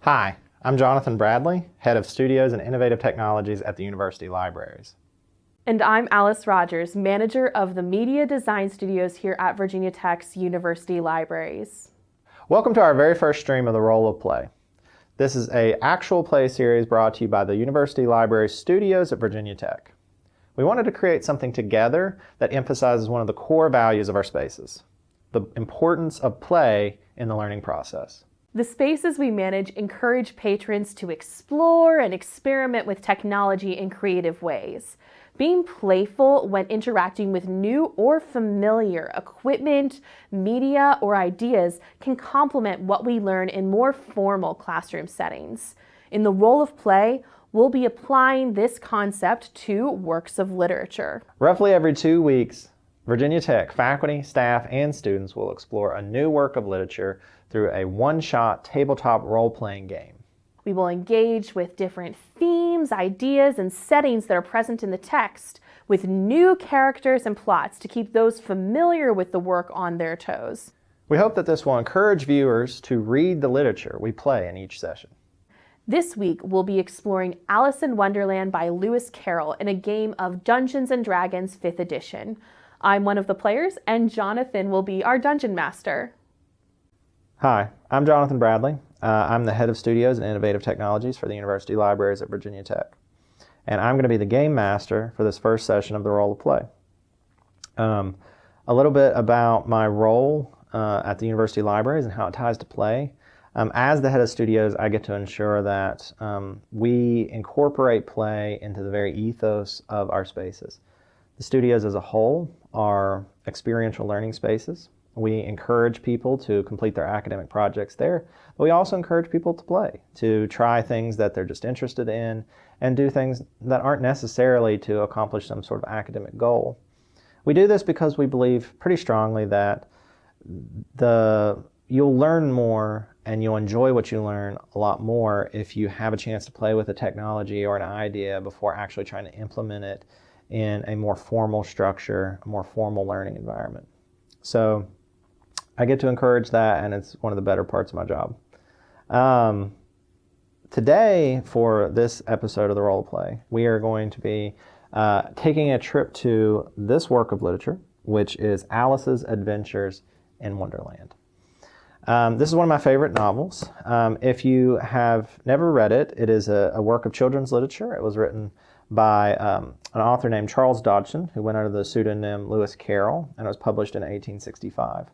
Hi, I'm Jonathan Bradley, Head of Studios and Innovative Technologies at the University Libraries. And I'm Alice Rogers, Manager of the Media Design Studios here at Virginia Tech's University Libraries. Welcome to our very first stream of The Role of Play. This is an actual play series brought to you by the University Library Studios at Virginia Tech. We wanted to create something together that emphasizes one of the core values of our spaces, the importance of play in the learning process. The spaces we manage encourage patrons to explore and experiment with technology in creative ways. Being playful when interacting with new or familiar equipment, media, or ideas can complement what we learn in more formal classroom settings. In the role of play, we'll be applying this concept to works of literature. Roughly every 2 weeks, Virginia Tech faculty, staff, and students will explore a new work of literature through a one-shot tabletop role-playing game. We will engage with different themes, ideas, and settings that are present in the text, with new characters and plots to keep those familiar with the work on their toes. We hope that this will encourage viewers to read the literature we play in each session. This week, we'll be exploring Alice in Wonderland by Lewis Carroll in a game of Dungeons & Dragons 5th edition. I'm one of the players, and Jonathan will be our Dungeon Master. Hi, I'm Jonathan Bradley. I'm the Head of Studios and Innovative Technologies for the University Libraries at Virginia Tech. And I'm going to be the Game Master for this first session of The Role of Play. A little bit about my role at the University Libraries and how it ties to play. As the Head of Studios, I get to ensure that we incorporate play into the very ethos of our spaces. The studios as a whole are experiential learning spaces. We encourage people to complete their academic projects there, but we also encourage people to play, to try things that they're just interested in, and do things that aren't necessarily to accomplish some sort of academic goal. We do this because we believe pretty strongly that you'll learn more and you'll enjoy what you learn a lot more if you have a chance to play with a technology or an idea before actually trying to implement it in a more formal structure, a more formal learning environment. So I get to encourage that, and it's one of the better parts of my job. Today, for this episode of The Role of Play, we are going to be taking a trip to this work of literature, which is Alice's Adventures in Wonderland. This is one of my favorite novels. If you have never read it, it is a work of children's literature. It was written by an author named Charles Dodgson, who went under the pseudonym Lewis Carroll, and it was published in 1865.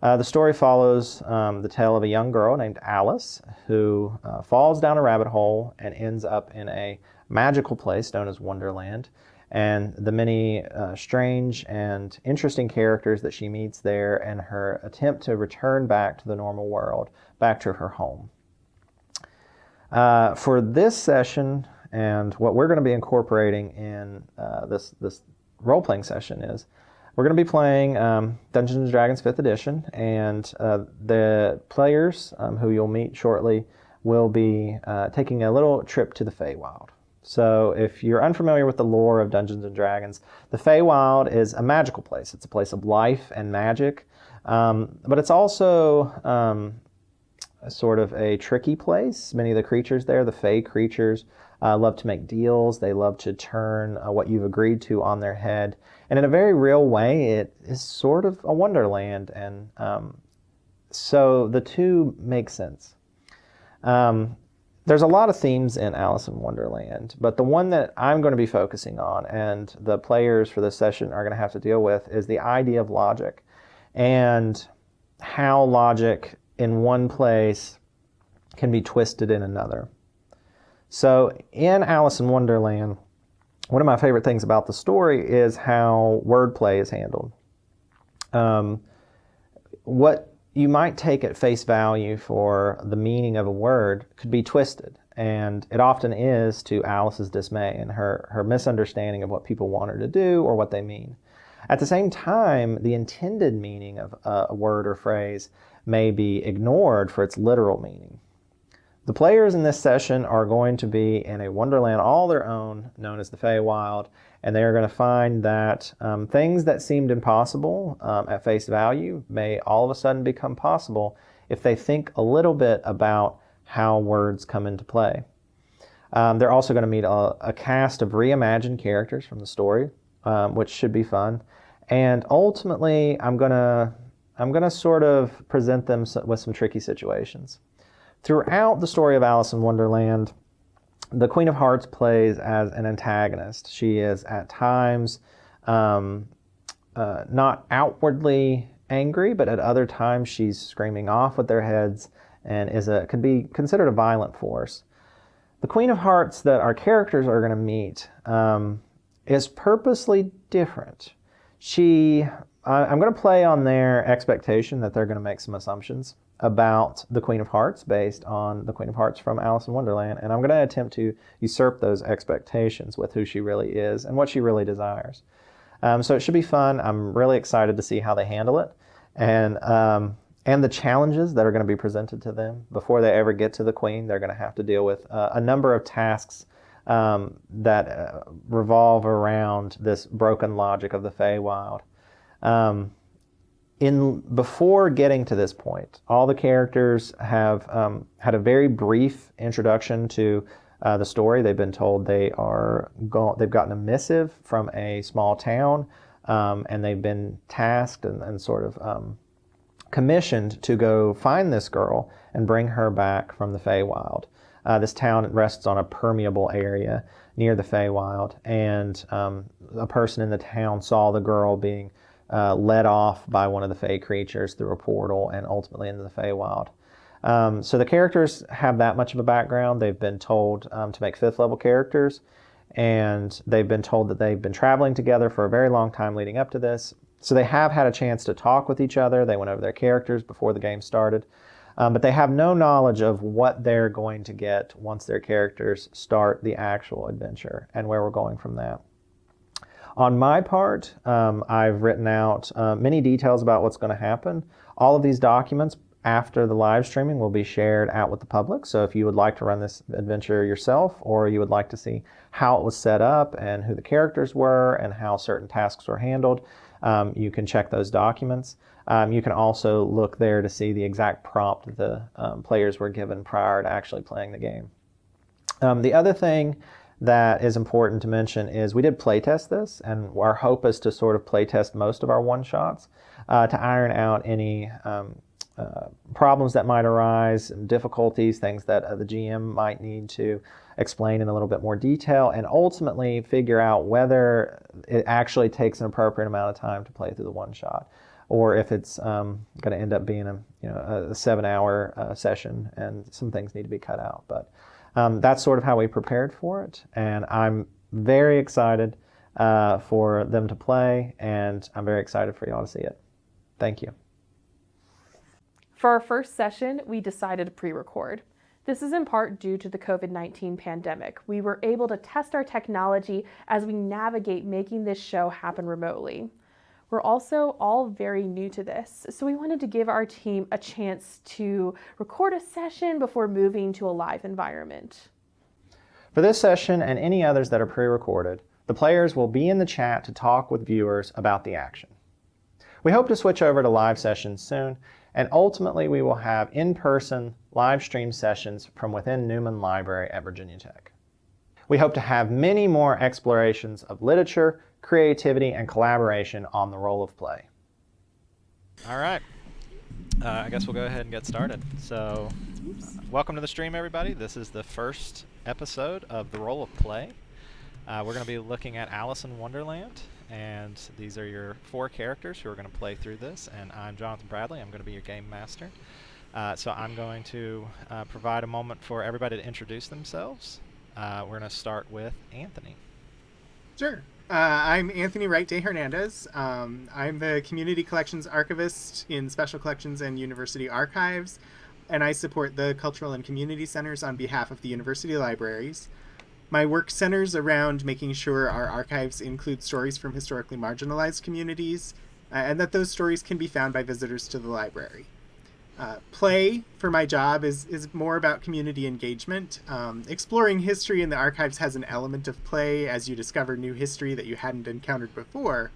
The story follows the tale of a young girl named Alice who falls down a rabbit hole and ends up in a magical place known as Wonderland, and the many strange and interesting characters that she meets there, and her attempt to return back to the normal world, back to her home. For this session, and what we're going to be incorporating in this role-playing session is we're going to be playing Dungeons & Dragons 5th edition, and the players, who you'll meet shortly, will be taking a little trip to the Feywild. So if you're unfamiliar with the lore of Dungeons & Dragons, the Feywild is a magical place. It's a place of life and magic, but it's also sort of a tricky place. Many of the creatures there, the Fey creatures, love to make deals. They love to turn what you've agreed to on their head. And in a very real way, it is sort of a wonderland. And so the two make sense. There's a lot of themes in Alice in Wonderland, but the one that I'm going to be focusing on, and the players for this session are going to have to deal with, is the idea of logic and how logic in one place can be twisted in another. So in Alice in Wonderland, one of my favorite things about the story is how wordplay is handled. What you might take at face value for the meaning of a word could be twisted, and it often is, to Alice's dismay and her misunderstanding of what people want her to do or what they mean. At the same time, the intended meaning of a word or phrase may be ignored for its literal meaning. The players in this session are going to be in a wonderland all their own, known as the Feywild, and they are going to find that things that seemed impossible at face value may all of a sudden become possible if they think a little bit about how words come into play. They're also going to meet a cast of reimagined characters from the story, which should be fun. And ultimately, I'm gonna sort of present them with some tricky situations. Throughout the story of Alice in Wonderland, the Queen of Hearts plays as an antagonist. She is at times not outwardly angry, but at other times she's screaming off with their heads and could be considered a violent force. The Queen of Hearts that our characters are going to meet is purposely different. I'm going to play on their expectation that they're going to make some assumptions about the Queen of Hearts based on the Queen of Hearts from Alice in Wonderland, and I'm going to attempt to usurp those expectations with who she really is and what she really desires. So it should be fun. I'm really excited to see how they handle it, and the challenges that are going to be presented to them. Before they ever get to the Queen, they're going to have to deal with a number of tasks that revolve around this broken logic of the Feywild. Before getting to this point, all the characters have had a very brief introduction to the story. They've been told they've gotten a missive from a small town, and they've been tasked and sort of commissioned to go find this girl and bring her back from the Feywild. This town rests on a permeable area near the Feywild, and a person in the town saw the girl being led off by one of the Fey creatures through a portal and ultimately into the Feywild. So the characters have that much of a background. They've been told to make 5th level characters, and they've been told that they've been traveling together for a very long time leading up to this. So they have had a chance to talk with each other. They went over their characters before the game started. But they have no knowledge of what they're going to get once their characters start the actual adventure and where we're going from that. On my part, I've written out many details about what's going to happen. All of these documents after the live streaming will be shared out with the public. So if you would like to run this adventure yourself, or you would like to see how it was set up and who the characters were and how certain tasks were handled, you can check those documents. You can also look there to see the exact prompt the players were given prior to actually playing the game. The other thing that is important to mention is we did playtest this, and our hope is to sort of playtest most of our one-shots to iron out any problems that might arise, difficulties, things that the GM might need to explain in a little bit more detail, and ultimately figure out whether it actually takes an appropriate amount of time to play through the one-shot, or if it's going to end up being a 7-hour session and some things need to be cut out. But that's sort of how we prepared for it, and I'm very excited for them to play, and I'm very excited for y'all to see it. Thank you. For our first session, we decided to pre-record. This is in part due to the COVID-19 pandemic. We were able to test our technology as we navigate making this show happen remotely. We're also all very new to this, so we wanted to give our team a chance to record a session before moving to a live environment. For this session and any others that are pre-recorded, the players will be in the chat to talk with viewers about the action. We hope to switch over to live sessions soon, and ultimately we will have in-person live stream sessions from within Newman Library at Virginia Tech. We hope to have many more explorations of literature, creativity, and collaboration on the role of play. All right. I guess we'll go ahead and get started. So, welcome to the stream, everybody. This is the first episode of The Role of Play. We're going to be looking at Alice in Wonderland, and these are your 4 characters who are going to play through this, and I'm Jonathan Bradley. I'm going to be your game master. So I'm going to provide a moment for everybody to introduce themselves. We're going to start with Anthony. Sure. I'm Anthony Wright de Hernandez. I'm the Community Collections Archivist in Special Collections and University Archives, and I support the Cultural and Community Centers on behalf of the University Libraries. My work centers around making sure our archives include stories from historically marginalized communities, and that those stories can be found by visitors to the library. Play, for my job, is more about community engagement. Exploring history in the archives has an element of play as you discover new history that you hadn't encountered before.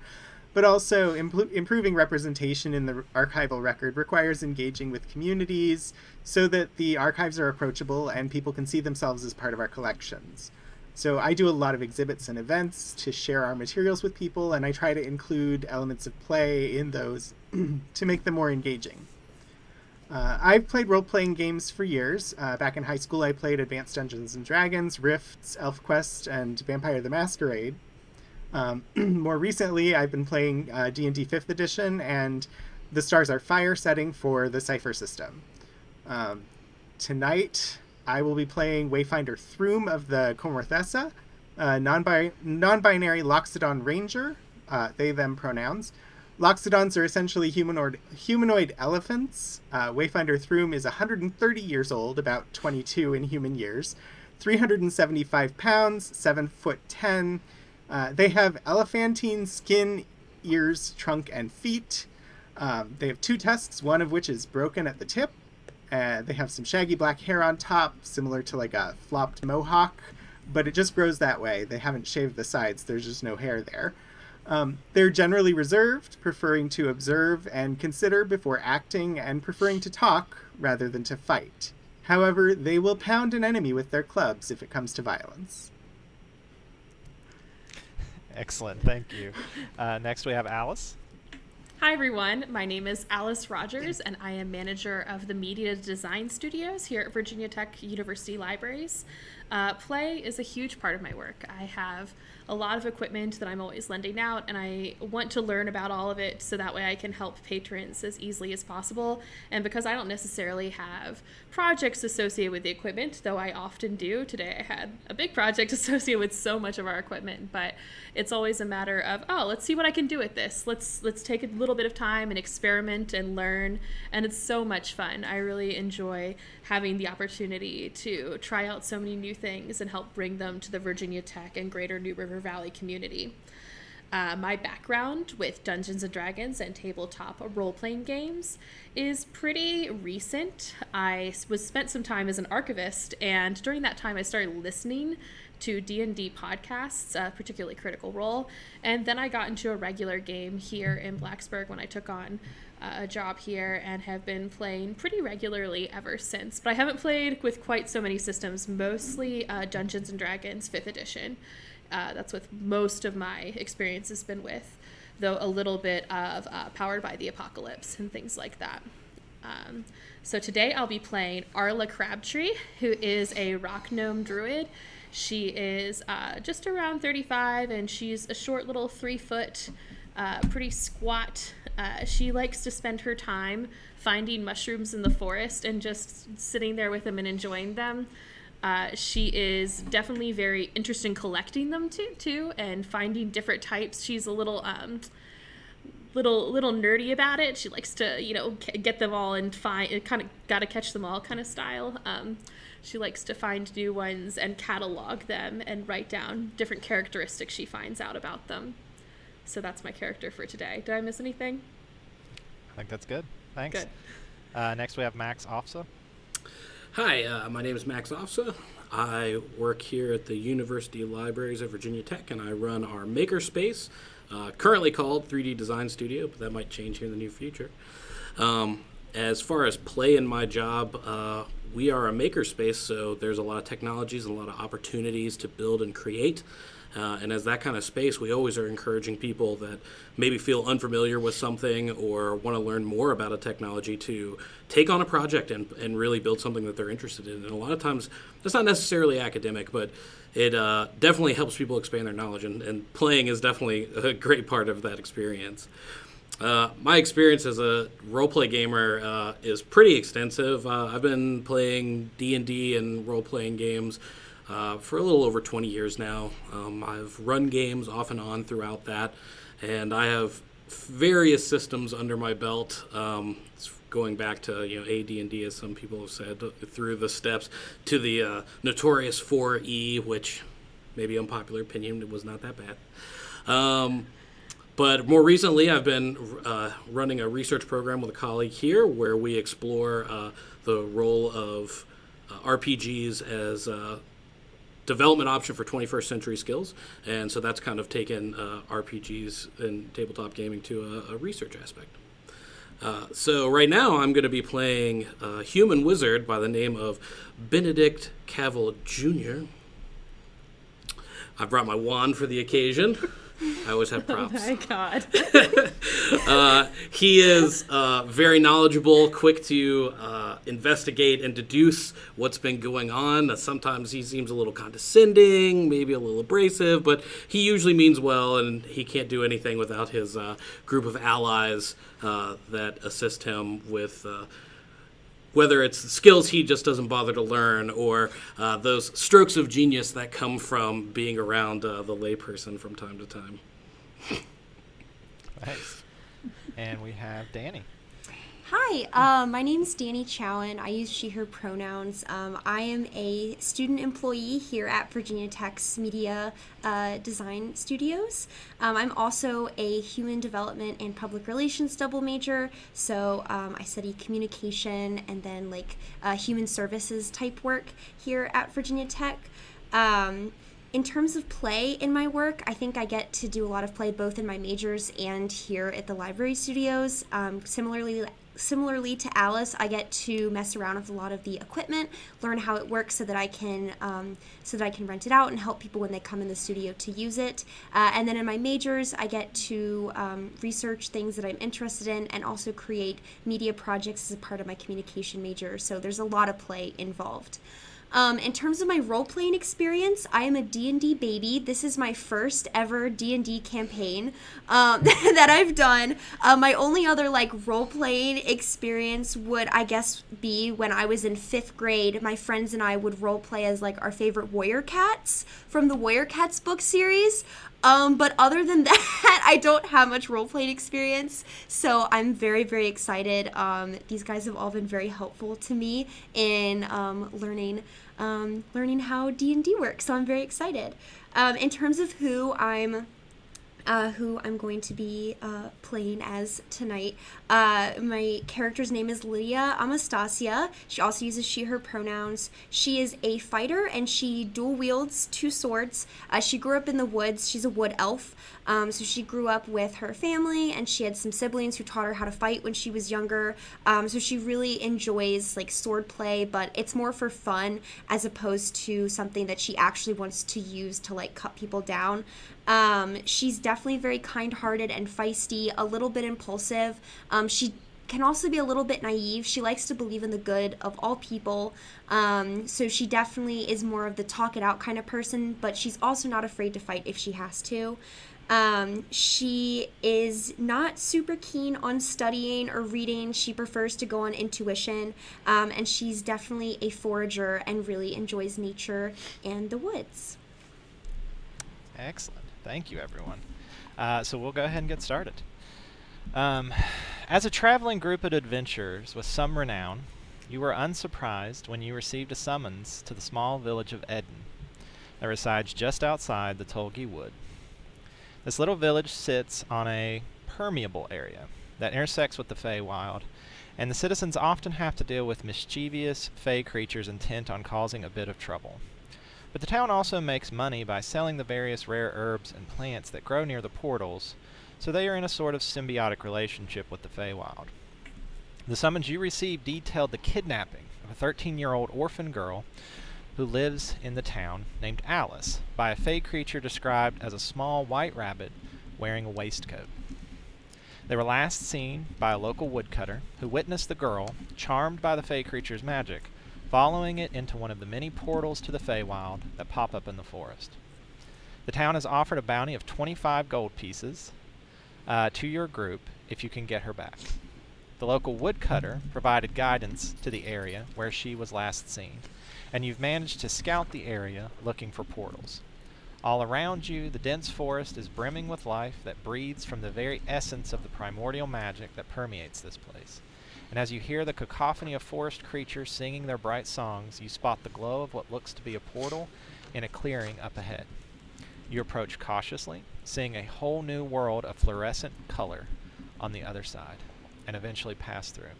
but also improving representation in the archival record requires engaging with communities so that the archives are approachable and people can see themselves as part of our collections. So I do a lot of exhibits and events to share our materials with people, and I try to include elements of play in those to make them more engaging. I've played role-playing games for years. Back in high school, I played Advanced Dungeons & Dragons, Rifts, ElfQuest, and Vampire the Masquerade. More recently, I've been playing D&D 5th Edition and the Stars Are Fire setting for the Cypher system. Tonight, I will be playing Wayfinder Throom of the Comorthessa, non-binary Loxodon Ranger, they/them pronouns. Loxodons are essentially humanoid elephants. Wayfinder Throom is 130 years old, about 22 in human years, 375 pounds, 7 foot 10. They have elephantine skin, ears, trunk, and feet. They have 2 tusks, one of which is broken at the tip. They have some shaggy black hair on top, similar to like a flopped mohawk, but it just grows that way. They haven't shaved the sides. There's just no hair there. They're generally reserved, preferring to observe and consider before acting, and preferring to talk rather than to fight. However, they will pound an enemy with their clubs if it comes to violence. Excellent, thank you. Next we have Alice. Hi everyone, my name is Alice Rogers and I am manager of the Media Design Studios here at Virginia Tech University Libraries. Play is a huge part of my work. I have a lot of equipment that I'm always lending out, and I want to learn about all of it so that way I can help patrons as easily as possible. And because I don't necessarily have projects associated with the equipment, though I often do. Today I had a big project associated with so much of our equipment, but it's always a matter of, oh, let's see what I can do with this. Let's take a little bit of time and experiment and learn, and it's so much fun. I really enjoy having the opportunity to try out so many new things and help bring them to the Virginia Tech and greater New River Valley community. My background with Dungeons & Dragons and tabletop role-playing games is pretty recent. I spent some time as an archivist, and during that time I started listening to D&D podcasts, particularly Critical Role, and then I got into a regular game here in Blacksburg when I took on a job here, and have been playing pretty regularly ever since. But I haven't played with quite so many systems, mostly Dungeons & Dragons 5th edition. That's what most of my experience has been with, though a little bit of Powered by the Apocalypse and things like that. So today I'll be playing Arla Crabtree, who is a rock gnome druid. She is just around 35, and she's a short little 3-foot, pretty squat. She likes to spend her time finding mushrooms in the forest and just sitting there with them and enjoying them. She is definitely very interested in collecting them too, and finding different types. She's a little nerdy about it. She likes to, get them all and find, kind of gotta catch them all kind of style. She likes to find new ones and catalog them and write down different characteristics she finds out about them. So that's my character for today. Did I miss anything? I think that's good. Thanks. Good. Next we have Max Ofsa. Hi, my name is Max Ofsa. I work here at the University Libraries of Virginia Tech, and I run our makerspace, currently called 3D Design Studio, but that might change here in the near future. As far as play in my job, we are a makerspace, so there's a lot of technologies and a lot of opportunities to build and create. And as that kind of space, we always are encouraging people that maybe feel unfamiliar with something or want to learn more about a technology to take on a project and really build something that they're interested in. And a lot of times, that's not necessarily academic, but it definitely helps people expand their knowledge, and playing is definitely a great part of that experience. My experience as a role-play gamer is pretty extensive. I've been playing D&D and role-playing games for a little over 20 years now. I've run games off and on throughout that, and I have various systems under my belt, going back to AD&D, as some people have said, through the steps to the notorious 4E, which maybe unpopular opinion, was not that bad. But more recently, I've been running a research program with a colleague here where we explore the role of RPGs as development option for 21st century skills, and so that's kind of taken RPGs and tabletop gaming to a research aspect. So right now I'm going to be playing a human wizard by the name of Benedict Cavil Jr. I brought my wand for the occasion. I always have props. Oh my god. He is very knowledgeable, quick to investigate and deduce what's been going on. Sometimes he seems a little condescending, maybe a little abrasive, but he usually means well, and he can't do anything without his group of allies that assist him with whether it's skills he just doesn't bother to learn or those strokes of genius that come from being around the layperson from time to time. Nice. And we have Danny. Hi, my name is Danny Chowan. I use she, her pronouns. I am a student employee here at Virginia Tech's Media Design Studios. I'm also a human development and public relations double major, so I study communication and then human services type work here at Virginia Tech. In terms of play in my work, I think I get to do a lot of play both in my majors and here at the library studios. Similarly to Alice, I get to mess around with a lot of the equipment, learn how it works so that I can rent it out and help people when they come in the studio to use it. And then in my majors, I get to research things that I'm interested in and also create media projects as a part of my communication major. So there's a lot of play involved. In terms of my role-playing experience, I am a D&D baby. This is my first ever D&D campaign that I've done. My only other role-playing experience would, I guess, be when I was in 5th grade. My friends and I would role-play as our favorite Warrior Cats from the Warrior Cats book series. But other than that, I don't have much role-playing experience, so I'm very, very excited. These guys have all been very helpful to me in learning how D&D works, so I'm very excited. In terms of who I'm going to be playing as tonight. My character's name is Lydia Amastasia. She also uses she, her pronouns. She is a fighter, and she dual wields 2 swords. She grew up in the woods. She's a wood elf. So she grew up with her family, and she had some siblings who taught her how to fight when she was younger. So she really enjoys sword play, but it's more for fun as opposed to something that she actually wants to use to cut people down. She's definitely very kind-hearted and feisty, a little bit impulsive. She can also be a little bit naive. She likes to believe in the good of all people. So she definitely is more of the talk it out kind of person, but she's also not afraid to fight if she has to. She is not super keen on studying or reading. She prefers to go on intuition, and she's definitely a forager and really enjoys nature and the woods. Excellent. Thank you, everyone. So we'll go ahead and get started. As a traveling group of adventurers with some renown, you were unsurprised when you received a summons to the small village of Eden that resides just outside the Tolgi Wood. This little village sits on a permeable area that intersects with the Feywild, and the citizens often have to deal with mischievous Fey creatures intent on causing a bit of trouble. But the town also makes money by selling the various rare herbs and plants that grow near the portals, so they are in a sort of symbiotic relationship with the Feywild. The summons you received detailed the kidnapping of a 13-year-old orphan girl who lives in the town named Alice by a Fey creature described as a small white rabbit wearing a waistcoat. They were last seen by a local woodcutter who witnessed the girl, charmed by the Fey creature's magic, following it into one of the many portals to the Feywild that pop up in the forest. The town has offered a bounty of 25 gold pieces to your group if you can get her back. The local woodcutter provided guidance to the area where she was last seen, and you've managed to scout the area looking for portals. All around you, the dense forest is brimming with life that breathes from the very essence of the primordial magic that permeates this place. And as you hear the cacophony of forest creatures singing their bright songs, you spot the glow of what looks to be a portal in a clearing up ahead. You approach cautiously, seeing a whole new world of fluorescent color on the other side, and eventually pass through.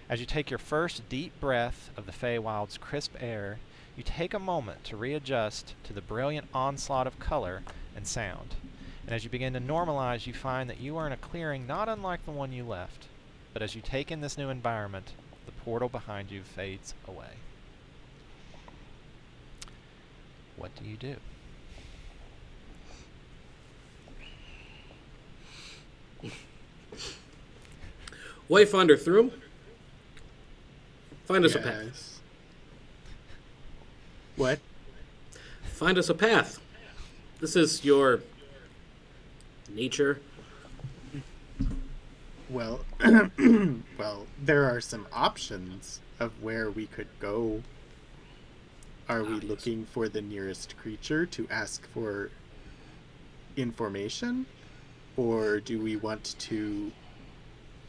As you take your first deep breath of the Feywild's crisp air, you take a moment to readjust to the brilliant onslaught of color and sound. And as you begin to normalize, you find that you are in a clearing not unlike the one you left. But as you take in this new environment, the portal behind you fades away. What do you do? Wayfinder through 'em. Find us a path. Yes. What? Find us a path. This is your nature. Well, well, there are some options of where we could go. Are we looking for the nearest creature to ask for information? Or do we want to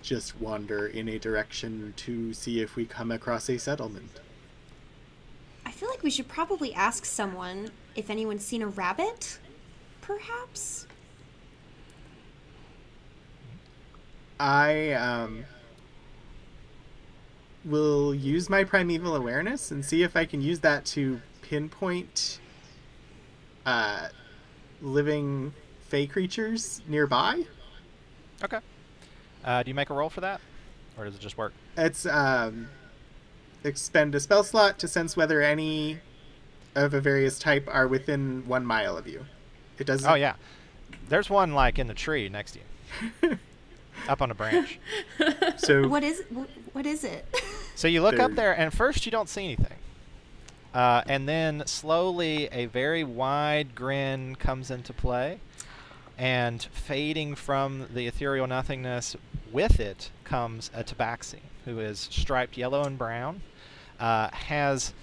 just wander in a direction to see if we come across a settlement? I feel like we should probably ask someone if anyone's seen a rabbit, perhaps? I will use my primeval awareness and see if I can use that to pinpoint living fey creatures nearby. Okay. Do you make a roll for that? Or does it just work? It's expend a spell slot to sense whether any of a various type are within 1 mile of you. It doesn't. Oh, yeah. There's one, like, in the tree next to you. Up on a branch. So What is it? So you look up There- there, and first you don't see anything. And then slowly a very wide grin comes into play. And fading from the ethereal nothingness, with it comes a tabaxi, who is striped yellow and brown, has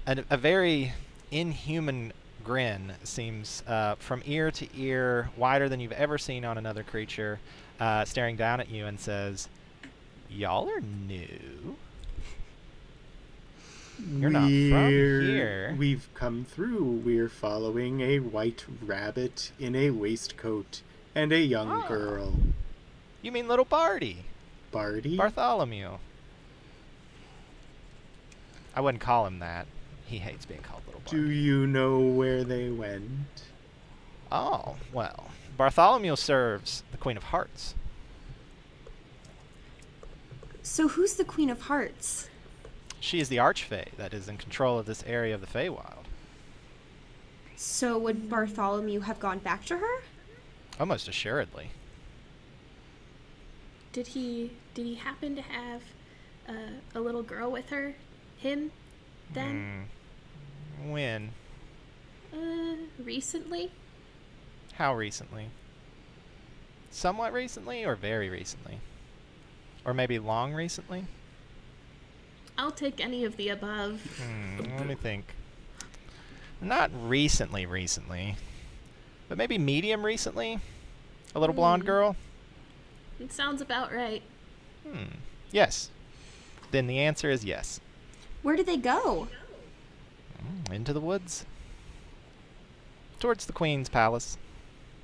a very inhuman grin, seems from ear to ear, wider than you've ever seen on another creature, staring down at you and says, "Y'all are new. You're not from here." We've come through. We're following a white rabbit in a waistcoat and a young Oh. girl. You mean little Barty? Barty? Bartholomew. I wouldn't call him that. He hates being called little Barty. Do you know where they went? Oh, well. Bartholomew serves the Queen of Hearts. So who's the Queen of Hearts? She is the Archfey that is in control of this area of the Feywild. So would Bartholomew have gone back to her? Almost assuredly. Did he happen to have a little girl with her? Him? Then? When? Recently? How recently? Somewhat recently or very recently? Or maybe long recently? I'll take any of the above. Let me think. Not recently, but maybe medium recently? A little blonde girl? It sounds about right. Yes. Then the answer is yes. Where did they go? Into the woods. Towards the Queen's palace.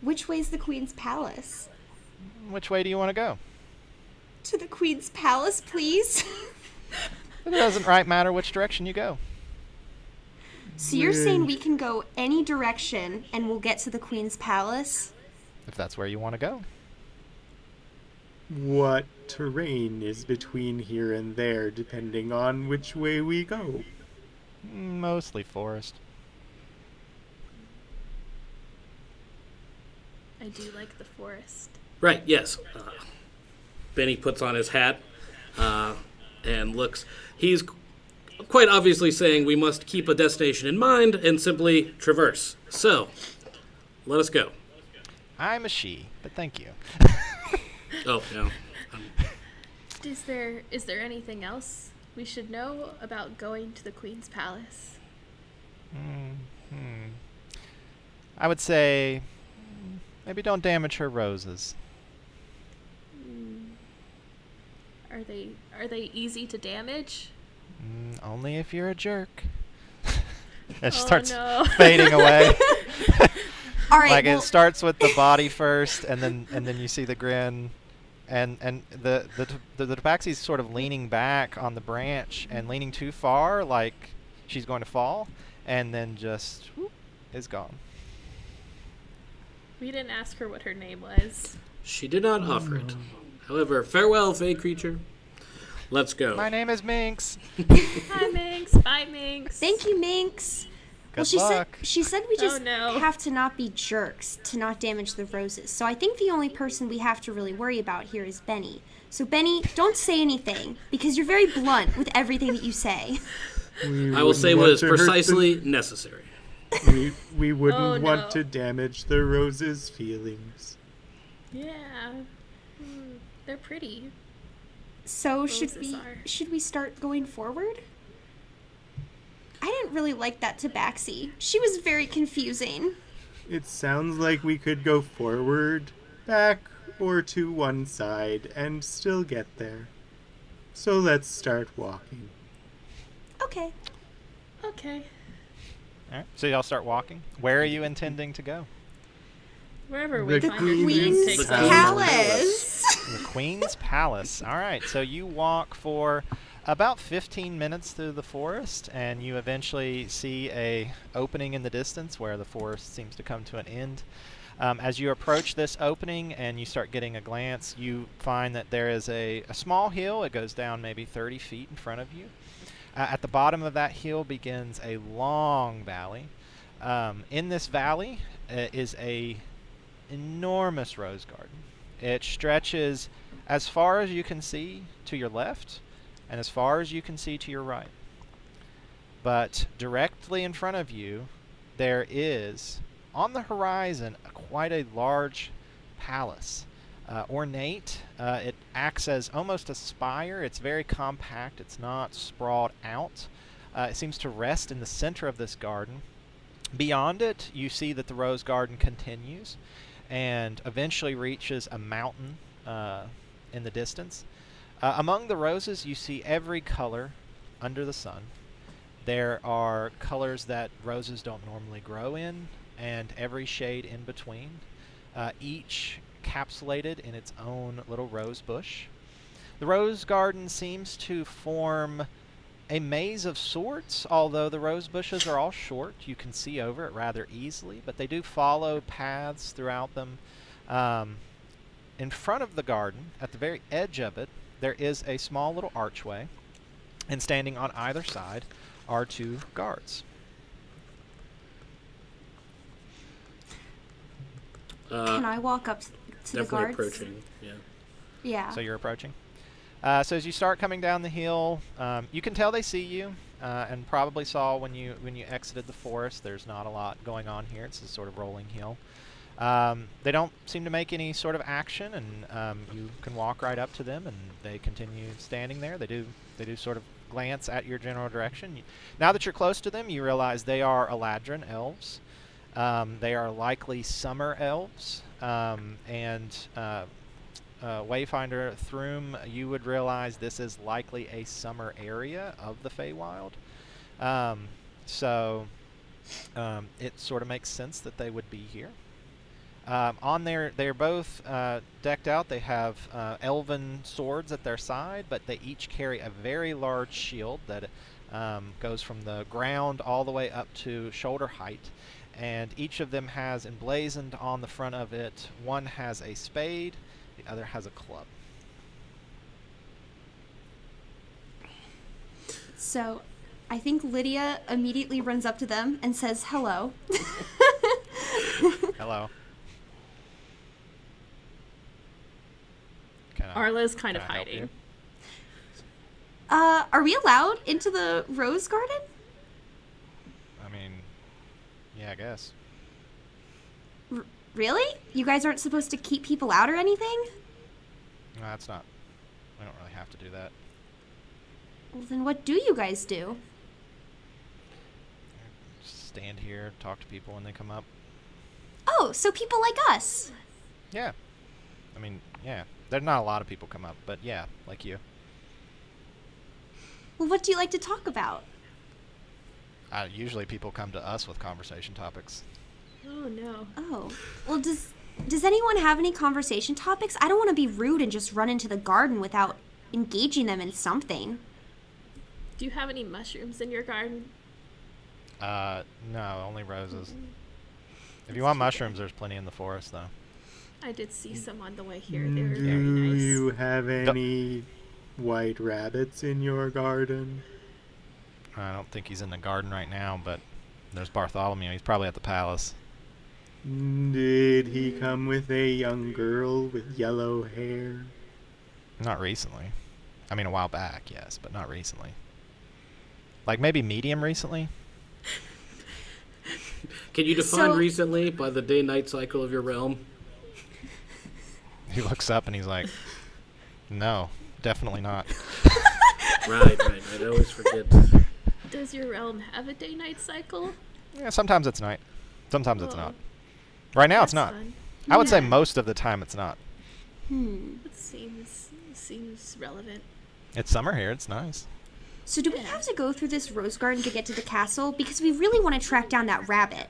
Which way's the Queen's palace? Which way do you want to go? To the Queen's palace, please. It doesn't right matter which direction you go. So you're saying we can go any direction and we'll get to the Queen's palace? If that's where you want to go. What terrain is between here and there, depending on which way we go? Mostly forest. I do like the forest. Right, yes. Benny puts on his hat and looks. He's quite obviously saying we must keep a destination in mind and simply traverse. So, let us go. I'm a she, but thank you. Oh, no. Is there anything else we should know about going to the Queen's palace? I would say maybe don't damage her roses. Are they easy to damage? Only if you're a jerk. It Oh, starts no. fading away. All right. Like well, it starts with the body first, and then you see the grin, and the tabaxi's sort of leaning back on the branch and leaning too far, like She's going to fall, and then just whoop, is gone. We didn't ask her what her name was. She did not offer it. However, farewell, fey creature. Let's go. My name is Minx. Hi, Minx. Bye, Minx. Thank you, Minx. Good she luck. said we just no. have to not be jerks to not damage the roses. So I think the only person we have to really worry about here is Benny. So Benny, don't say anything because you're very blunt with everything that you say. I will say what is precisely necessary. We wouldn't Oh, no. want to damage the rose's feelings. Yeah. They're pretty. So Roses are. should we start going forward? I didn't really like that tabaxi. She was very confusing. It sounds like we could go forward, back, or to one side and still get there. So let's start walking. Okay. Okay. All right. So y'all start walking. Where are you intending to go? Wherever we The find her Queen's takes The us. Palace. The Queen's Palace. All right. So you walk for about 15 minutes through the forest, and you eventually see a opening in the distance where the forest seems to come to an end. As you approach this opening and you start getting a glance, you find that there is a small hill. It goes down maybe 30 feet in front of you. At the bottom of that hill begins a long valley. In this valley is a enormous rose garden. It stretches as far as you can see to your left and as far as you can see to your right. But directly in front of you, there is, on the horizon, quite a large palace. Ornate. It acts as almost a spire. It's very compact. It's not sprawled out. It seems to rest in the center of this garden. Beyond it, you see that the rose garden continues and eventually reaches a mountain in the distance. Among the roses, you see every color under the sun. There are colors that roses don't normally grow in, and every shade in between, each encapsulated in its own little rose bush. The rose garden seems to form a maze of sorts, although the rose bushes are all short. You can see over it rather easily, but they do follow paths throughout them. In front of the garden, at the very edge of it, there is a small little archway, and standing on either side are two guards. Can I walk up to the Definitely guards? approaching. Yeah. Yeah. So you're approaching. So as you start coming down the hill, you can tell they see you, and probably saw when you exited the forest. There's not a lot going on here. It's a sort of rolling hill. They don't seem to make any sort of action, and you can walk right up to them, and they continue standing there. They do sort of glance at your general direction. Now that you're close to them, you realize they are Eladrin elves. They are likely summer elves, and Wayfinder Throom, you would realize this is likely a summer area of the Feywild. So it sort of makes sense that they would be here. They're both decked out. They have elven swords at their side, but they each carry a very large shield that goes from the ground all the way up to shoulder height. And each of them has emblazoned on the front of it, one has a spade, the other has a club. So I think Lydia immediately runs up to them and says hello. Hello. Arla's kind of can I help hiding. you? Are we allowed into the rose garden? I mean, yeah, I guess. Really? You guys aren't supposed to keep people out or anything? No, that's not. We don't really have to do that. Well, then what do you guys do? Just stand here, talk to people when they come up. Oh, so people like us. Yeah. I mean, yeah. There's not a lot of people come up, but yeah, like you. Well, what do you like to talk about? Usually people come to us with conversation topics. Oh no. Oh, well, does anyone have any conversation topics? I don't want to be rude and just run into the garden without engaging them in something. Do you have any mushrooms in your garden? No, only roses. If you want mushrooms, there's plenty in the forest, though. I did see some on the way here. They were Do very nice. you have any white rabbits in your garden? I don't think he's in the garden right now, but there's Bartholomew. He's probably at the palace. Did he come with a young girl with yellow hair? Not recently. I mean, a while back, yes, but not recently. Like maybe medium recently? Can you define So- recently by the day-night cycle of your realm? He looks up and he's like, no, definitely not. Right. I always forget. Does your realm have a day-night cycle? Yeah, sometimes it's night. Sometimes it's Oh, not. Right now it's that's not. fun. I would say Yeah. most of the time it's not. It seems relevant. It's summer here. It's nice. So do we have to go through this rose garden to get to the castle? Because we really want to track down that rabbit.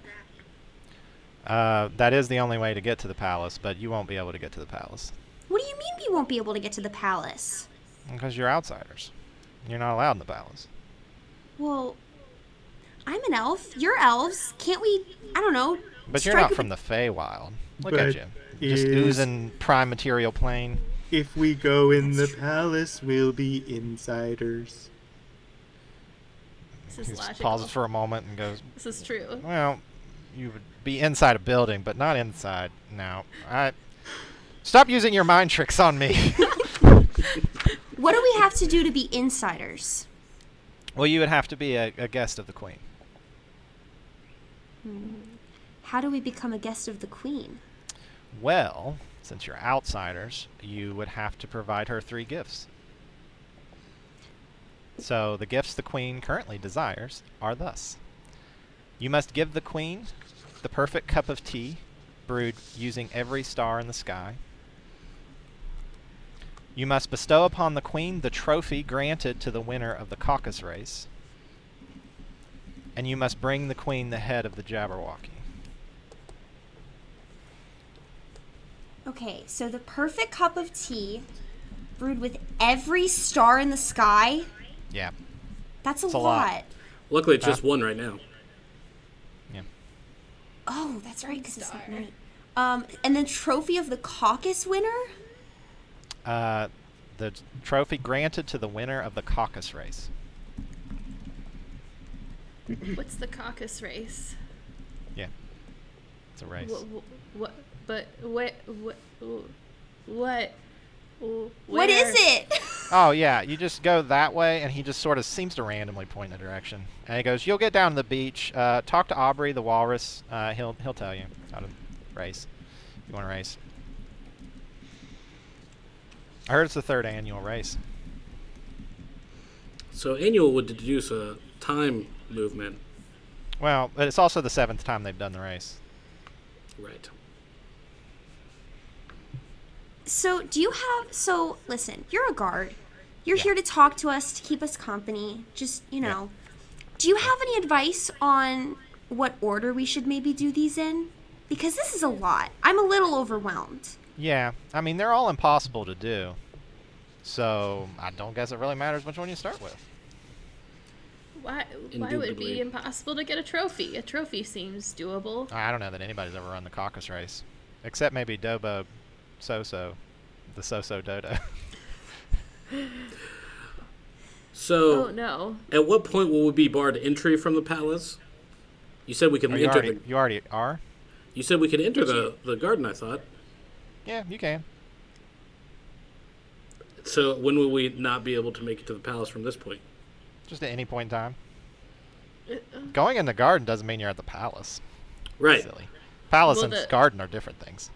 That is the only way to get to the palace, but you won't be able to get to the palace. What do you mean we won't be able to get to the palace? Because you're outsiders. You're not allowed in the palace. Well, I'm an elf. You're elves. Can't we, I don't know. But you're strike not a- from the Feywild. Look But at you. Just is- oozing prime material plane. If we go in the palace, we'll be insiders. This is He just logical. pauses for a moment and goes, This is true. well, you would be inside a building, but not inside. No. Stop using your mind tricks on me. What do we have to do to be insiders? Well, you would have to be a guest of the queen. How do we become a guest of the queen? Well, since you're outsiders, you would have to provide her 3 gifts. So the gifts the queen currently desires are thus. You must give the queen the perfect cup of tea, brewed using every star in the sky. You must bestow upon the queen the trophy granted to the winner of the caucus race. And you must bring the queen the head of the Jabberwocky. Okay, so the perfect cup of tea, brewed with every star in the sky. Yeah. That's a It's a lot. lot. Luckily, it's just one right now. Yeah. Oh, that's right, because it's Star. not night. And then trophy of the caucus winner. The trophy granted to the winner of the caucus race. What's the caucus race? Yeah. It's a race. What? But what? What Where? is it? Oh, yeah. You just go that way, and he just sort of seems to randomly point in a direction. And he goes, you'll get down to the beach. Talk to Aubrey, the walrus. He'll tell you how to race. If you want to race. I heard it's the 3rd annual race. So annual would deduce a time movement. Well, but it's also the 7th time they've done the race. Right. So listen, you're a guard. You're Yeah. here to talk to us, to keep us company. Just, do you have any advice on what order we should maybe do these in? Because this is a lot. I'm a little overwhelmed. Yeah. I mean, they're all impossible to do. So I don't guess it really matters which one you start with. Why would it Indubitably. be impossible to get a trophy? A trophy seems doable. I don't know that anybody's ever run the caucus race. Except maybe Dobo Soso. The Soso Dodo. So, Oh no. at what point will we be barred entry from the palace? You said we could you, enter already, you already are? You said we could enter the garden, I thought. Yeah, you can. So when will we not be able to make it to the palace from this point? Just at any point in time. Going in the garden doesn't mean you're at the palace. Right. Silly. Palace Well, and the- garden are different things.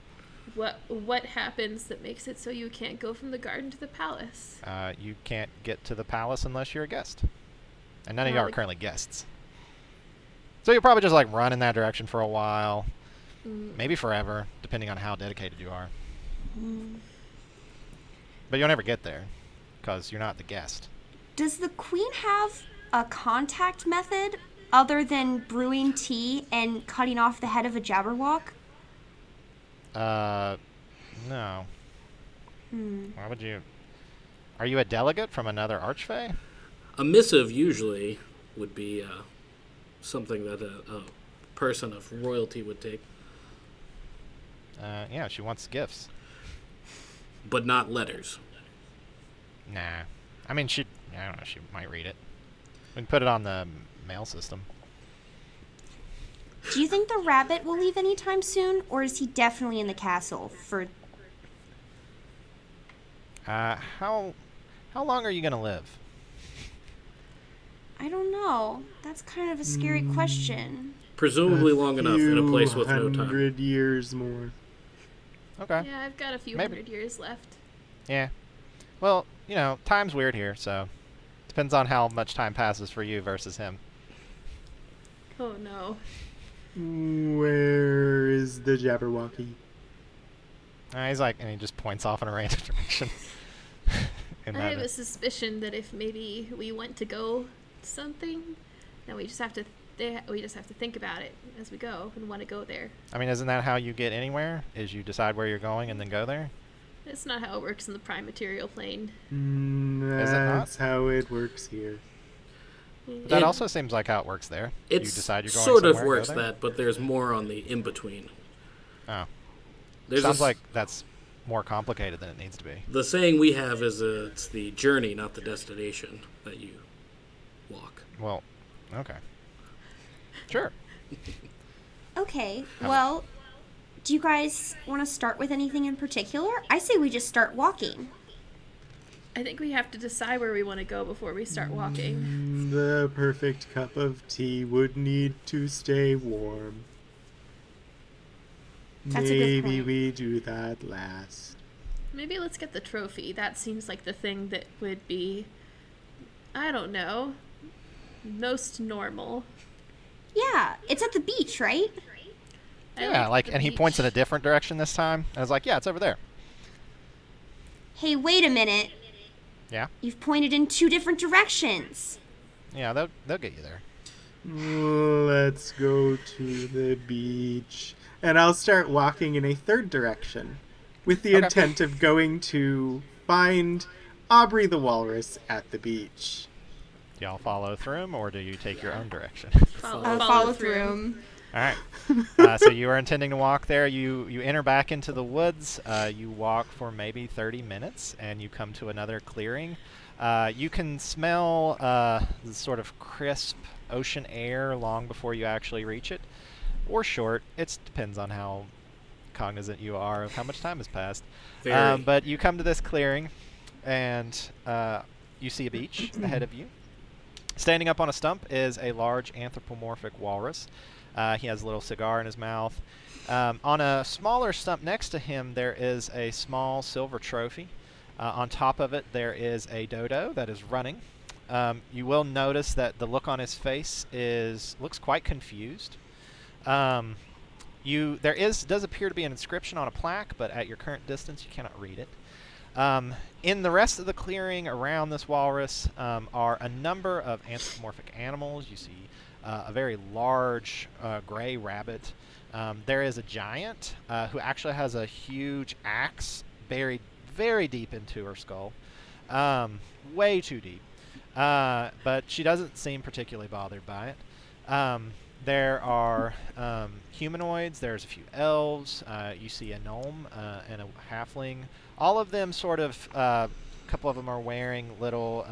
What happens that makes it so you can't go from the garden to the palace? You can't get to the palace unless you're a guest. And none of Oh, you are like- currently guests. So you'll probably just like run in that direction for a while. Maybe forever, depending on how dedicated you are. But you'll never get there because you're not the guest. Does the queen have a contact method other than brewing tea and cutting off the head of a Jabberwock? No. Why would you? Are you a delegate from another archfey? A missive usually would be something that a person of royalty would take. Yeah, she wants gifts. But not letters. Nah. I mean, I don't know, she might read it. We can put it on the mail system. Do you think the rabbit will leave anytime soon, or is he definitely in the castle for... How long are you going to live? I don't know. That's kind of a scary question. Presumably long enough in a place with no time. 100 years more. Okay. Yeah, I've got a few Maybe. 100 years left. Yeah. Well, time's weird here, so depends on how much time passes for you versus him. Oh no. Where is the Jabberwocky? He's like, and he just points off in a random direction. I have a suspicion that if maybe we went to go something, then we just have to think about it as we go and want to go there. I mean, isn't that how you get anywhere? Is you decide where you're going and then go there? It's not how it works in the prime material plane. Is it not? That's how it works here. But that also seems like how it works there. You It decide you're going sort of somewhere, works go there? that, but there's more on the in-between. Oh. There's Sounds like that's more complicated than it needs to be. The saying we have is it's the journey, not the destination, that you walk. Well, okay. Sure. Okay, well, do you guys want to start with anything in particular? I say we just start walking. I think we have to decide where we want to go before we start walking. The perfect cup of tea would need to stay warm. That's a good Maybe point. we do that last. Maybe let's get the trophy. That seems like the thing that would be, I don't know, most normal. Yeah, it's at the beach, right? I Yeah, the and he beach. points in a different direction this time. And I was like, yeah, it's over there. Hey, wait a minute. Yeah? You've pointed in 2 different directions. Yeah, they'll get you there. Let's go to the beach. And I'll start walking in a third direction with the Okay. intent of going to find Aubrey the Walrus at the beach. Do y'all follow through him, or do you take your own direction? Follow through. All right. So you are intending to walk there. You enter back into the woods. You walk for maybe 30 minutes, and you come to another clearing. You can smell the sort of crisp ocean air long before you actually reach it, or short. It depends on how cognizant you are of how much time has passed. Very. But you come to this clearing, and you see a beach ahead of you. Standing up on a stump is a large anthropomorphic walrus. He has a little cigar in his mouth. On a smaller stump next to him, there is a small silver trophy. On top of it, there is a dodo that is running. You will notice that the look on his face looks quite confused. There does appear to be an inscription on a plaque, but at your current distance, you cannot read it. In the rest of the clearing around this walrus are a number of anthropomorphic animals. You see a very large gray rabbit. There is a giant who actually has a huge axe buried very deep into her skull. Way too deep. But she doesn't seem particularly bothered by it. There are humanoids. There's a few elves. You see a gnome and a halfling. All of them sort of, a couple of them are wearing little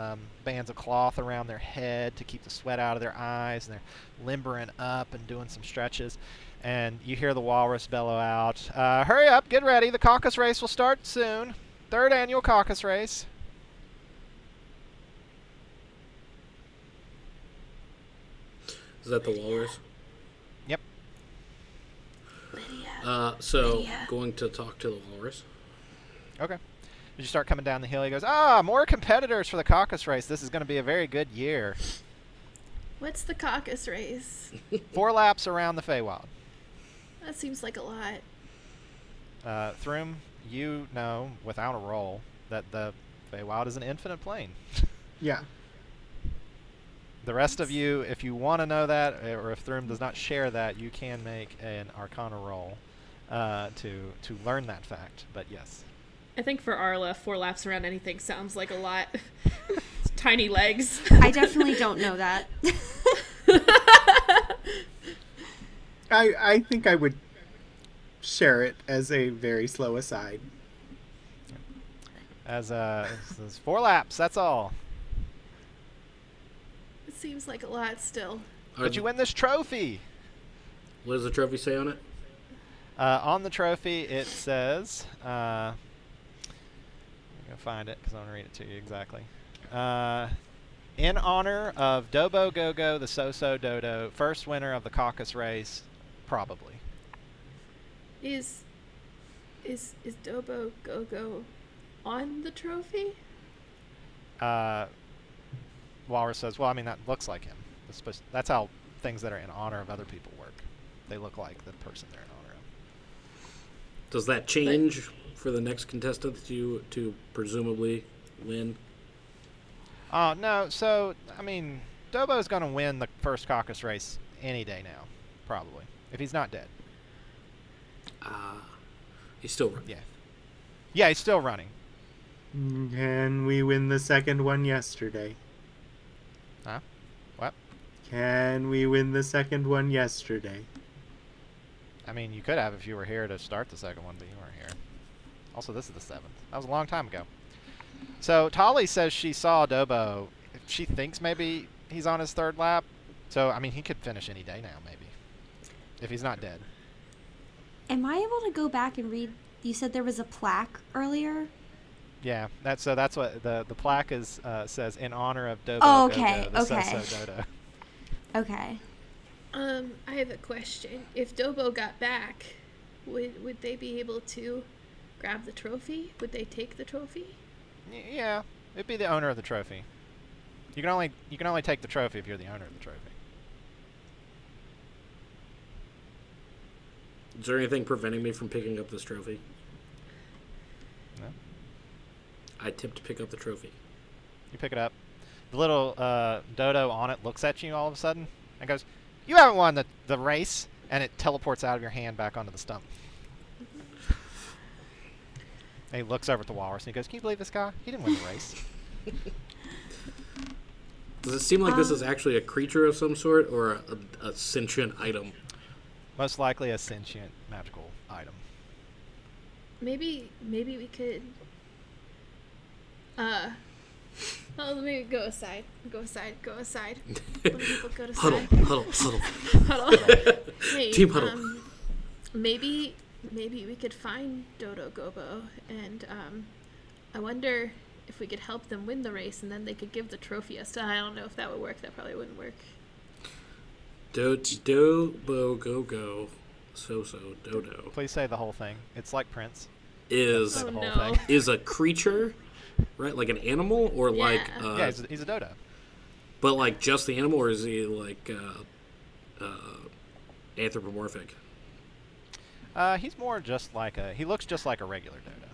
bands of cloth around their head to keep the sweat out of their eyes, and they're limbering up and doing some stretches. And you hear the walrus bellow out, "Hurry up, get ready, the caucus race will start soon. 3rd annual caucus race." Is that the walrus? Yep. Going to talk to the walrus. Okay. As you start coming down the hill, he goes, more competitors for the caucus race. This is going to be a very good year. What's the caucus race? 4 laps around the Feywild. That seems like a lot. Throom, you know, without a roll, that the Feywild is an infinite plane. Yeah. The rest of you, if you want to know that, or if Throom does not share that, you can make an Arcana roll to learn that fact. But yes. I think for Arla, 4 laps around anything sounds like a lot. Tiny legs. I definitely don't know that. I think I would share it as a very slow aside. As it's 4 laps, that's all. It seems like a lot still. But you win this trophy. What does the trophy say on it? On the trophy, it says, I'm going to find it because I'm going to read it to you exactly. In honor of Dobo Go-Go, the So-So Dodo, first winner of the caucus race, probably. Is Dobo Go-Go on the trophy? Walrus says, well, I mean, that looks like him. That's how things that are in honor of other people work. They look like the person they're in honor of. Does that change for the next contestant to presumably win? No. So, I mean, Dobo's going to win the first caucus race any day now, probably, if he's not dead. He's still running. Yeah. Yeah, he's still running. Can we win the second one yesterday? Huh? What? Can we win the second one yesterday? I mean, you could have if you were here to start the second one, but you weren't here. Also, this is the 7th. That was a long time ago. So, Tolly says she saw Dobo. She thinks maybe he's on his 3rd lap. So, I mean, he could finish any day now, maybe. If he's not dead. Am I able to go back and read? You said there was a plaque earlier. Yeah, that's what the plaque is says in honor of Dobo. Oh, okay, Go-Go, the okay. So-So Dodo. Okay. I have a question. If Dobo got back, would they be able to grab the trophy? Would they take the trophy? Yeah, it'd be the owner of the trophy. You can only take the trophy if you're the owner of the trophy. Is there anything preventing me from picking up this trophy? No. I tip to pick up the trophy. You pick it up. The little dodo on it looks at you all of a sudden and goes, "You haven't won the race," and it teleports out of your hand back onto the stump. And he looks over at the walrus and he goes, "Can you believe this guy? He didn't win the race." Does it seem like this is actually a creature of some sort or a sentient item? Most likely a sentient magical item. Maybe we could. Well, let me go aside. Go aside. Let people go to Huddle, side. huddle. Hey, Team huddle. Maybe we could find Dodo Gobo, and I wonder if we could help them win the race, and then they could give the trophy us. I don't know if that would work. That probably wouldn't work. Dobo Go-Go, So-So Dodo Please say the whole thing. It's like Prince. is Say the whole no. thing. is a creature, right? Like an animal, or Yeah. like Yeah, he's a dodo. but like just the animal, or is he like anthropomorphic? He's more just like he looks just like a regular dodo.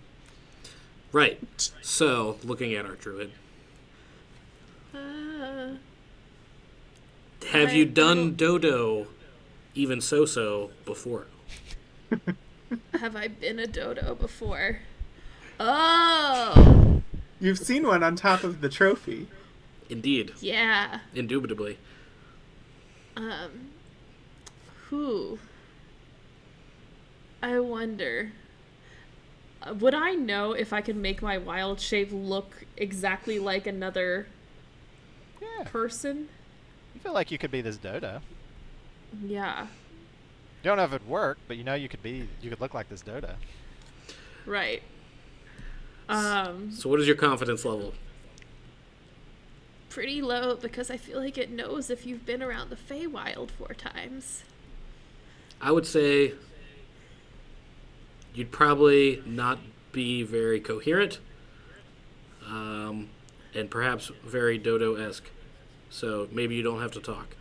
Right. So, looking at our druid, have you done dodo, even so before? Have I been a dodo before? Oh, You've seen one on top of the trophy. Indeed, yeah. indubitably. Who? I wonder. Would I know if I could make my wild shape look exactly like another Yeah. person? You feel like you could be this dodo. Yeah. You don't know if it'd work, but you know you could look like this dodo. Right. So, what is your confidence level? Pretty low because I feel like it knows if you've been around the Feywild 4 times. I would say you'd probably not be very coherent, and perhaps very dodo-esque. So maybe you don't have to talk.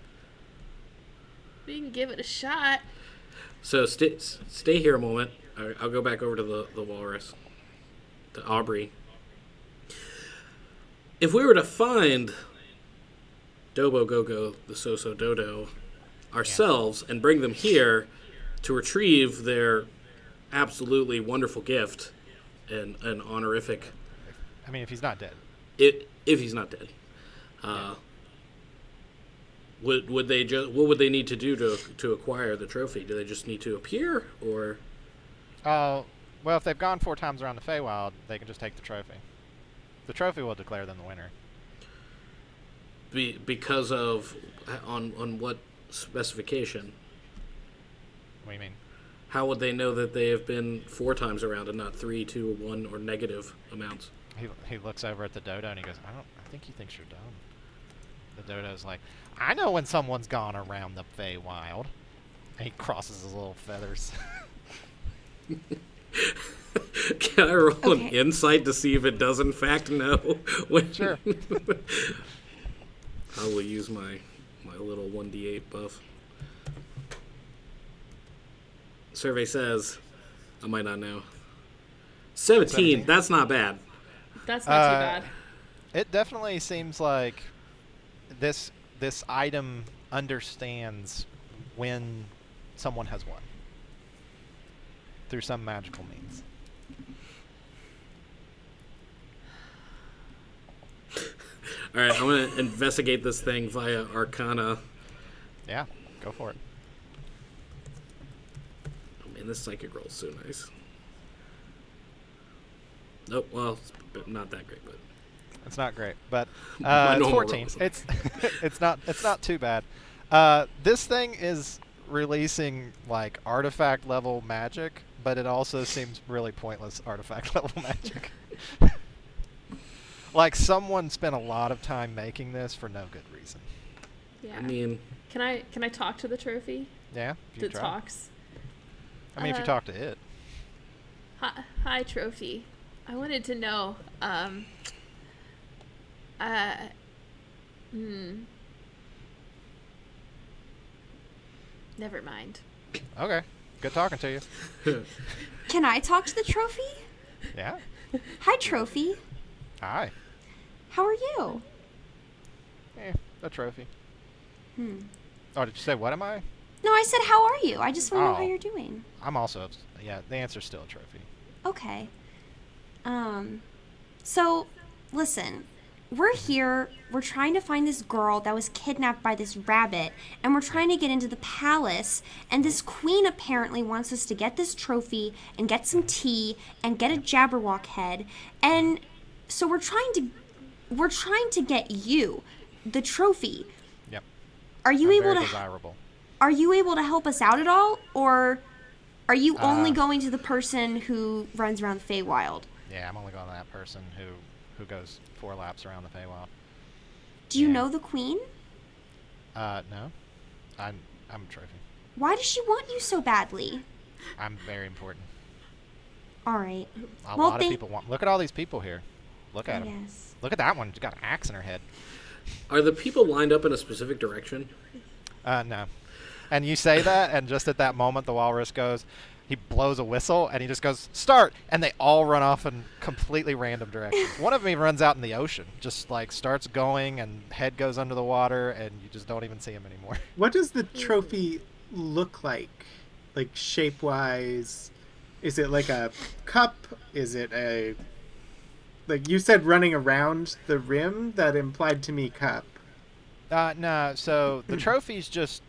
We can give it a shot. So stay here a moment. I'll go back over to the walrus, to Aubrey. If we were to find Dobo Go-Go, the So-So Dodo, ourselves and bring them here to retrieve their absolutely wonderful gift and an honorific, I mean, if he's not dead. if he's not dead, Would they just? What would they need to do to acquire the trophy? Do they just need to appear, or? Well, if they've gone 4 times around the Feywild, they can just take the trophy. The trophy will declare them the winner. Because of on what specification? What do you mean? How would they know that they have been 4 times around and not 3, 2, 1, or negative amounts? He looks over at the dodo and he goes, I think he thinks you're dumb. The dodo's like, I know when someone's gone around the Feywild. And he crosses his little feathers. Can I roll an insight to see if it does in fact know? Sure. I will use my little 1d8 buff. Survey says, I might not know. 17. That's not bad. That's not too bad. It definitely seems like this item understands when someone has won through some magical means. All right, I'm going to investigate this thing via Arcana. Yeah, go for it. Oh man, this psychic roll's so nice. Nope, well, it's not that great, but It's not great, but My it's normal 14. rolls. It's not too bad. This thing is releasing like artifact level magic, but it also seems really pointless artifact level magic. Like someone spent a lot of time making this for no good reason. Yeah. I mean, Can I talk to the trophy? Yeah, if you That try. talks. I mean, if you talk to it. Hi, trophy. I wanted to know. Never mind. Okay, good talking to you. Can I talk to the trophy? Yeah. Hi, trophy. Hi. How are you? A trophy. Oh, did you say what am I? No, I said, how are you? I just want to know how Oh. you're doing. I'm also. Yeah, the answer's still a trophy. Okay. So, listen. We're here. We're trying to find this girl that was kidnapped by this rabbit, and we're trying to get into the palace, and this queen apparently wants us to get this trophy and get some tea and get a Jabberwock head, and so we're trying to get you the trophy. Yep. Are you I'm able very to desirable. Are you able to help us out at all, or are you only going to the person who runs around the Feywild? Yeah, I'm only going to that person who goes 4 laps around the Feywild. Do you Yeah. know the queen? No. I'm a trophy. Why does she want you so badly? I'm very important. All right. A Well, lot of people want. Look at all these people here. Look at them. Yes. Look at that one. She's got an axe in her head. are the people lined up in a specific direction? No. And you say that, and just at that moment, the walrus goes. He blows a whistle, and he just goes, start! And they all run off in completely random directions. One of them even runs out in the ocean, just like starts going, and head goes under the water, and you just don't even see him anymore. What does the trophy look like? Like shape-wise? Is it like a cup? Is it a... Like you said running around the rim? That implied to me cup. No, so the trophy's just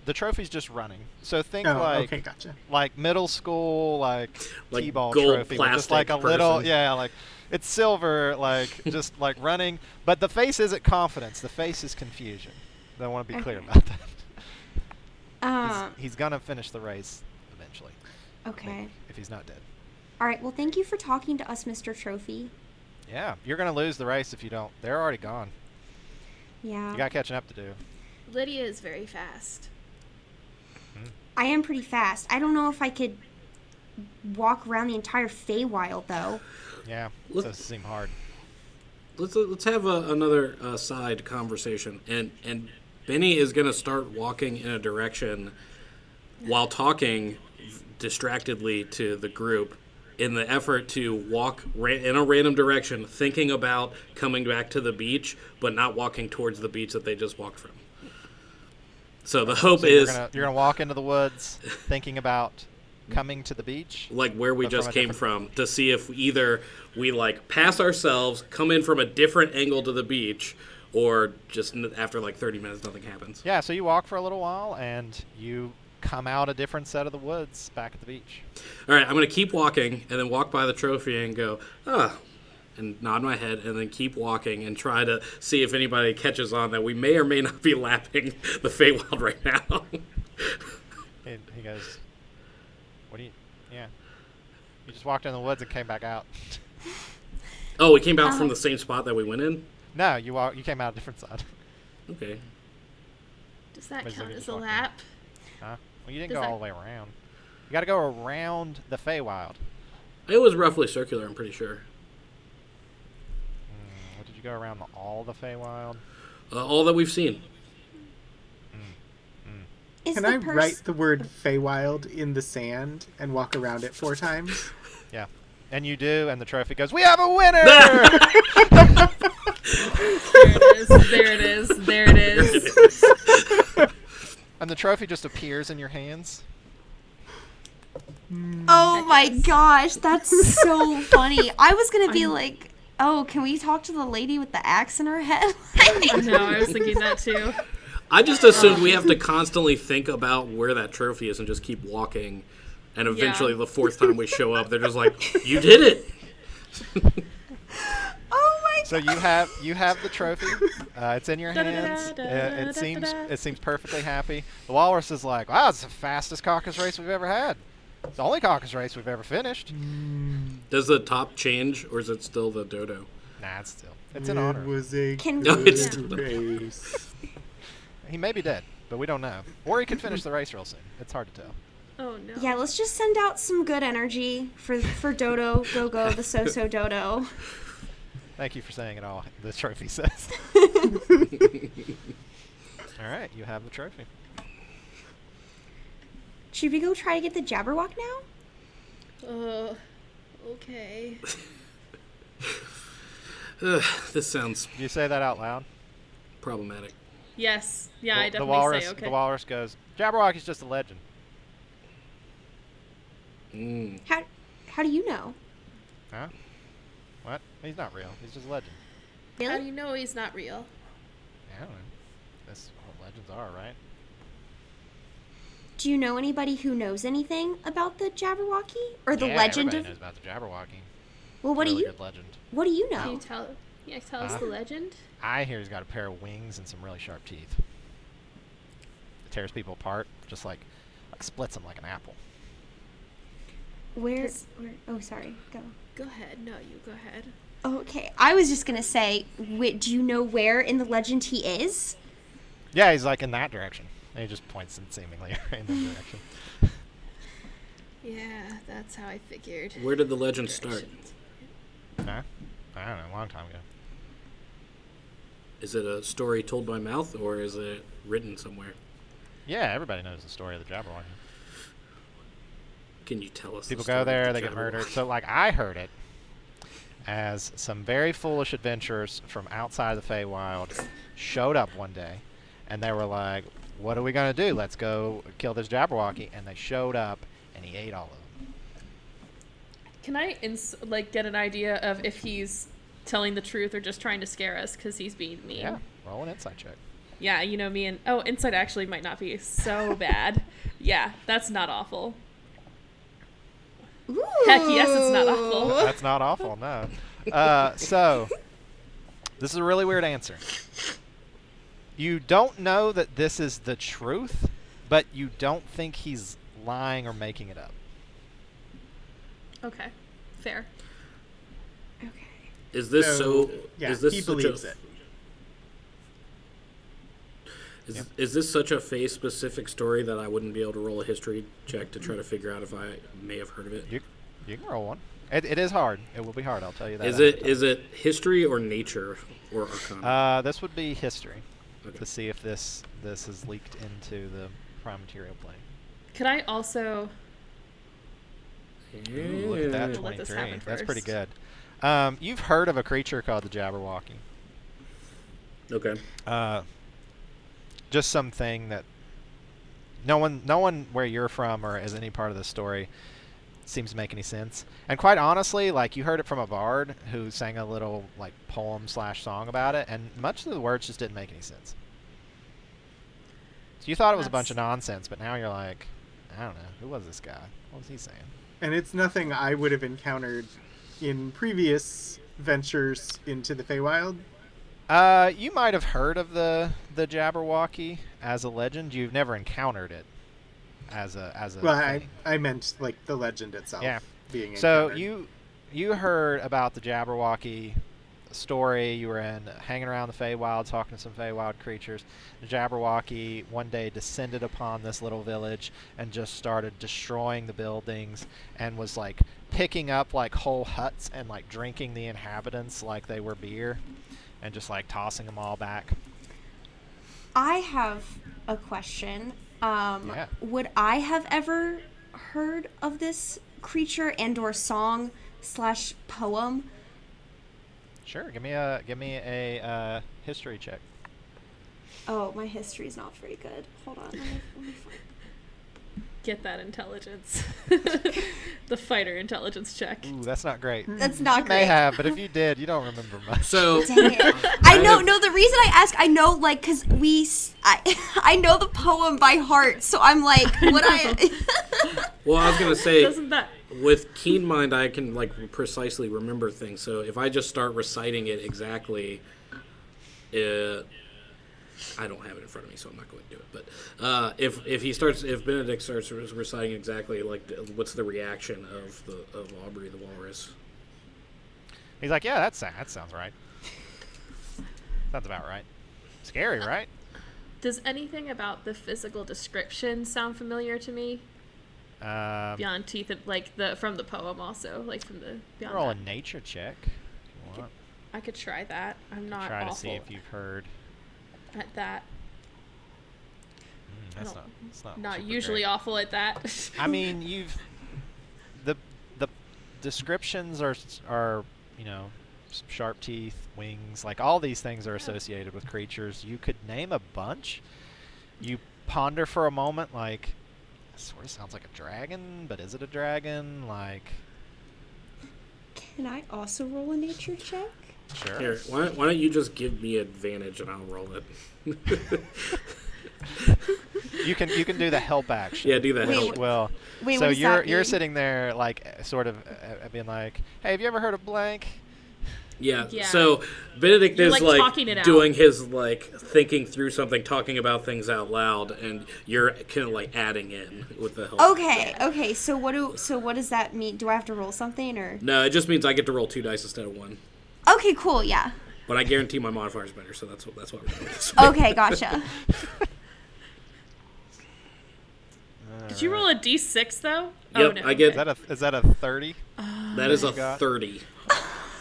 running. So think Oh, like okay, gotcha. like middle school like T-ball gold trophy, with just like a plastic little person. like it's silver, like just like running. But the face isn't confidence. The face is confusion. I want to be clear Okay. about that. He's gonna finish the race eventually. Okay. Maybe, if he's not dead. All right. Well, thank you for talking to us, Mr. Trophy. Yeah, you're gonna lose the race if you don't. They're already gone. Yeah. You got catching up to do. Lydia is very fast. I am pretty fast. I don't know if I could walk around the entire Feywild, though. Yeah, Look- does seem hard. Let's have another side conversation, and Benny is gonna start walking in a direction while talking distractedly to the group in the effort to walk in a random direction, thinking about coming back to the beach, but not walking towards the beach that they just walked from. So the hope So is you're gonna walk into the woods thinking about coming to the beach. like where we But from just a came different- from to see if either we like pass ourselves, come in from a different angle to the beach, or just after like 30 minutes, nothing happens? Yeah, so you walk for a little while, and you come out a different set of the woods back at the beach. All right, I'm going to keep walking and then walk by the trophy and go, and nod my head and then keep walking and try to see if anybody catches on that we may or may not be lapping the Feywild right now. He goes, what do you, yeah. You just walked in the woods and came back out. Oh, we came out from the same spot that we went in? No, you came out a different side. Okay. Does that Basically count just as a walked in. lap? Huh? Well, you didn't Does go that- all the way around. You got to go around the Feywild. It was roughly circular, I'm pretty sure. What did you go around all the Feywild? All that we've seen. Is Can the I write the word Feywild in the sand and walk around it 4 times? Yeah. And you do, and the trophy goes, we have a winner! There it is. There it is. And the trophy just appears in your hands. Oh my gosh, that's so funny. I was gonna be like, oh, can we talk to the lady with the axe in her head? I know, I was thinking that too. I just assumed we have to constantly think about where that trophy is and just keep walking. And eventually, the 4th time we show up, they're just like, you did it! Oh my So you have the trophy. It's in your hands. It seems perfectly happy. The walrus is like, wow, it's the fastest caucus race we've ever had. It's the only caucus race we've ever finished. Does the top change, or is it still the dodo? Nah, it's in honor. It was a Can- No, good it's still- race. He may be dead, but we don't know. Or he could finish the race real soon. It's hard to tell. Oh no. Yeah, let's just send out some good energy for Dodo, go, the so-so Dodo. Thank you for saying it all. The trophy says. All right, you have the trophy. Should we go try to get the Jabberwock now? Okay. This sounds You say that out loud. problematic. Yes. Yeah, I The definitely walrus. say okay. The walrus goes, Jabberwocky's just a legend. Mm. How do you know? Huh? What? He's not real. He's just a legend. How do Really? you know he's not real? I don't know. That's what legends are, right? Do you know anybody who knows anything about the Jabberwocky or the Yeah, legend everybody of? knows about the Jabberwocky. Well, what Really do you good legend. what do you Can you know? tell us Huh? the legend? I hear he's got a pair of wings and some really sharp teeth. It tears people apart, just like splits them like an apple. Where? Oh, sorry. Go. Go ahead. No, you go ahead. Okay, I was just gonna say, do you know where in the legend he is? Yeah, he's like in that direction. And he just points in seemingly in that direction. Yeah, that's how I figured. Where did the legend start? Huh? I don't know, a long time ago. Is it a story told by mouth, or is it written somewhere? Yeah, everybody knows the story of the Jabberwocky. Can you tell us? People the story go of there, the they get Jabberwocky? murdered. So, like, I heard it as some very foolish adventurers from outside the Feywild showed up one day, and they were like, what are we going to do? Let's go kill this Jabberwocky. And they showed up, and he ate all of them. Can I get an idea of if he's telling the truth or just trying to scare us because he's being mean? Yeah, roll an insight check. Yeah, you know me and insight actually might not be so bad. Yeah, that's not awful. Ooh. Heck yes, it's not awful. That's not awful, no. So, this is a really weird answer. You don't know that this is the truth, but you don't think he's lying or making it up. Okay, fair. Okay. Is this so? Yeah, is this he such believes a, it. Is this such a Fae specific story that I wouldn't be able to roll a history check to try to figure out if I may have heard of it? You can roll one. It is hard. It will be hard, I'll tell you that. Is it history or nature or arcana? This would be history Okay. to see if this is leaked into the prime material plane. Could I also? Ooh, look at that, We'll let this 23. happen That's pretty first. good. You've heard of a creature called the Jabberwocky. Okay. Just something that no one where you're from or as any part of the story seems to make any sense. And quite honestly, like, you heard it from a bard who sang a little like poem/song about it, and much of the words just didn't make any sense. So you thought it was a bunch of nonsense, but now you're like, I don't know, who was this guy? What was he saying? And it's nothing I would have encountered in previous ventures into the Feywild. You might have heard of the Jabberwocky as a legend. You've never encountered it as a Well, thing. I meant like the legend itself. Yeah. Being So encountered. you heard about the Jabberwocky story. You were hanging around the Feywild, talking to some Feywild creatures. The Jabberwocky one day descended upon this little village and just started destroying the buildings, and was like picking up like whole huts and like drinking the inhabitants like they were beer, and just like tossing them all back. I have a question. Yeah. Would I have ever heard of this creature and/or song/poem? Sure, give me a history check. Oh, my history's not very good. Hold on. Let me find. Get that intelligence. The fighter intelligence check. Ooh, that's not great. That's not You great. may have, but if you did, you don't remember much. So Dang it. I know. No, the reason I ask, I know, like, cause I know the poem by heart, so I'm like, what I. well, I was gonna say, Doesn't that? with keen mind, I can like precisely remember things. So if I just start reciting it exactly, I don't have it in front of me, so I'm not going to do it. But if Benedict starts reciting exactly, like, what's the reaction of Aubrey the Walrus? He's like, yeah, that sounds right. Sounds about right. Scary, right? Does anything about the physical description sound familiar to me? Beyond teeth, and like from the poem, also like from the beyond. Roll a that. nature check if you want. I could try that. I'm not Try awful to see if you've heard. at that. That's don't- not super usually great. awful at that. I mean, the descriptions are sharp teeth, wings, like all these things are associated with creatures. You could name a bunch. You ponder for a moment, like, it sort of sounds like a dragon, but is it a dragon? Like, Can I also roll a nature check? sure. Here, why don't you just give me advantage and I'll roll it? You can do the help action. Yeah, do that. Wait, help. Well, Wait, so what does you're that you're mean? sitting there like sort of being like, hey, have you ever heard of blank? Yeah. Yeah. So Benedict You're, is like, like talking it out. doing his like thinking through something, talking about things out loud, and you're kind of like adding in with the help. Okay. So what does that mean? Do I have to roll something or? No, it just means I get to roll 2 dice instead of 1. Okay, cool. Yeah. But I guarantee my modifier's better, so that's why we're doing it this way. Okay, gotcha. Did you roll a d6 though? Yep, oh no. I get Is that a 30? that is a got? 30.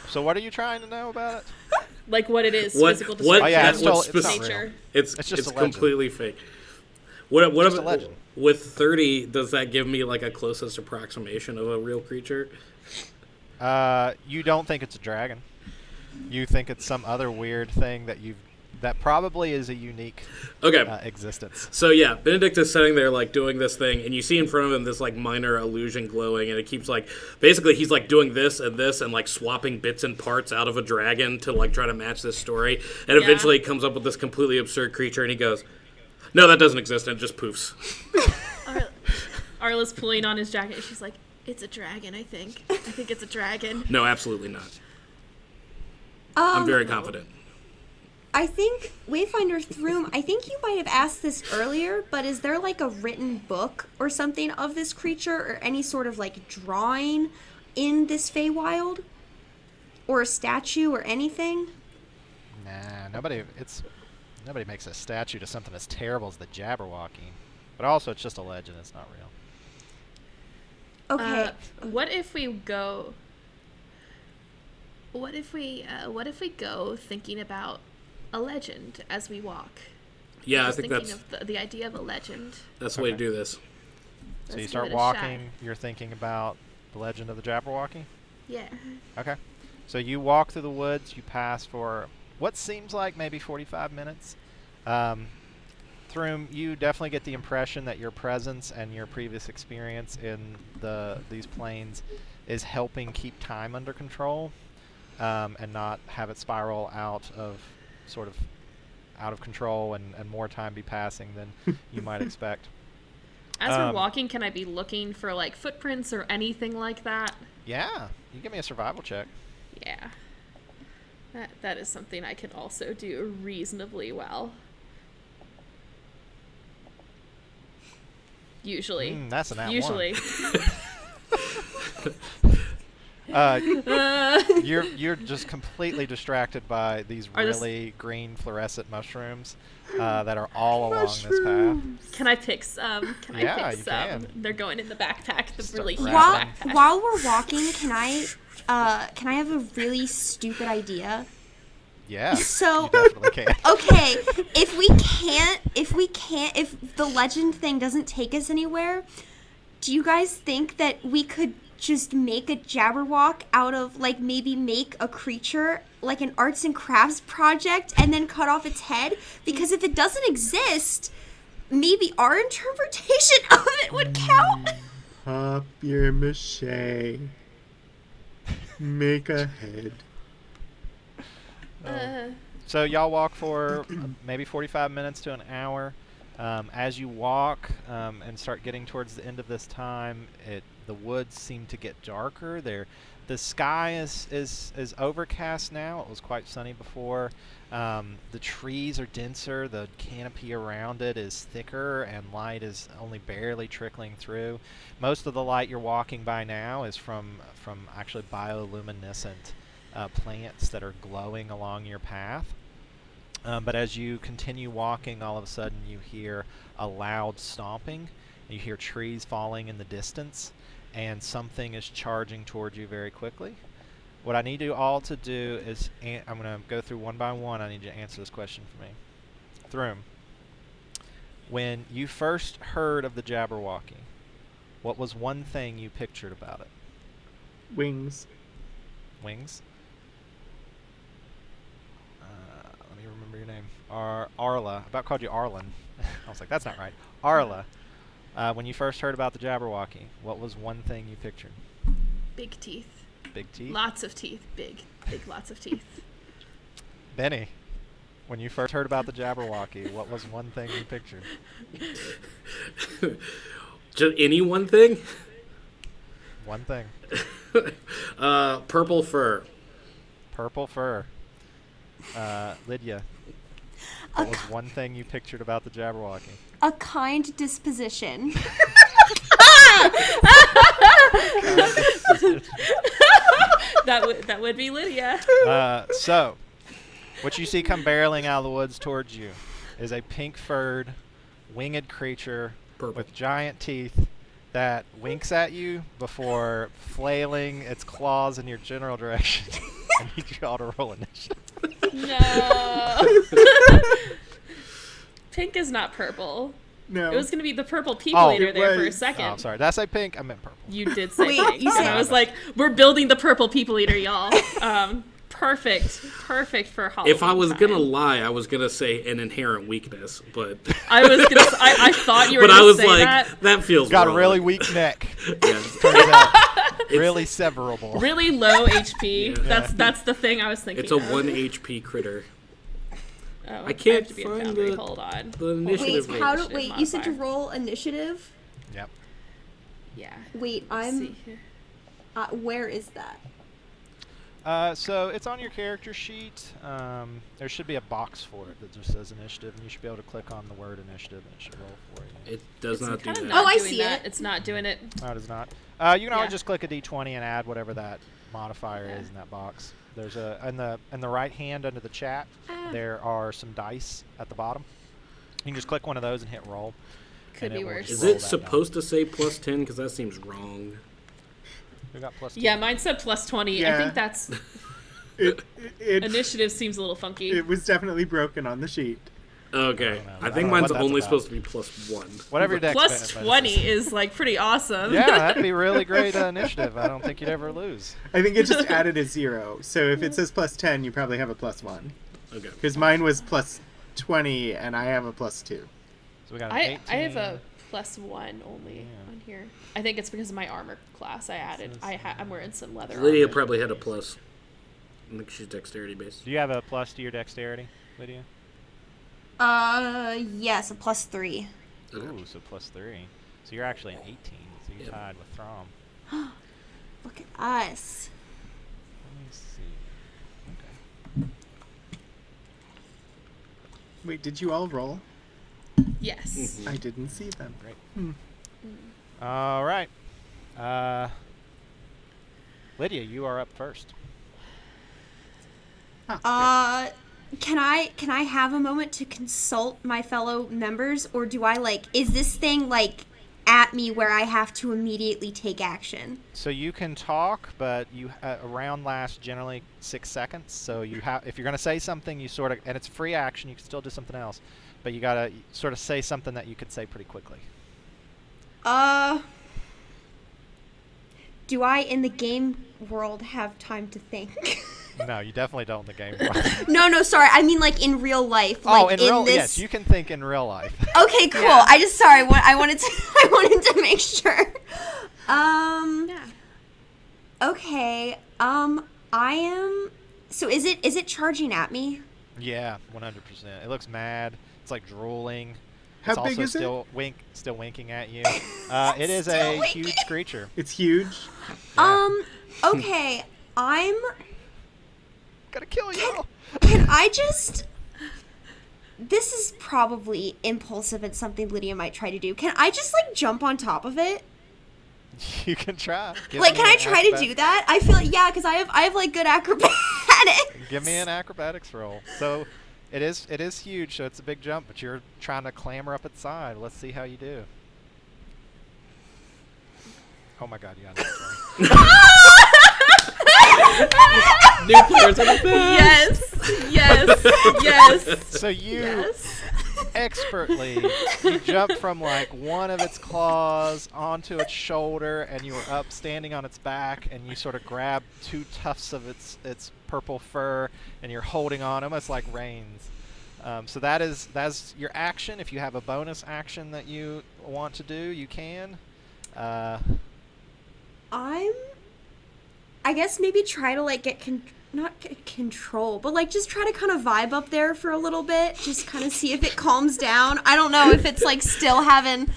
So what are you trying to know about it? Like what it is, What- physical what- description. Oh, yeah, that's it's still- what's it's not specific- real. nature. It's just it's a legend. completely fake. What just a about legend. with 30? Does that give me like a closest approximation of a real creature? You don't think it's a dragon. You think it's some other weird thing that probably is a unique Okay. existence. So yeah, Benedict is sitting there like doing this thing, and you see in front of him this like minor illusion glowing, and it keeps like basically he's like doing this and like swapping bits and parts out of a dragon to like try to match this story, and Yeah. eventually he comes up with this completely absurd creature, and he goes, "No, that doesn't exist," and it just poofs. Arla's pulling on his jacket. She's like, "It's a dragon, I think. I think it's a dragon." No, absolutely not. I'm very confident. I think Wayfinder's Room, I think you might have asked this earlier, but is there like a written book or something of this creature or any sort of like drawing in this Feywild? Or a statue or anything? Nah, nobody makes a statue to something as terrible as the Jabberwocky. But also, it's just a legend. It's not real. Okay. What if we go? What if we go thinking about a legend as we walk? Yeah, I Just think thinking that's of the idea of a legend. the way to Okay. do this. So Let's you give start it a shot. walking. You're thinking about the legend of the Jabberwocky. Yeah. Okay. So you walk through the woods. You pass for what seems like maybe 45 minutes Throom, you definitely get the impression that your presence and your previous experience in these planes is helping keep time under control, and not have it spiral out of control and more time be passing than you might expect. As we're walking, can I be looking for like footprints or anything like that? Yeah, you give me a survival check. Yeah. That is something I can also do reasonably well. Usually. That's an Usually. You're just completely distracted by these really green fluorescent mushrooms that are all along this path. Can I pick some? Can I pick you some? can. They're going in the backpack, the really huge While, backpack. while we're walking, can I have a really stupid idea? Yeah. So you definitely can. okay, if the legend thing doesn't take us anywhere, do you guys think that we could just make a Jabberwock out of, like, maybe make a creature, like an arts and crafts project, and then cut off its head? Because if it doesn't exist, maybe our interpretation of it would count. Papier-mâché. Make a head. So y'all walk for maybe 45 minutes to an hour. As you walk and start getting towards the end of this time, the woods seem to get darker. The sky is overcast now. It was quite sunny before. The trees are denser. The canopy around it is thicker, and light is only barely trickling through. Most of the light you're walking by now is from actually bioluminescent plants that are glowing along your path. But as you continue walking, all of a sudden you hear a loud stomping. You hear trees falling in the distance, and something is charging toward you very quickly. What I need you all to do is, I'm going to go through one by one. I need you to answer this question for me. Throom, when you first heard of the Jabberwocky, what was one thing you pictured about it? Wings. Wings? Let me remember your name. Arla. I about called you Arlen. I was like, that's not right. Arla. When you first heard about the Jabberwocky, what was one thing you pictured? Big teeth. Big teeth? Lots of teeth. Big, lots of teeth. Benny, when you first heard about the Jabberwocky, what was one thing you pictured? Just any one thing? One thing. Purple fur. Purple fur. Lydia, what was one thing you pictured about the Jabberwocky? A kind disposition. That would be Lydia. So, what you see come barreling out of the woods towards you is a pink-furred, winged creature with giant teeth that winks at you before flailing its claws in your general direction. I need you all to roll initiative. No. Pink is not purple. No. It was going to be the purple people eater there for a was. second. Oh, I'm sorry. Did I say pink? I meant purple. You did say Wait, pink. you And said- I was like, we're building the purple people eater, y'all. Perfect for Halloween. If I was time. gonna lie, I was gonna say an inherent weakness, but I thought you were but going I to was say like, that. feels Got wrong. a really weak neck. Yeah. Turns out, really severable. Really low HP. Yeah. That's the thing I was thinking. It's a of. 1 HP critter. Oh, I can't have to be in find Foundry. the- Hold on. The initiative. Wait, roll. wait, you said to roll initiative? Yep. Yeah. Wait, Let's I'm see here. where is that? So it's on your character sheet. There should be a box for it that just says initiative, and you should be able to click on the word initiative, and it should roll for you. It does not do kinda that. not Oh, I doing see that. it. It's not doing it. No, it is not. You can always Yeah. just click a D20 and add whatever that modifier is in that box. There's in the right hand under the chat. There are some dice at the bottom. You can just click one of those and hit roll. Could and be it will worse. just Is roll it that supposed to say plus 10? Because that seems wrong. Who got plus 2? Yeah, mine said plus 20. I Yeah. think that's It initiative seems a little funky. it was definitely broken on the sheet. Okay. I I don't know think what mine's that's only about. supposed to be plus 1. Whatever your deck's Plus been, 20 is like pretty awesome. Yeah, that'd be really great initiative. I don't think you'd ever lose. I think it just added a 0. So if it says plus 10, you probably have a plus 1. Okay. Because mine was plus 20, and I have a plus 2. So we got an I 18. I have a +1 only Yeah. on here. I think it's because of my armor class. I added. I'm wearing some leather. Lydia armor. probably had a plus. I think she's dexterity based. Do you have a plus to your dexterity, Lydia? Yes, a +3. Ooh, so +3. So you're actually an 18. So you're Yep. tied with Throm. Look at us. Let me see. Okay. Wait, did you all roll? Yes. I didn't see them. Great. All right. Lydia, you are up first. Can I have a moment to consult my fellow members, or do I is this thing at me where I have to immediately take action? So you can talk, but a round lasts generally 6 seconds. So you have, if you're going to say something, you sort of, and it's free action, you can still do something else, but you got to sort of say something that you could say pretty quickly. Do I in the game world have time to think? No, you definitely don't in the game. No, sorry. I mean in real life. Yes, you can think in real life. Okay, cool. Yeah. I just sorry. I wanted to make sure. Yeah. Okay. I am. So is it charging at me? Yeah, 100%. It looks mad. It's like drooling. How It's big also is it? still winking at you. It is a winking. huge creature. It's huge. Yeah. Okay. I'm. Gonna kill you. Can I just? This is probably impulsive and something Lydia might try to do. Can I just jump on top of it? You can try. Give Can me I an try to do that? I feel because I have good acrobatics. Give me an acrobatics roll. So it is huge, so it's a big jump, but you're trying to clamber up its side. Let's see how you do. Oh my god, you got it. New players on the bench. Yes. So you Yes. expertly you jump from one of its claws onto its shoulder, and you were up standing on its back, and you sort of grab 2 tufts of its purple fur, and you're holding on almost like reins. So that's your action. If you have a bonus action that you want to do, you can. I guess maybe try to not get control, but just try to kind of vibe up there for a little bit, just kind of see if it calms down. I don't know if it's still having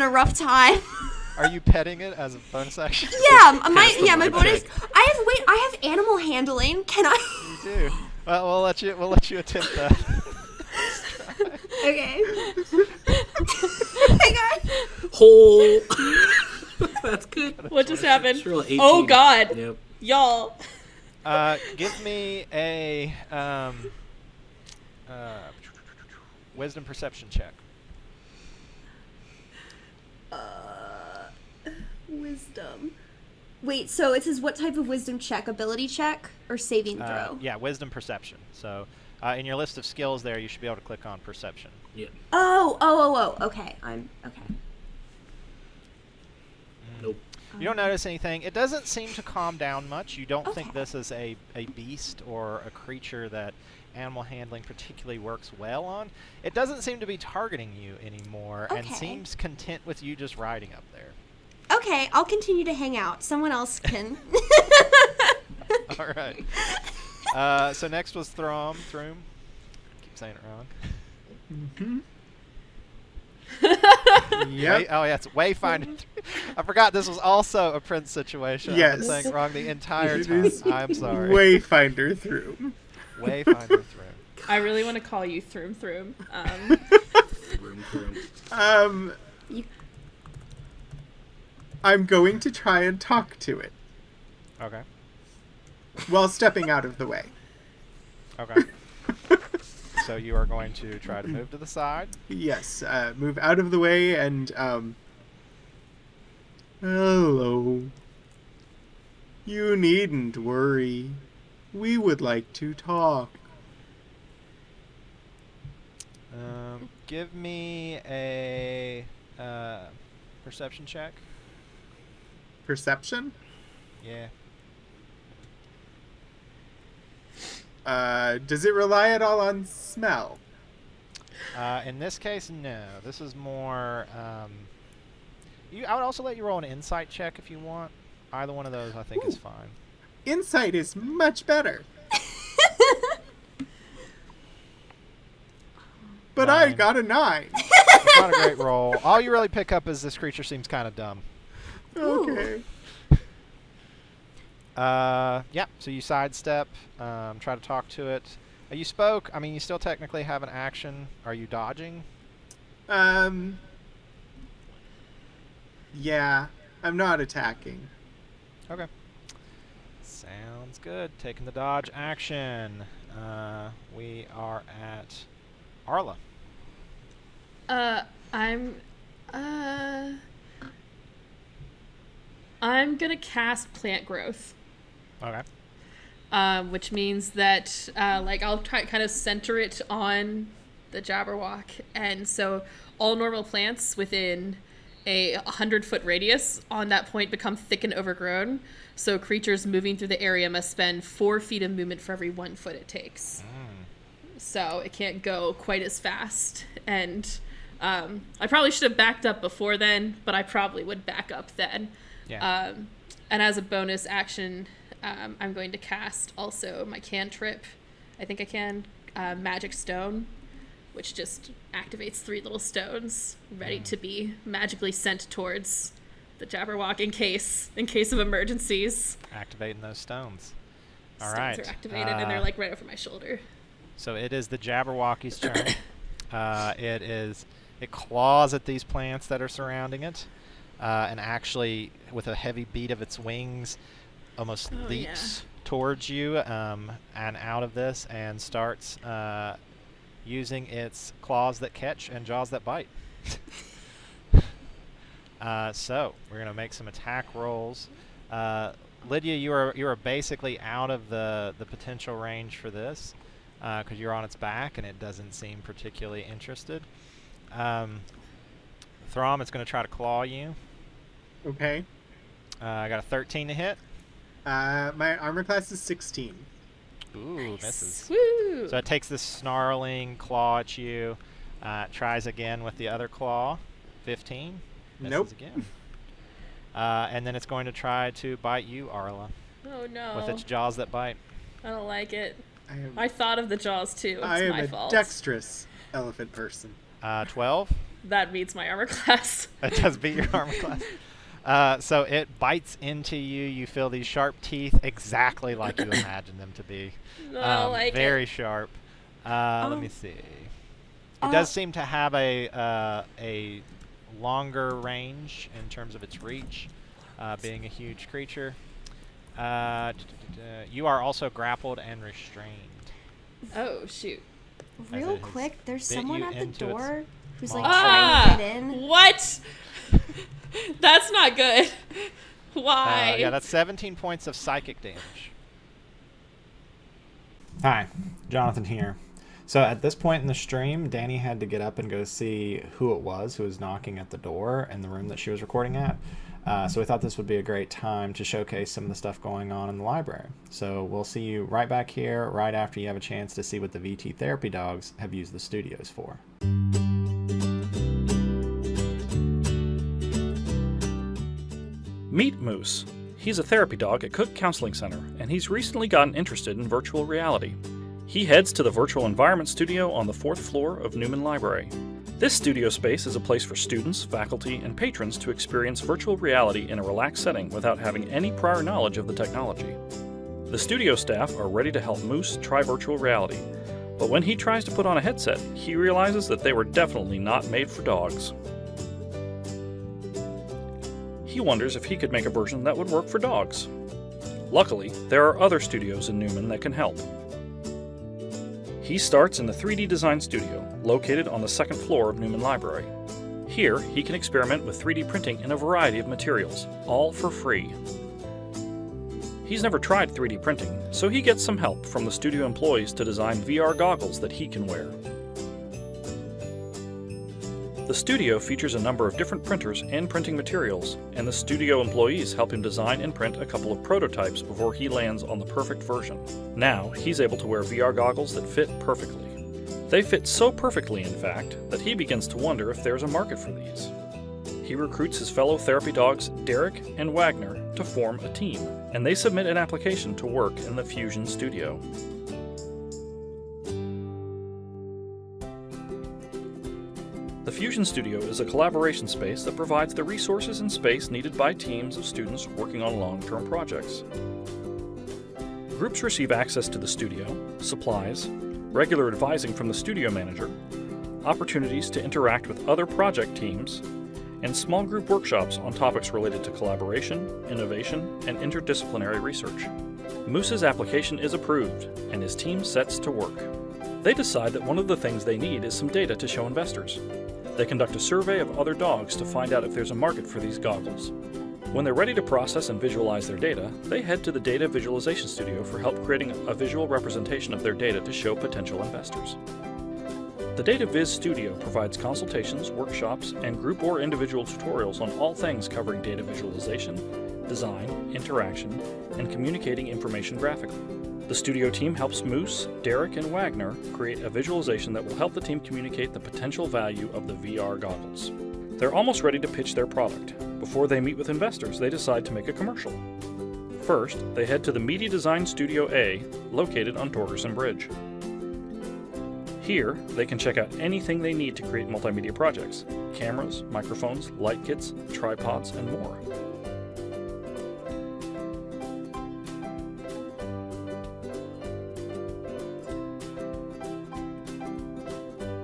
a rough time. Are you petting it as a bonus action? Yeah, my mind bonus. check. I have animal handling. Can I? You do. Well, we'll let you attempt that. Okay. I got. Whole. That's good. What just happened? Just roll 18. Oh God, Yep. y'all. Give me a wisdom perception check. Wisdom. Wait, so it says what type of wisdom check? Ability check or saving throw? Yeah, wisdom perception. So in your list of skills there, you should be able to click on perception. Yeah. Oh. Okay, I'm okay. Nope. You don't notice anything. It doesn't seem to calm down much. You don't think Okay. this is a beast or a creature that animal handling particularly works well on. It doesn't seem to be targeting you anymore and Okay. seems content with you just riding up there. Okay, I'll continue to hang out. Someone else can. All right. So next was Throm. Keep saying it wrong. Yep. Oh, yeah, it's Wayfinder. I forgot this was also a Prince situation. I've Yes. been saying it wrong the entire It time. is I'm sorry. Wayfinder through. Wayfinder through. I really want to call you Throom. Vroom, vroom. You- I'm going to try and talk to it Okay. while stepping out of the way. Okay. So you are going to try to move to the side. Yes, move out of the way and, hello. You needn't worry. We would like to talk. Give me a perception check. Perception? Yeah. Does it rely at all on smell? In this case, no. This is more. I would also let you roll an insight check if you want. Either one of those, I think, is fine. Insight is much better. But 9. I got a 9. It's not a great roll. All you really pick up is this creature seems kind of dumb. Okay. Yeah, so you sidestep, try to talk to it. You spoke. I mean, you still technically have an action. Are you dodging? Yeah, I'm not attacking. Okay. Sounds good. Taking the dodge action. We are at Arla. I'm gonna cast plant growth. Okay. Which means that I'll try kind of center it on the Jabberwock, and so all normal plants within a 100-foot radius on that point become thick and overgrown. So creatures moving through the area must spend 4 feet of movement for every 1 foot it takes. So it can't go quite as fast. And I probably should have backed up before then, but I probably would back up then. Yeah. And as a bonus action, I'm going to cast also my cantrip. I think I can. Magic Stone, which just activates 3 little stones ready to be magically sent towards the Jabberwock in case of emergencies. Activating those stones. All right. Stones are activated, and they're like right over my shoulder. So it is the Jabberwocky's turn. It claws at these plants that are surrounding it, and actually, with a heavy beat of its wings, almost leaps towards you and out of this, and starts using its claws that catch and jaws that bite. So we're gonna make some attack rolls. Lydia, you are basically out of the potential range for this because you're on its back and it doesn't seem particularly interested. Throm, it's going to try to claw you. Okay. I got a 13 to hit. My armor class is 16. Ooh, misses. Woo! So it takes this snarling claw at you. Tries again with the other claw. 15. Misses Nope. again. And then it's going to try to bite you, Arla, Oh no. with its jaws that bite. I don't like it. I I thought of the jaws too. It's am my a fault. dexterous elephant person. 12. That meets my armor class. It does beat your armor class. So it bites into you. You feel these sharp teeth exactly like you imagined them to be. No, I don't like very it. sharp. Let me see. It does seem to have a longer range in terms of its reach, being a huge creature. You are also grappled and restrained. Oh shoot. As Real it has quick, there's bit someone you at the into its door who's like maw. trying to get in. What? That's not good. Why? Yeah, that's 17 points of psychic damage. Hi, Jonathan here. So at this point in the stream, Danny had to get up and go see who it was who was knocking at the door in the room that she was recording at. So we thought this would be a great time to showcase some of the stuff going on in the library. So we'll see you right back here right after you have a chance to see what the VT therapy dogs have used the studios for. Meet Moose. He's a therapy dog at Cook Counseling Center, and he's recently gotten interested in virtual reality. He heads to the Virtual Environment Studio on the 4th floor of Newman Library. This studio space is a place for students, faculty, and patrons to experience virtual reality in a relaxed setting without having any prior knowledge of the technology. The studio staff are ready to help Moose try virtual reality, but when he tries to put on a headset, he realizes that they were definitely not made for dogs. He wonders if he could make a version that would work for dogs. Luckily, there are other studios in Newman that can help. He starts in the 3D Design Studio, located on the 2nd floor of Newman Library. Here, he can experiment with 3D printing in a variety of materials, all for free. He's never tried 3D printing, so he gets some help from the studio employees to design VR goggles that he can wear. The studio features a number of different printers and printing materials, and the studio employees help him design and print a couple of prototypes before he lands on the perfect version. Now, he's able to wear VR goggles that fit perfectly. They fit so perfectly, in fact, that he begins to wonder if there's a market for these. He recruits his fellow therapy dogs, Derek and Wagner, to form a team, and they submit an application to work in the Fusion Studio. The Fusion Studio is a collaboration space that provides the resources and space needed by teams of students working on long-term projects. Groups receive access to the studio, supplies, regular advising from the studio manager, opportunities to interact with other project teams, and small group workshops on topics related to collaboration, innovation, and interdisciplinary research. Moose's application is approved, and his team sets to work. They decide that one of the things they need is some data to show investors. They conduct a survey of other dogs to find out if there's a market for these goggles. When they're ready to process and visualize their data, they head to the Data Visualization Studio for help creating a visual representation of their data to show potential investors. The Data Viz Studio provides consultations, workshops, and group or individual tutorials on all things covering data visualization, design, interaction, and communicating information graphically. The studio team helps Moose, Derek, and Wagner create a visualization that will help the team communicate the potential value of the VR goggles. They're almost ready to pitch their product. Before they meet with investors, they decide to make a commercial. First, they head to the Media Design Studio A, located on Torgerson Bridge. Here, they can check out anything they need to create multimedia projects: cameras, microphones, light kits, tripods, and more.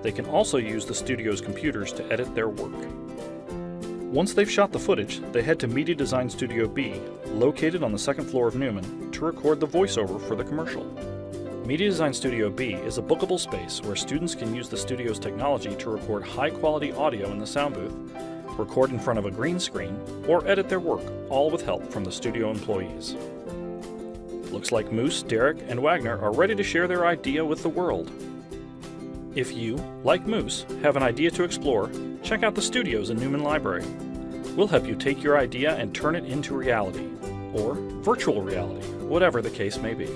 They can also use the studio's computers to edit their work. Once they've shot the footage, they head to Media Design Studio B, located on the second floor of Newman, to record the voiceover for the commercial. Media Design Studio B is a bookable space where students can use the studio's technology to record high-quality audio in the sound booth, record in front of a green screen, or edit their work, all with help from the studio employees. Looks like Moose, Derek, and Wagner are ready to share their idea with the world. If you, like Moose, have an idea to explore, check out the studios in Newman Library. We'll help you take your idea and turn it into reality, or virtual reality, whatever the case may be.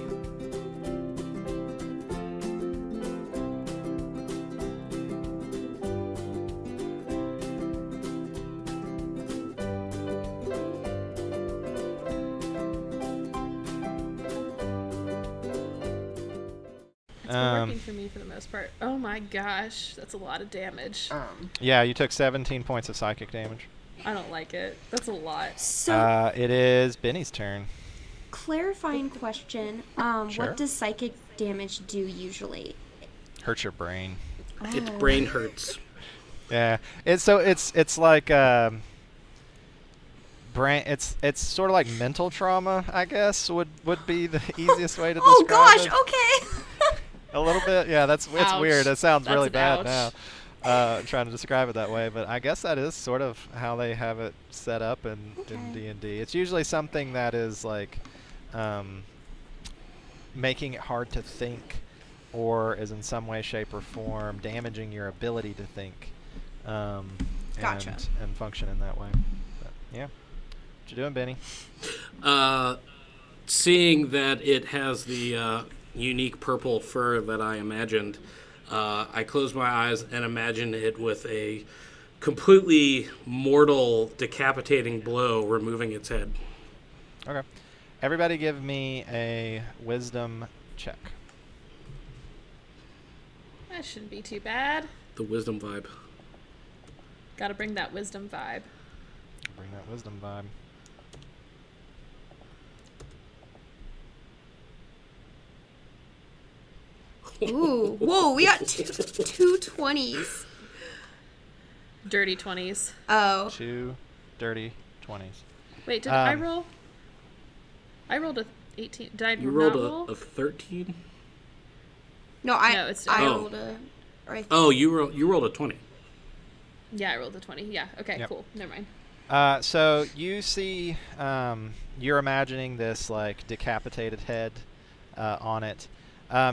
It's been working for me for the most part. Oh my gosh, that's a lot of damage. Yeah, you took 17 points of psychic damage. I don't like it. That's a lot. So, It is Benny's turn. clarifying question. Sure. What does psychic damage do usually? Hurts your brain. Its brain hurts. Yeah, it's like brain. It's sort of like mental trauma, I guess would be the easiest way to describe Oh gosh, it. okay. A little bit, yeah. It's Ouch. weird. It sounds That's really an bad ouch. now. Trying to describe it that way, but I guess that is sort of how they have it set up in D&D. It's usually something that is like making it hard to think, or is in some way, shape, or form damaging your ability to think, Gotcha. and function in that way. But, yeah. What you doing, Benny? Seeing that it has the unique purple fur that I imagined, I close my eyes and imagine it with a completely mortal, decapitating blow removing its head. Okay. Everybody give me a wisdom check. That shouldn't be too bad. The wisdom vibe. Gotta bring that wisdom vibe. Bring that wisdom vibe. Ooh, whoa, we got two 20s. Dirty 20s. Oh, 2 dirty 20s. Wait, did I Um, roll? I rolled a 18. Did I You not rolled roll? a 13? no, I Oh. rolled a. Or I Oh, you rolled a 20. Yeah, I rolled a 20. Yeah, okay, Yep. cool. Never mind. So you see, you're imagining this like decapitated head on it.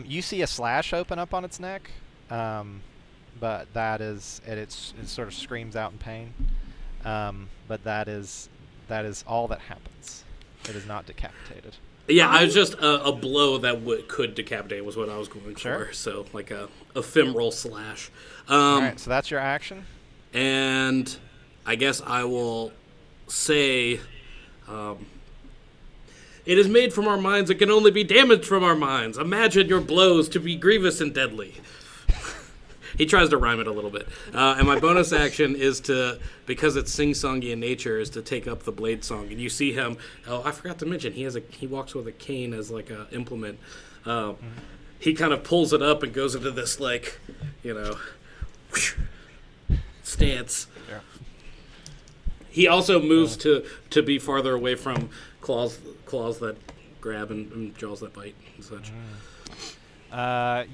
You see a slash open up on its neck, but that is it sort of screams out in pain. But that is all that happens. It is not decapitated. Yeah, I was just a blow that could decapitate was what I was going Sure. for. So like a ephemeral slash. All right, so that's your action. And I guess I will say, it is made from our minds, it can only be damaged from our minds. Imagine your blows to be grievous and deadly. He tries to rhyme it a little bit. And my bonus action is to, because it's sing-songy in nature, is to take up the blade song. And you see him, I forgot to mention, he walks with a cane as like a implement. He kind of pulls it up and goes into this like, stance. Yeah. He also moves to be farther away from claws that grab and jaws that bite and such.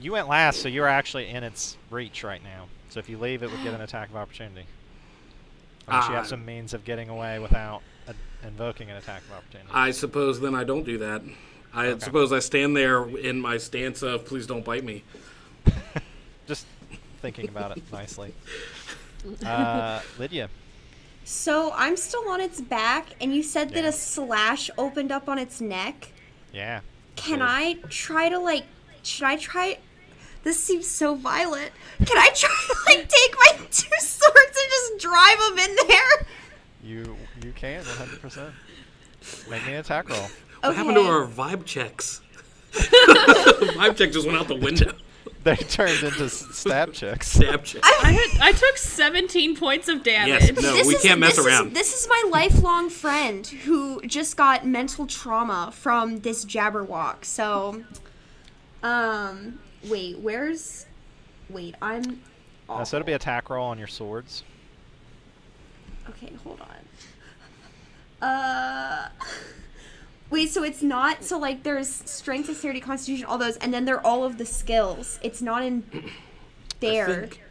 You went last, so you're actually in its reach right now. So if you leave, it would get an attack of opportunity. Unless you have some means of getting away without invoking an attack of opportunity. I suppose then I don't do that. I suppose I stand there in my stance of please don't bite me. Just thinking about it nicely. Lydia. So I'm still on its back, and you said that Yeah. a slash opened up on its neck. Yeah. Can I try to should I try? This seems so violent. Can I try to take my 2 swords and just drive them in there? You can 100%. Make me an attack roll. What happened to our vibe checks? Vibe check just went out the window. They turned into stab checks. Stab check. I took 17 points of damage. Yes, no, we can't mess around. This is my lifelong friend who just got mental trauma from this Jabberwock. So, I'm awful. So it'll be attack roll on your swords. Okay, hold on. Wait, so it's not, so like there's strength, dexterity, constitution, all those, and then they're all of the skills. It's not in there. I think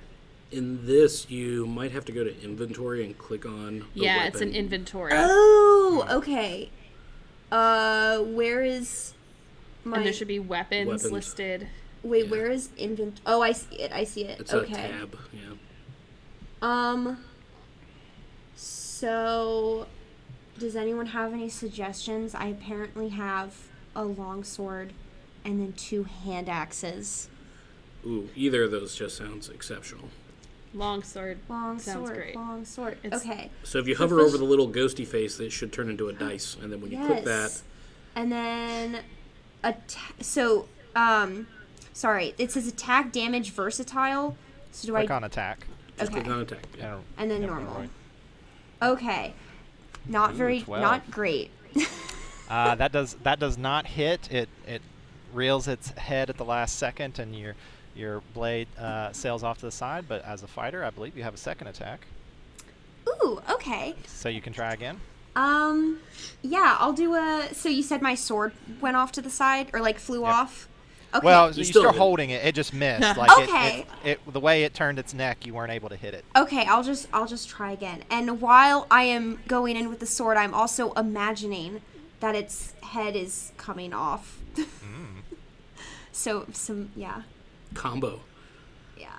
in this, you might have to go to inventory and click on the Yeah, weapon. it's an inventory. Oh, okay. Where is my... And there should be weapons Weapons. listed. Wait, yeah. where is invent... Oh, I see it, It's okay. a tab, yeah. So... Does anyone have any suggestions? I apparently have a longsword and then 2 hand axes. Ooh, either of those just sounds exceptional. Longsword. Sounds great. Longsword. It's- Okay. So if you hover over the little ghosty face, it should turn into a dice, and then when you click that, And then... sorry, it says attack, damage, versatile. So do Click I... on attack. just Okay. click on attack. Yeah. And then Yep, normal. right. Okay. Not very... 12. Not great. That does not hit. It reels its head at the last second, and your blade sails off to the side. But as a fighter, I believe you have a second attack, Ooh, okay. so you can try again. Yeah, I'll do a... So you said my sword went off to the side? Or, like, flew Yep. off? Okay. Well, You you're still still did. holding it. It just missed. Like Okay. the way it turned its neck, you weren't able to hit it. Okay, I'll just try again. And while I am going in with the sword, I'm also imagining that its head is coming off. So, yeah. Combo. Yeah.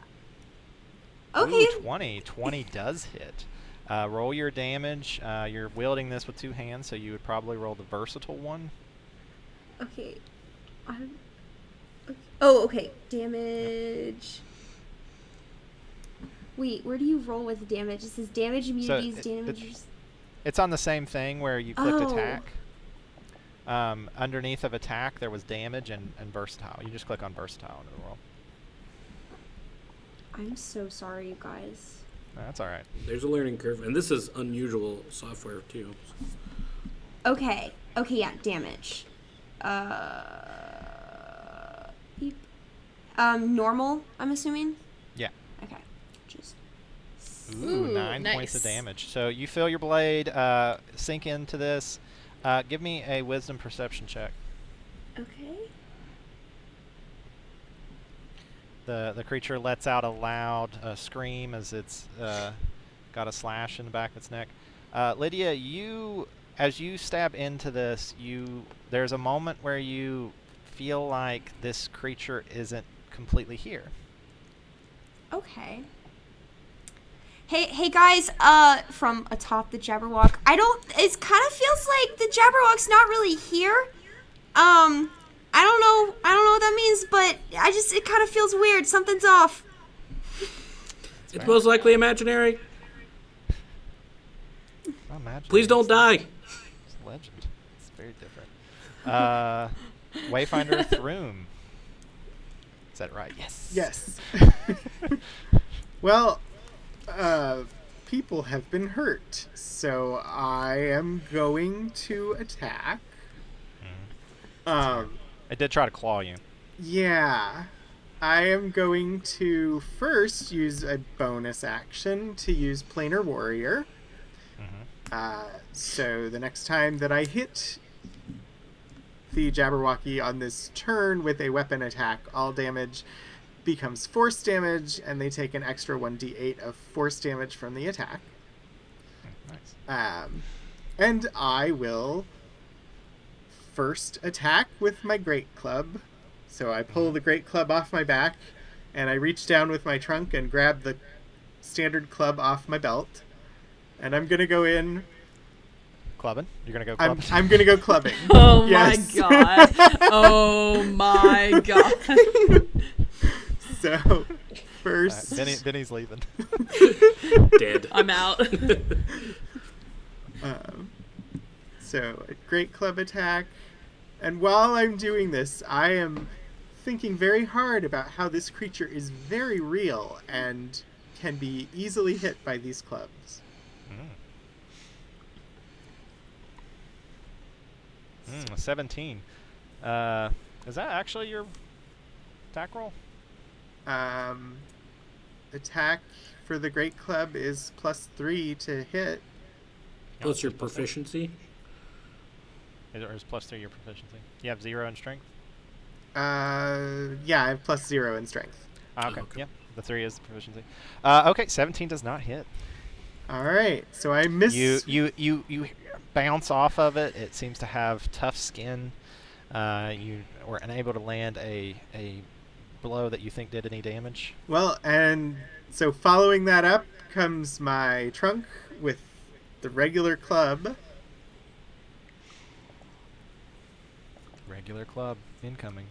Okay. Ooh, 20. 20 does hit. Roll your damage. You're wielding this with 2 hands, so you would probably roll the versatile one. Okay. Oh, okay. Damage. Wait, where do you roll with damage? It says damage, immunities, damage. It's on the same thing where you clicked Oh. attack. Underneath of attack, there was damage and versatile. You just click on versatile into the roll. I'm so sorry, you guys. That's all right. There's a learning curve, and this is unusual software too. Okay. Okay, yeah, damage. Beep. Normal, I'm assuming? Yeah. Okay. Just... Ooh, Ooh, 9 points of nice. damage. So you feel your blade sink into this. Give me a wisdom perception check. Okay. The creature lets out a loud scream as it's got a slash in the back of its neck. Lydia, as you stab into this, there's a moment where you feel like this creature isn't completely here. Okay. Hey guys, from atop the Jabberwock, it kind of feels like the Jabberwock's not really here. I don't know what that means, but it kind of feels weird. Something's off. It's most likely imaginary. Not imaginary. Please don't die. It's a legend. It's very different. Wayfinder Throom. Is that right? Yes. Yes. Well, people have been hurt, so I am going to attack. It did try to claw you. Yeah. I am going to first use a bonus action to use Planar Warrior. So the next time that I hit the Jabberwocky on this turn with a weapon attack, all damage becomes force damage, and they take an extra 1d8 of force damage from the attack. Nice. And I will first attack with my Great Club. So I pull the Great Club off my back, and I reach down with my trunk and grab the standard club off my belt. And I'm going to go in. Clubbing? You're going to go clubbing? I'm going to go clubbing. Oh Yes. my god. Oh my god. So, first... Benny's leaving. Dead. I'm out. So, a Great Club attack. And while I'm doing this, I am thinking very hard about how this creature is very real and can be easily hit by these clubs. 17. Is that actually your attack roll? Attack for the Great Club is +3 to hit. What's your proficiency? Or is +3 your proficiency? You have 0 in strength? Yeah, I have +0 in strength. Okay. Yeah, the 3 is the proficiency. Okay, 17 does not hit. All right, so I miss. You bounce off of it. It seems to have tough skin. You were unable to land a blow that you think did any damage. Well, and so following that up comes my trunk with the regular club. Regular club incoming.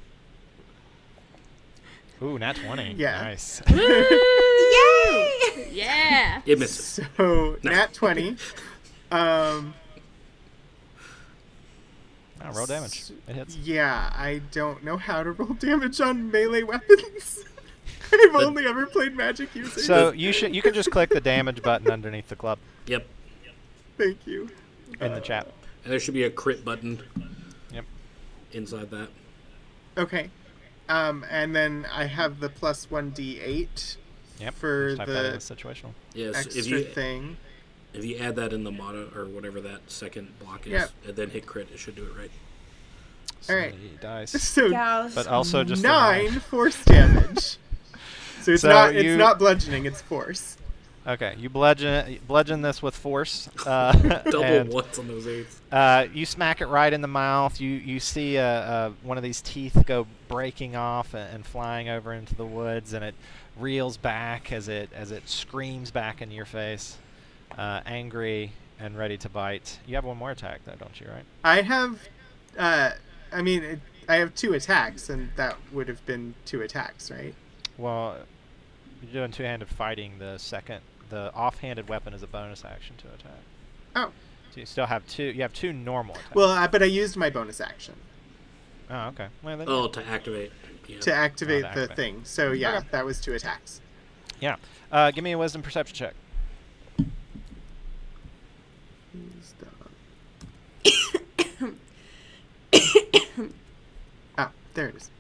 Ooh, nat 20. Yeah. Nice. Yay! Yeah. It misses. So nat 20. Roll damage. It hits. Yeah, I don't know how to roll damage on melee weapons. I've only ever played magic users. So you can just click the damage button underneath the club Yep. Thank you. in the chat. And there should be a crit button Yep. inside that. Okay. And then I have the +1d8 Yep. for Just type that in the the situational. Yes. extra thing. If you add that in the motto or whatever that second block is, Yep. and then hit crit, it should do it right. All right. Dice. So Yeah. But also just 9 force damage. So it's So not you- not bludgeoning, it's force. Okay, you bludgeon this with force. Double and, ones on those eights. you smack it right in the mouth. You see one of these teeth go breaking off and flying over into the woods, and it reels back as it screams back in your face, angry and ready to bite. You have one more attack, though, don't you? Right? I have, I have 2 attacks, and that would have been 2 attacks, right? Well, you're doing two-handed fighting. The offhanded weapon is a bonus action to attack. Oh. So you still have 2. You have 2 normal attacks. Well, but I used my bonus action Oh, okay. Well, then, Oh, to activate. Yeah. to activate Oh, to the activate. thing. So yeah, Okay. that was 2 attacks. yeah. Give me a wisdom perception check. Ah, there it is.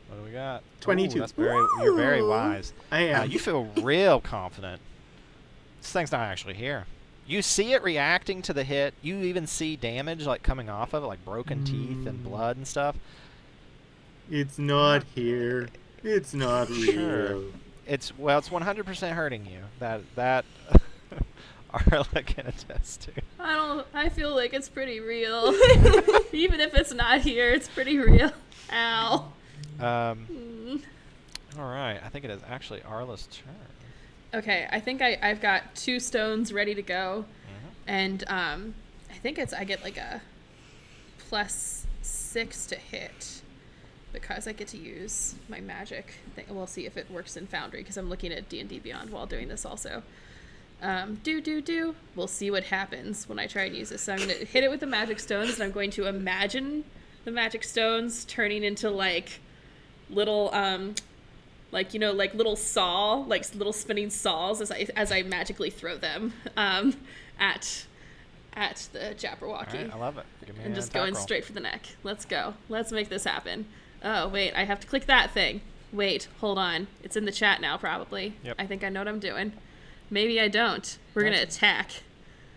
What do we got? 22. Ooh, you're very wise. I am. You feel real confident. This thing's not actually here. You see it reacting to the hit. You even see damage like coming off of it, like broken teeth and blood and stuff. It's not here. It's not real. Sure. It's 100% hurting you. That Arla can attest to. I feel like it's pretty real. Even if it's not here, it's pretty real. Ow. All right. I think it is actually Arla's turn. Okay, I think I've got 2 stones ready to go. Mhm. And I think I get like a +6 to hit because I get to use my magic thing. We'll see if it works in Foundry because I'm looking at D&D Beyond while doing this also. We'll see what happens when I try and use this. So I'm going to hit it with the magic stones, and I'm going to imagine the magic stones turning into like little like little little spinning saws as I magically throw them at the Jabberwocky. All right, I love it. Give me And an just attack going roll. straight for the neck. Let's go. Let's make this happen. Oh wait, I have to click that thing. Wait, hold on. It's in the chat now probably. Yep. I think I know what I'm doing. Maybe I don't. We're gonna attack.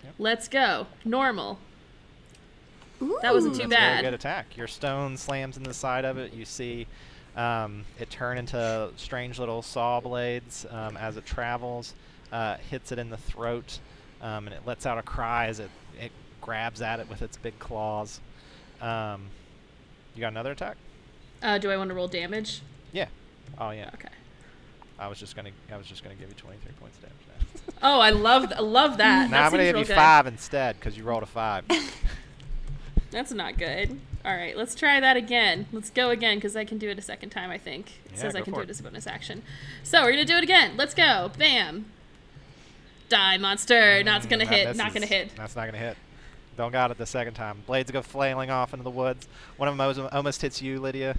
Yep. Let's go. Normal. Ooh. That wasn't too That's a very bad. good attack. Your stone slams in the side of it. You see it turn into strange little saw blades as it travels, hits it in the throat, and it lets out a cry as it grabs at it with its big claws. You got another attack? Do I want to roll damage? Yeah. Oh yeah. Okay. I was just gonna give you 23 points of damage now. Oh, I love that. Now That I'm gonna seems give real you good. 5 instead because you rolled a 5. That's not good. All right, let's try that again. Let's go again because I can do it a second time, I think. It Yeah, says I go can for do it. it as a bonus action. So we're going to do it again. Let's go. Bam. Die, monster. Not going to That hit. Not misses. going to hit. That's not gonna hit. Don't got it the second time. Blades go flailing off into the woods. One of them almost hits you, Lydia.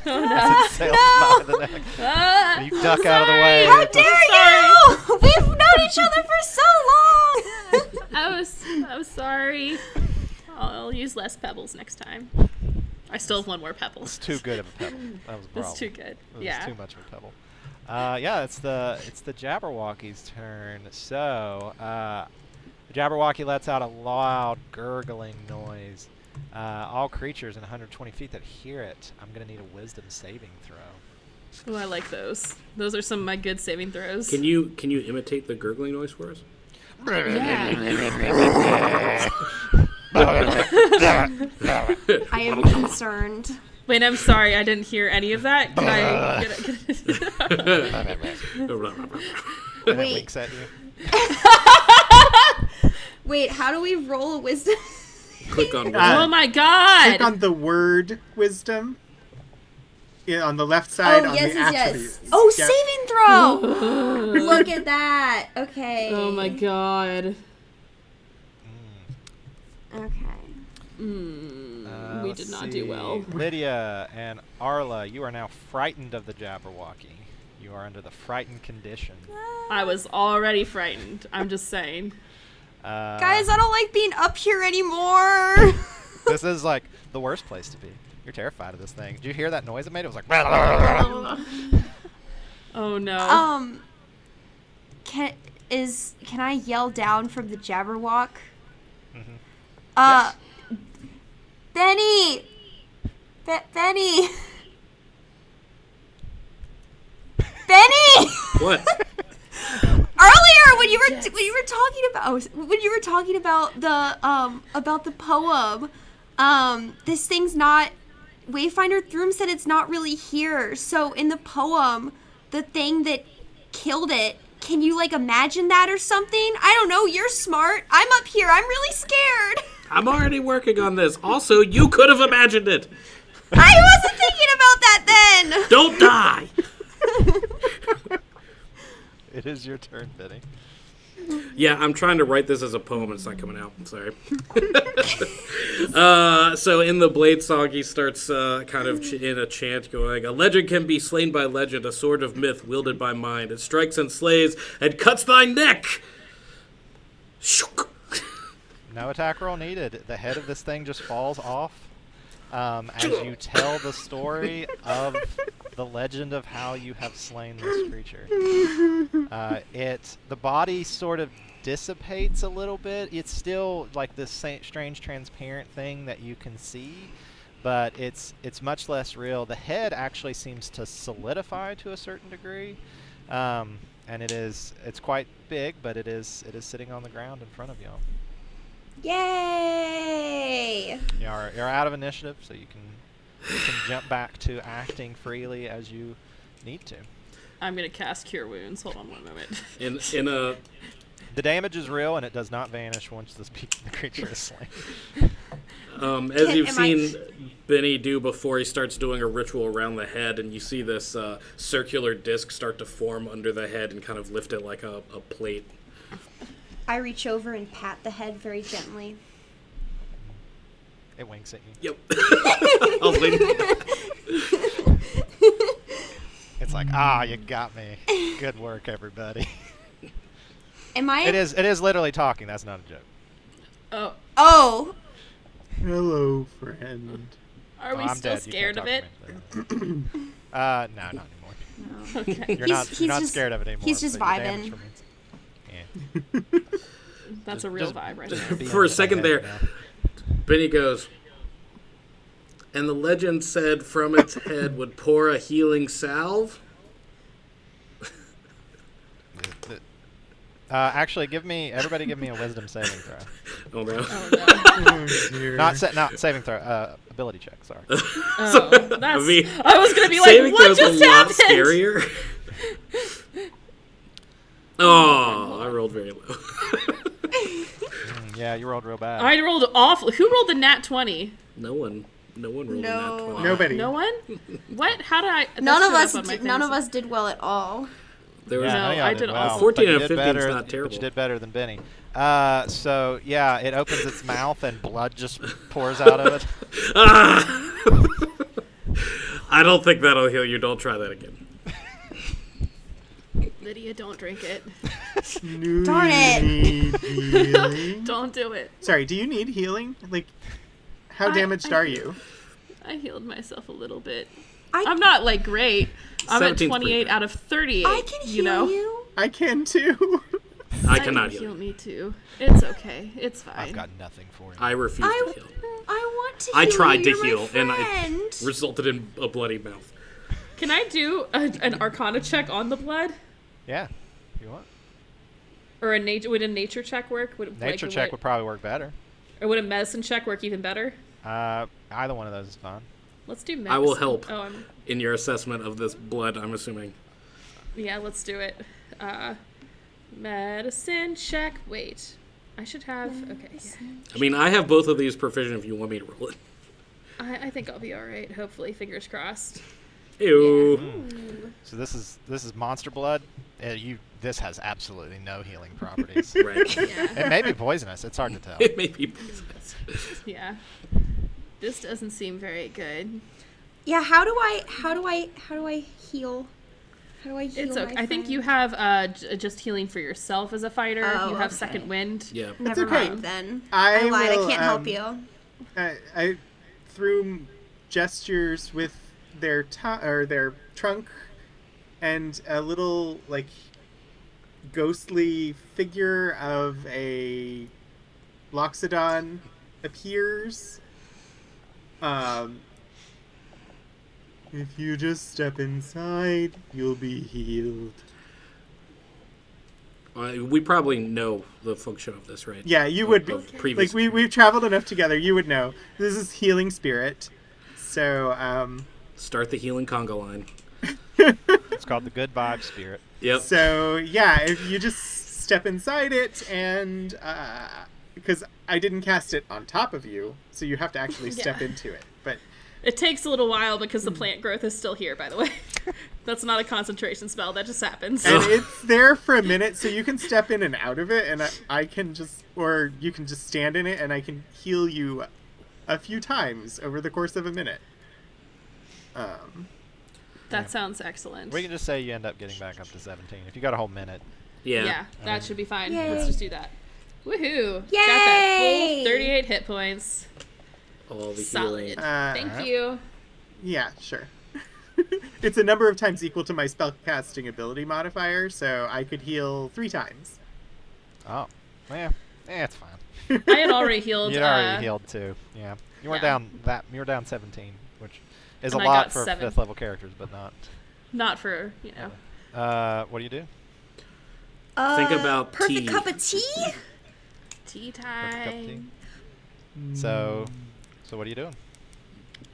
Oh, As it sails by the neck. Ah, And you duck out of the way. How It's a- dare you! We've known each other for so long! I was sorry. I'll use less pebbles next time. I still have one more pebble. It's too good of a pebble. That was a problem. It's too good. It was Yeah. too much of a pebble. Yeah, it's the Jabberwocky's turn. So the Jabberwocky lets out a loud gurgling noise. All creatures in 120 feet that hear it, I'm gonna need a Wisdom saving throw. Oh, I like those. Those are some of my good saving throws. Can you imitate the gurgling noise for us? I am concerned. Wait, I'm sorry. I didn't hear any of that. Can I get And it Wait. winks at you. Wait, how do we roll a wisdom? Click on Oh my god! Click on the word wisdom. Yeah, on the left side on the attributes. Oh, Yep. saving throw! Look at that. Okay. Oh my god. Okay. We Let's did not do see. well. Lydia and Arla, you are now frightened of the Jabberwocky. You are under the frightened condition. I was already frightened. I'm just saying. Guys, I don't like being up here anymore. This is like the worst place to be. You're terrified of this thing. Did you hear that noise it made? It was like. Oh no. Can I yell down from the Jabberwock? Mhm. Yes. Benny! Benny! Benny! What? Earlier when you were talking about the poem, this thing's not. Wayfinder Throom said it's not really here. So in the poem, the thing that killed it, can you like imagine that or something? I don't know. You're smart. I'm up here. I'm really scared. I'm already working on this. Also, you could have imagined it. I wasn't thinking about that then. Don't die. It is your turn, Benny. Yeah, I'm trying to write this as a poem. It's not coming out. I'm sorry. So in the Blade song, he starts kind of in a chant going, "A legend can be slain by legend, a sword of myth wielded by mind. It strikes and slays and cuts thy neck." Shook. No attack roll needed. The head of this thing just falls off as you tell the story of the legend of how you have slain this creature. The body sort of dissipates a little bit. It's still like this strange transparent thing that you can see, but it's much less real. The head actually seems to solidify to a certain degree, and it's quite big, but it is sitting on the ground in front of y'all. Yay! You're out of initiative, so you can jump back to acting freely as you need to. I'm gonna cast Cure Wounds. Hold on one moment. In a The damage is real, and it does not vanish once the creature is slain. As you've seen Benny do before, he starts doing a ritual around the head, and you see this circular disc start to form under the head and kind of lift it like a plate. I reach over and pat the head very gently. It winks at you. Yep. I'll lean. It's like, you got me. Good work, everybody. Am I? It is literally talking. That's not a joke. Oh. Hello, friend. Are we I'm still dead. You scared can't of talk it? to me. No, not anymore. No. Okay. You're He's not just- scared of it anymore. he's just but your damage vibing. remains. Yeah. That's a real Just- vibe right just there. be For a in my second head there, now. Benny goes, and the legend said from its head would pour a healing salve. Actually, everybody give me a wisdom saving throw. Oh no. Oh, no. Oh, dear. Not saving throw. Ability check. Sorry. Oh, that's, I mean, I was going to be like, saving what throw's just a lot happened? scarier. Oh, I rolled very low. Yeah, you rolled real bad. I rolled awful. Who rolled the nat 20? No one rolled in No. that 20. Nobody. No one? What? How did I? that None of showed us. up on my None things. of us did well at all. There was Yeah, No, none of y'all I did well, awful. 14 but you and did 15 is better- not terrible. But you did better than Benny. So yeah, it opens its mouth and blood just pours out of it. I don't think that'll heal you. Don't try that again. Lydia, don't drink it. Darn it. Need healing? Don't do it. Sorry, do you need healing? Like, how I- damaged I- are you? I healed myself a little bit. I- I'm not like great. I'm at 17's 28 pretty out of 38. I can heal you know? you. I can too. I I cannot can heal. heal me too. It's okay. It's fine. I've got nothing for you. I refuse to heal. I want to. I heal tried you. to You're heal, my and friend. it resulted in a bloody mouth. Can I do an Arcana check on the blood, Yeah. You want? or would a nature check work? Would Nature check would probably work better. or would a medicine check work even better? Either one of those is fine. Let's do medicine. I will help. Oh, In your assessment of this blood, I'm assuming. yeah. Let's do it. Medicine check. Wait, I should have. Okay. Yeah. I mean, I have both of these proficient if you want me to roll it. I think I'll be all right. Hopefully, fingers crossed. Ew. So this is monster blood. This has absolutely no healing properties. Right. Yeah. It may be poisonous. It's hard to tell. It may be poisonous. Yeah. This doesn't seem very good. Yeah. How do I heal? How do I heal It's my okay. I think you friend? have just healing for yourself as a fighter. Oh, you have okay. second wind. Yeah. Never okay. mind then. I I lied. will, I can't help you. I through gestures with their their trunk and a little like ghostly figure of a Loxodon appears. If you just step inside, you'll be healed. We probably know the function of this, right? Yeah, you would be. Of previous Like we've traveled enough together, you would know. This is healing spirit. So Start the healing conga line. It's called the good vibe spirit. Yep. So yeah, if you just step inside it, and because I didn't cast it on top of you, so you have to actually step Yeah. into it. But It takes a little while because the plant growth is still here, by the way. That's not a concentration spell. That just happens. and it's there for a minute, so you can step in and out of it, and I can just, or you can just stand in it, and I can heal you a few times over the course of a minute. That sounds excellent. We can just say you end up getting back up to 17 if you got a whole minute. Yeah. Yeah, that should be fine. Yay. Let's just do that. Woohoo! Got Yay! that full 38 hit points. All the Solid. healing. Thank you. Yeah, sure. It's a number of times equal to my spellcasting ability modifier, so I could heal 3 times. Oh, yeah, it's fine. I had already healed. You'd already healed too. Yeah, you were yeah. You were down 17, which is a And I lot got for 7. 5th level characters, but not. Not for, What do you do? Think about perfect tea. cup of tea. tea Perfect cup of tea? time. So what are you doing?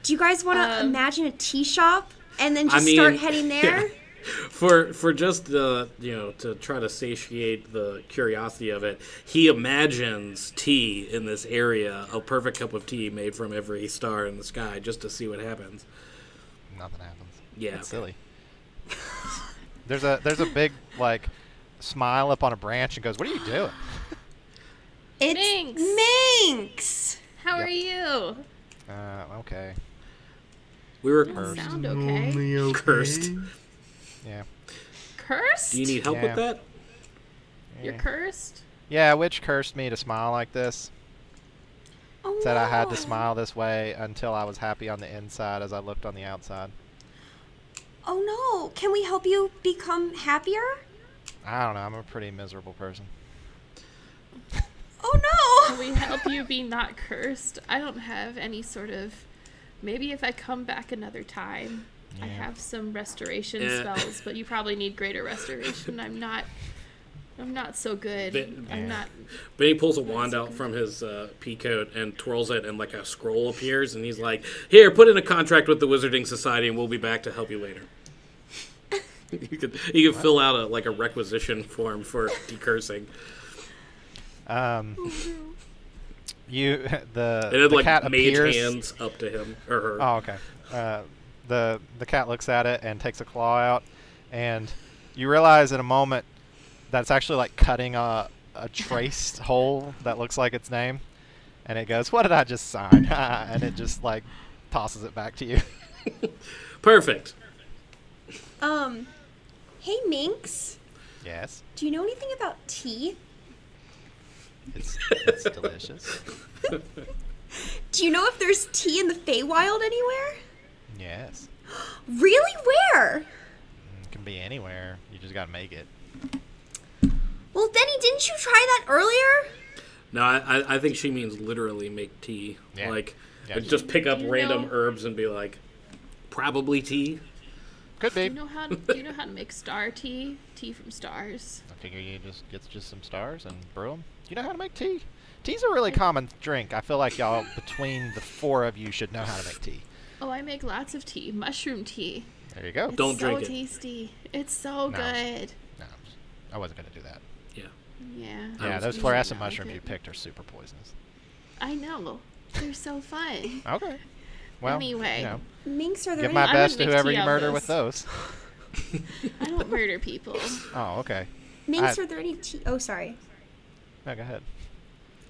Do you guys want to imagine a tea shop and then just I mean, start heading there? yeah. For just to try to satiate the curiosity of it, he imagines tea in this area, a perfect cup of tea made from every star in the sky, just to see what happens. Nothing happens. Yeah, It's silly. There's a big like smile up on a branch and goes, "What are you doing?" It's Minx. Minx. How Yep. are you? Okay. We were Doesn't sound okay. Only okay. Cursed. Yeah. Cursed? Do you need help Yeah. with that? You're cursed? Yeah, which cursed me to smile like this. Oh Said no. I had to smile this way until I was happy on the inside as I looked on the outside. Oh no. Can we help you become happier? I don't know. I'm a pretty miserable person. Oh Can no. we help you be not cursed? I don't have any sort of. Maybe if I come back another time, I Yeah. have some restoration Yeah. spells, but you probably need greater restoration. I'm not so good. I'm not. Benny pulls a wand out from his pea coat and twirls it, and like a scroll appears, and he's like, "Here, put in a contract with the Wizarding Society, and we'll be back to help you later." you could fill out a requisition form for decursing. You the And it the like cat mage appears. hands up to him or her. Oh, okay. The cat looks at it and takes a claw out, and you realize in a moment that's actually like cutting a traced hole that looks like its name, and it goes, "What did I just sign?" And it just like tosses it back to you. Perfect. Hey Minx. Yes, Do you know anything about tea? it's delicious. Do you know if there's tea in the Feywild anywhere? Yes, Really? Where? it can be anywhere. You just gotta make it. Well, Denny, didn't you try that earlier? No, I think she means literally make tea. Yeah. Like, Yeah. just pick up Do you random know- herbs and be like, probably tea. Could Do be. you know how? Do you know how to make star tea? Tea from stars. I figure you just get just some stars and brew them. You know how to make tea? Tea's a really common drink. I feel like y'all, between the four of you, should know how to make tea. Oh, I make lots of tea. Mushroom tea. There you go. It's Don't so drink it. tasty. It's so No. good. No, I wasn't gonna do that. Yeah. Yeah. Yeah, was those You fluorescent should like mushrooms it. you picked are super poisonous. I know. They're so fun. Okay. Well, Anyway. you know, Minx, are there give any... my I best to wouldn't make whoever tea you out murder of with this. those. I don't murder people. Oh, okay. Minx, I- are there any tea... Oh, sorry. No, go ahead.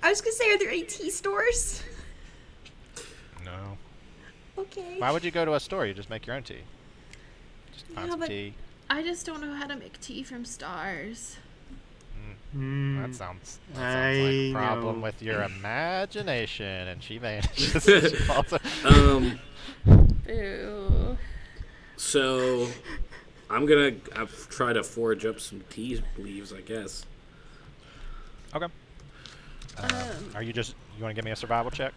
I was going to say, are there any tea stores? No. Okay. Why would you go to a store? You just make your own tea. Just find Yeah, some but- tea. I just don't know how to make tea from stars. That sounds like I a problem know. with your imagination. And she vanishes. She falls Ew. So, I'm gonna try to forage up some tea leaves, I guess. Okay. Are you want to give me a survival check?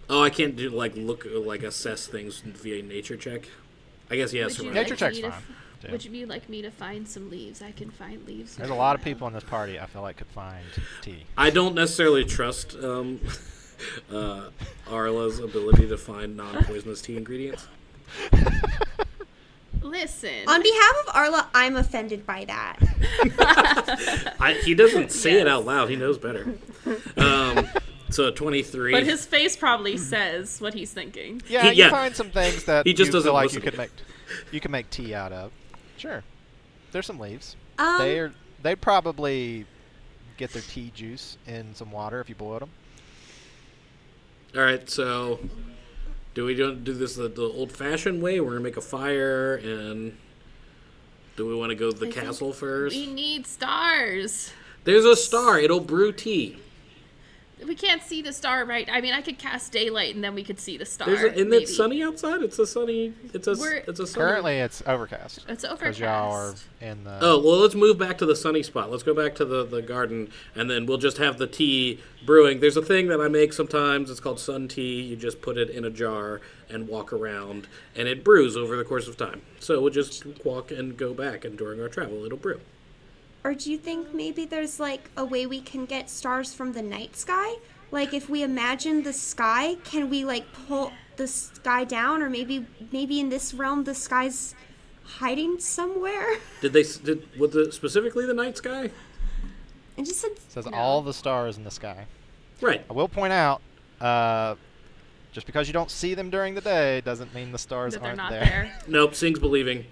Oh, I can't do assess things via nature check. I guess yes. Would you Nature like check's me to fine. too. Would you like me to find some leaves? I can find leaves. There's a right lot of now. people in this party I feel like could find tea. I don't necessarily trust Arla's ability to find non-poisonous tea ingredients. Listen. On behalf of Arla, I'm offended by that. He doesn't say it out loud. He knows better. So 23. But his face probably says what he's thinking. Yeah, Yeah. you find some things that He just you doesn't feel like listen. you could make tea out of. Sure. There's some leaves. Um, They'd probably get their tea juice in some water if you boiled them. All right, so do we do this the old-fashioned way? We're gonna make a fire, and do we want to go to the I think castle first? We need stars. There's a star. It'll brew tea. We can't see the star right. I mean, I could cast daylight and then we could see the star. Isn't maybe. it sunny outside? It's a sunny. It's a sunny. Currently, it's overcast. It's Because y'all are overcast. in the... Oh, well, let's move back to the sunny spot. Let's go back to the garden, and then we'll just have the tea brewing. There's a thing that I make sometimes. It's called sun tea. You just put it in a jar and walk around, and it brews over the course of time. So we'll just walk and go back, and during our travel, it'll brew. Or do you think maybe there's like a way we can get stars from the night sky? Like if we imagine the sky, can we like pull the sky down? Or maybe in this realm the sky's hiding somewhere. Was it specifically the night sky? It just said It says No. all the stars in the sky. Right. I will point out, just because you don't see them during the day doesn't mean the stars That they're aren't not there. there. Nope, Sing's believing.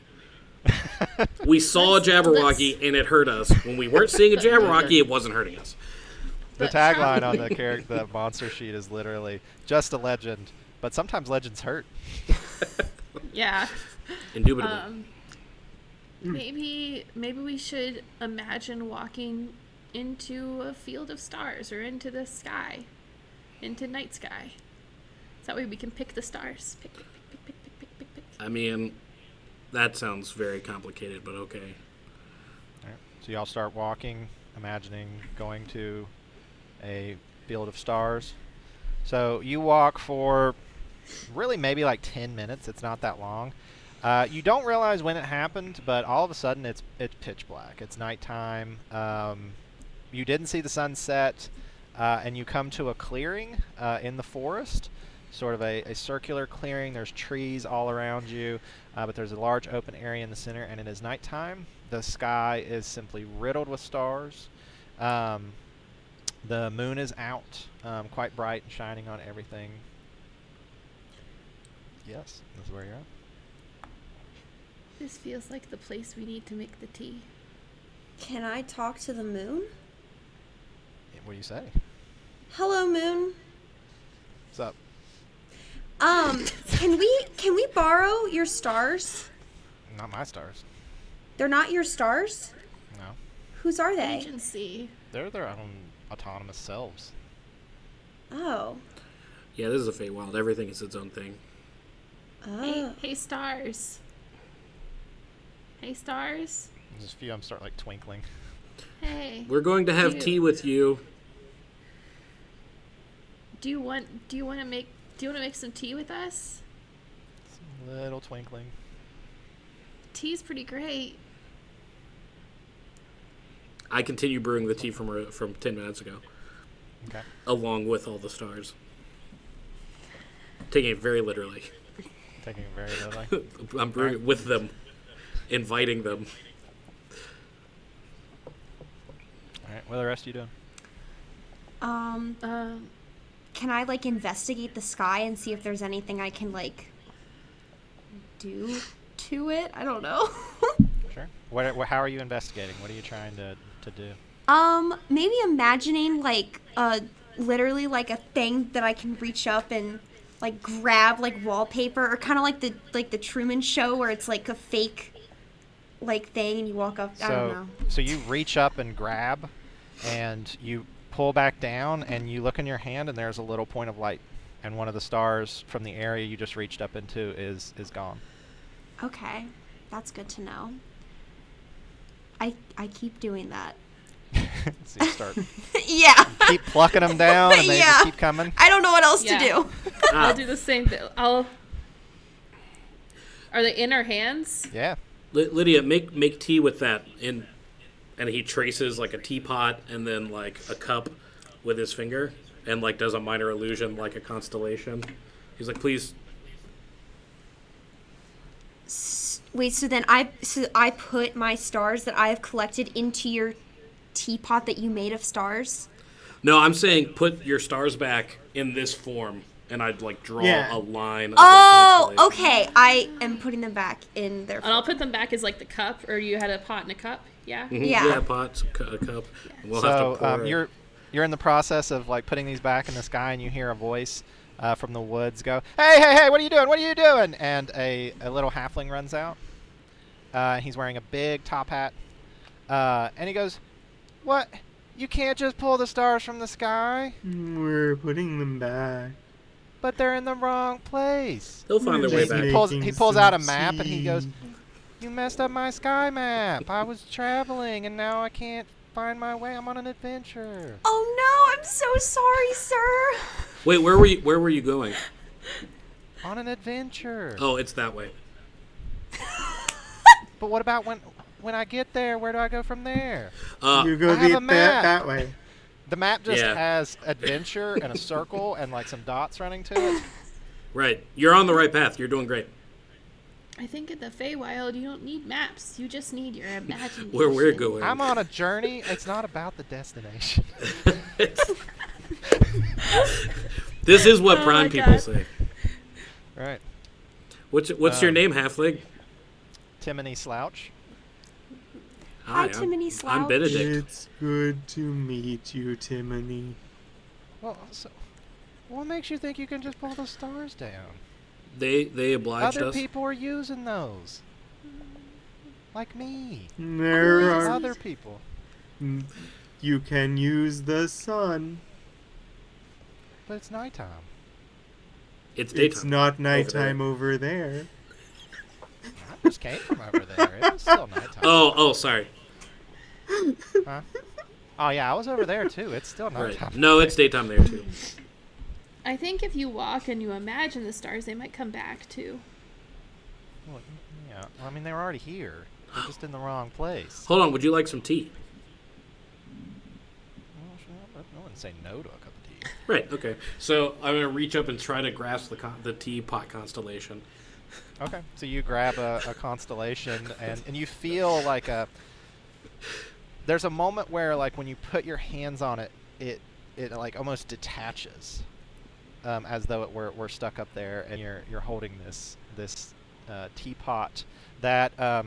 We saw a Jabberwocky and it hurt us. When we weren't seeing a Jabberwocky, it wasn't hurting us. The But tagline on the monster sheet is literally just a legend, but sometimes legends hurt. Yeah. Indubitably. Maybe we should imagine walking into a field of stars or into the sky, into night sky. So that way we can pick the stars. Pick. I mean, that sounds very complicated, but okay. All right. So y'all start walking, imagining going to a field of stars. So you walk for really maybe like 10 minutes. It's not that long. You don't realize when it happened, but all of a sudden it's pitch black. It's nighttime. You didn't see the sunset, and you come to a clearing in the forest, sort of a circular clearing. There's trees all around you, but there's a large open area in the center, and it is nighttime. The sky is simply riddled with stars. The moon is out, quite bright and shining on everything. Yes, this is where you're at. This feels like the place we need to make the tea. Can I talk to the moon? What do you say? Hello, moon. What's up? Can we borrow your stars? Not my stars. They're not your stars? No. Whose are they? Agency. They're their own autonomous selves. Oh. Yeah, this is a Feywild. Everything is its own thing. Oh. Hey stars. Hey stars. There's a few of them start like twinkling. Hey. We're going to have You. tea with you. Do you want to make some tea with us? Some little twinkling. Tea's pretty great. I continue brewing the tea from 10 minutes ago, Okay. along with all the stars. Taking it very literally. Taking it very literally. I'm brewing it with them, inviting them. All right. What are the rest of you doing? Can I investigate the sky and see if there's anything I can do to it? I don't know. Sure. How are you investigating? What are you trying to do? Maybe imagining literally a thing that I can reach up and grab wallpaper, or kind of like the Truman Show where it's a fake thing and you walk up. I don't know. So you reach up and grab, and you pull back down, and you look in your hand, and there's a little point of light, and one of the stars from the area you just reached up into is gone. Okay, that's good to know. I keep doing that. So you start Yeah. keep plucking them down, and they Yeah. just keep coming. I don't know what else Yeah. to do. I'll do the same thing. Are they in our hands? Yeah. Lydia, make tea with that. And he traces a teapot and then a cup with his finger, and does a minor illusion like a constellation. He's like, please. Wait, so then I put my stars that I have collected into your teapot that you made of stars? No, I'm saying put your stars back in this form, and I'd draw Yeah. a line. Of, Oh, constellation. okay. I am putting them back in their. And I'll put them back as the cup, or you had a pot and a cup. Yeah. Mhm, Yeah. Yeah, pot, a cup. We'll have to pour it. you're in the process of putting these back in the sky, and you hear a voice from the woods go, hey, what are you doing? What are you doing? And a little halfling runs out. He's wearing a big top hat. And he goes, what? You can't just pull the stars from the sky? We're putting them back. But they're in the wrong place. They'll find their way Just back. He pulls out a some map, and he goes, tea. you messed up my sky map. I was traveling, and now I can't find my way. I'm on an adventure. Oh no! I'm so sorry, sir. Wait, where were you going? On an adventure. Oh, it's that way. But what about when I get there? Where do I go from there? You go I have a get map. that way. The map just Yeah. has adventure and a circle and some dots running to it. Right. You're on the right path. You're doing great. I think in the Feywild, you don't need maps. You just need your imagination. Where we're going. I'm on a journey. It's not about the destination. This is what Oh Prime my people God. say. Right. What's your name, Halfling? Timony Slouch. Hi, I'm- Timony I'm Slouch. Benedict. It's good to meet you, Timony. Well, so what makes you think you can just pull the stars down? They obliged Other us. people are using those. Like me. There are. Other people. You can use the sun. But it's nighttime. It's daytime. It's not nighttime over there. I just came from over there. It was still nighttime. Oh, sorry. Huh? Oh, yeah, I was over there, too. It's still Right. nighttime. No, it's daytime there too. I think if you walk and you imagine the stars, they might come back too. Well, yeah. Well, I mean, they were already here. They're just in the wrong place. Hold on. Would you like some tea? Well, sure, no one say no to a cup of tea. Right. Okay. So I'm gonna reach up and try to grasp the teapot constellation. Okay. So you grab a constellation, and you feel like a... There's a moment where, like, when you put your hands on it, it like almost detaches, as though it were stuck up there, and you're holding this teapot that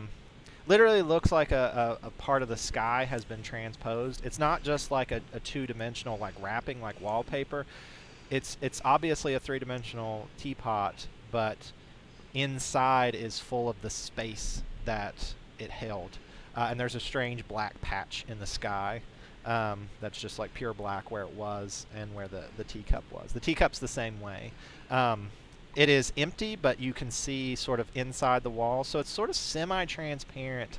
literally looks like a part of the sky has been transposed. It's not just like a two-dimensional like wrapping like wallpaper. It's obviously a three-dimensional teapot, but inside is full of the space that it held. And there's a strange black patch in the sky that's just like pure black where it was and where the teacup was. The teacup's the same way. It is empty, but you can see sort of inside the wall, so it's sort of semi-transparent.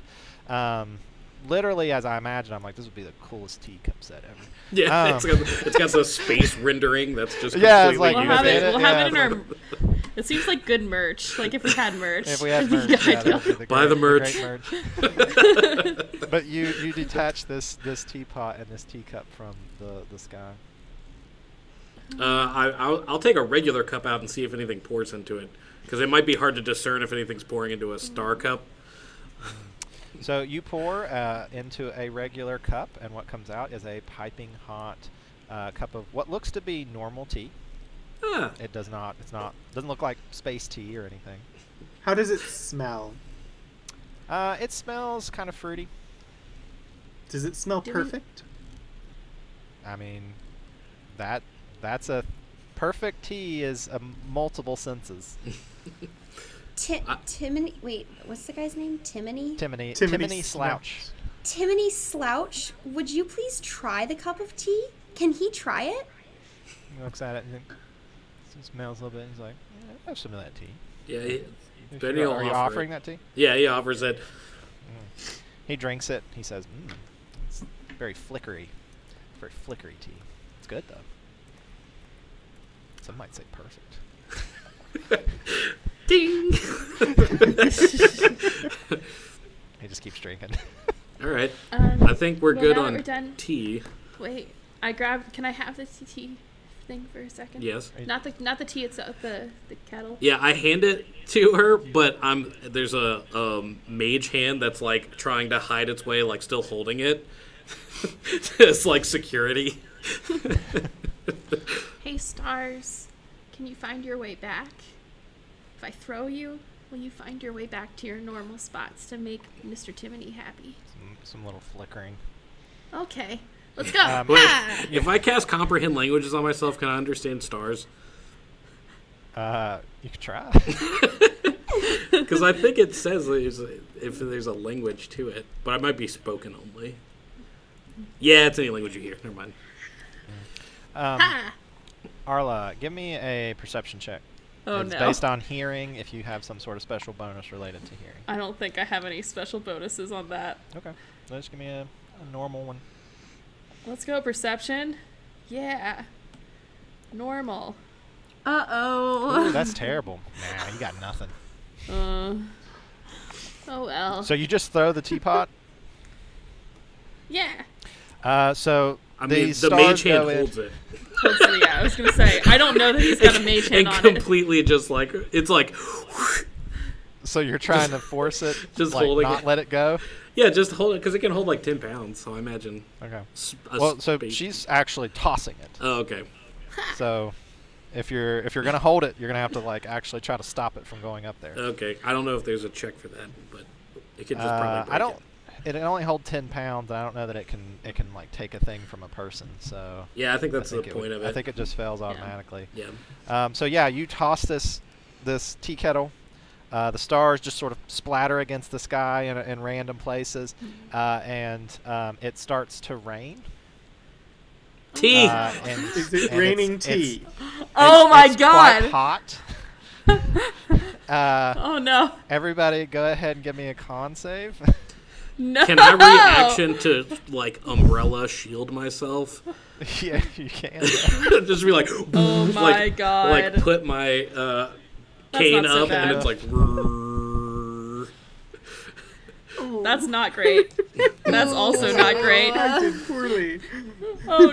Literally, as I imagine, I'm like, this would be the coolest teacup set ever. Yeah, it's got the space rendering that's just Yeah, it's completely like- We'll have get it. it? We'll have Yeah, it in our. It seems like good merch. Like if we had merch. If we had it'd be merch, yeah, ideal. that would be Buy the great merch. But you detach this teapot and this teacup from the sky. I'll take a regular cup out and see if anything pours into it, because it might be hard to discern if anything's pouring into a star cup. So you pour into a regular cup, and what comes out is a piping hot cup of what looks to be normal tea. Ah, It does not. It's not. Doesn't look like space tea or anything. How does it smell? It smells kind of fruity. Does it smell Do we- perfect? I mean, that's a perfect tea is multiple senses. Timony. Wait, what's the guy's name? Timony? Timony Slouch. Timony Slouch, would you please try the cup of tea? Can he try it? He looks at it and he smells a little bit. And he's like, yeah, I have some of that tea. yeah. Benny will Are you offer offering it. that tea? Yeah, he offers it. He drinks it. He says, it's very flickery. Very flickery tea. It's good, though. Some might say perfect. Ding. He just keeps drinking. All right. I think we're well, good now that on we're done. tea. Wait, I grabbed. Can I have the tea thing for a second? Yes. Not the tea itself. The kettle. Yeah, I hand it to her, but there's a mage hand that's like trying to hide its way, like still holding it. It's like security. Hey stars, can you find your way back? If I throw you, will you find your way back to your normal spots to make Mr. Timony happy? Some little flickering. Okay, let's go. Wait, Ah! if I cast comprehend languages on myself, can I understand stars? You could try. Because I think it says if there's a language to it, but I might be spoken only. Yeah, it's any language you hear. Never mind. Ha! Arla, give me a perception check. Oh It's no. based on hearing, if you have some sort of special bonus related to hearing. I don't think I have any special bonuses on that. Okay. So just give me a normal one. Let's go perception. Yeah. Normal. Uh-oh. Ooh, that's terrible. Nah, you got nothing. Oh well. So you just throw the teapot? Yeah. So I the mean, the stars mage hand go in. holds it. Hopefully, yeah. I was gonna say I don't know that he's got a mage hand And on it. completely just like it's like So you're trying to force it, Just like, holding not it. let it go? Yeah, just hold it because it can hold like 10 pounds. So I imagine. Okay. A Well, so space- she's actually tossing it. Oh, okay. So if you're gonna hold it, you're gonna have to like actually try to stop it from going up there. Okay. I don't know if there's a check for that, but it could just probably break I don't. it. It can only hold 10 pounds. I don't know that it can like take a thing from a person. So Yeah, I think that's I think the it point would- of it. I think it just fails automatically. Yeah. So yeah, you toss this tea kettle. The stars just sort of splatter against the sky in random places, and it starts to rain. Tea. Is it raining tea? Oh my it's God. Quite hot. Oh no. Everybody, go ahead and give me a con save. No. Can I reaction to like umbrella shield myself? Yeah, you can. Just be like, Oh my like, God. like put my cane not so up and bad. it's like. That's not great. That's also not great. I did poorly. Oh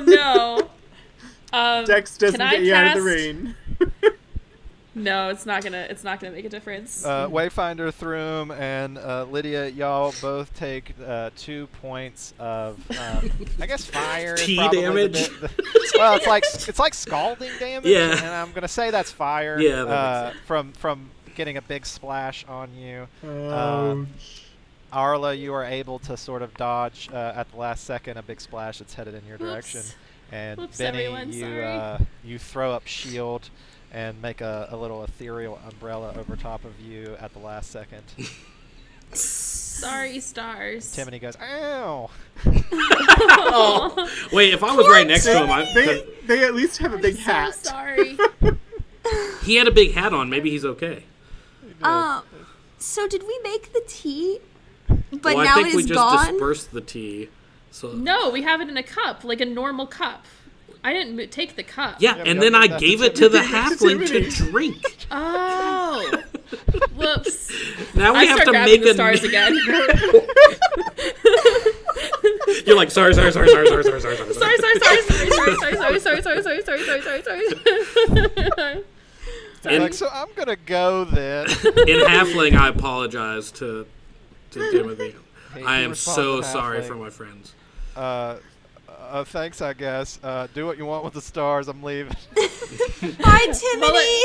no. Dex doesn't can I get you out of the cast- rain. No, it's not gonna make a difference. Wayfinder, Throom, and Lydia, y'all both take 2 points of, I guess, fire. is Tea probably the damage? well, it's like scalding damage. Yeah. And I'm gonna say that's fire. Yeah, that makes from getting a big splash on you. Oh, Arla, you are able to sort of dodge at the last second a big splash that's headed in your Whoops. direction. And Whoops, Benny, everyone, you sorry. you throw up shield and make a little ethereal umbrella over top of you at the last second. Sorry, stars. Timony goes, ow! Oh, wait! If I was right next to him, they at least have a big hat. So sorry. he had a big hat on. Maybe he's okay. So did we make the tea? But Well, now I think it we is just gone. dispersed the tea. So No, we have it in a cup, like a normal cup. I didn't take the cup. yeah, Yeah, and we then gotta I give that gave to it to the Timothy. halfling to drink. Oh. Whoops. Now we I have start to grabbing make the a. stars again. You're like sorry. Sorry. In, Like, so I'm gonna go then. in halfling, I apologize to Timothy. Hey, I you am respond so to sorry halfling. for my friends. Thanks, I guess. Do what you want with the stars. I'm leaving. Bye, Timony.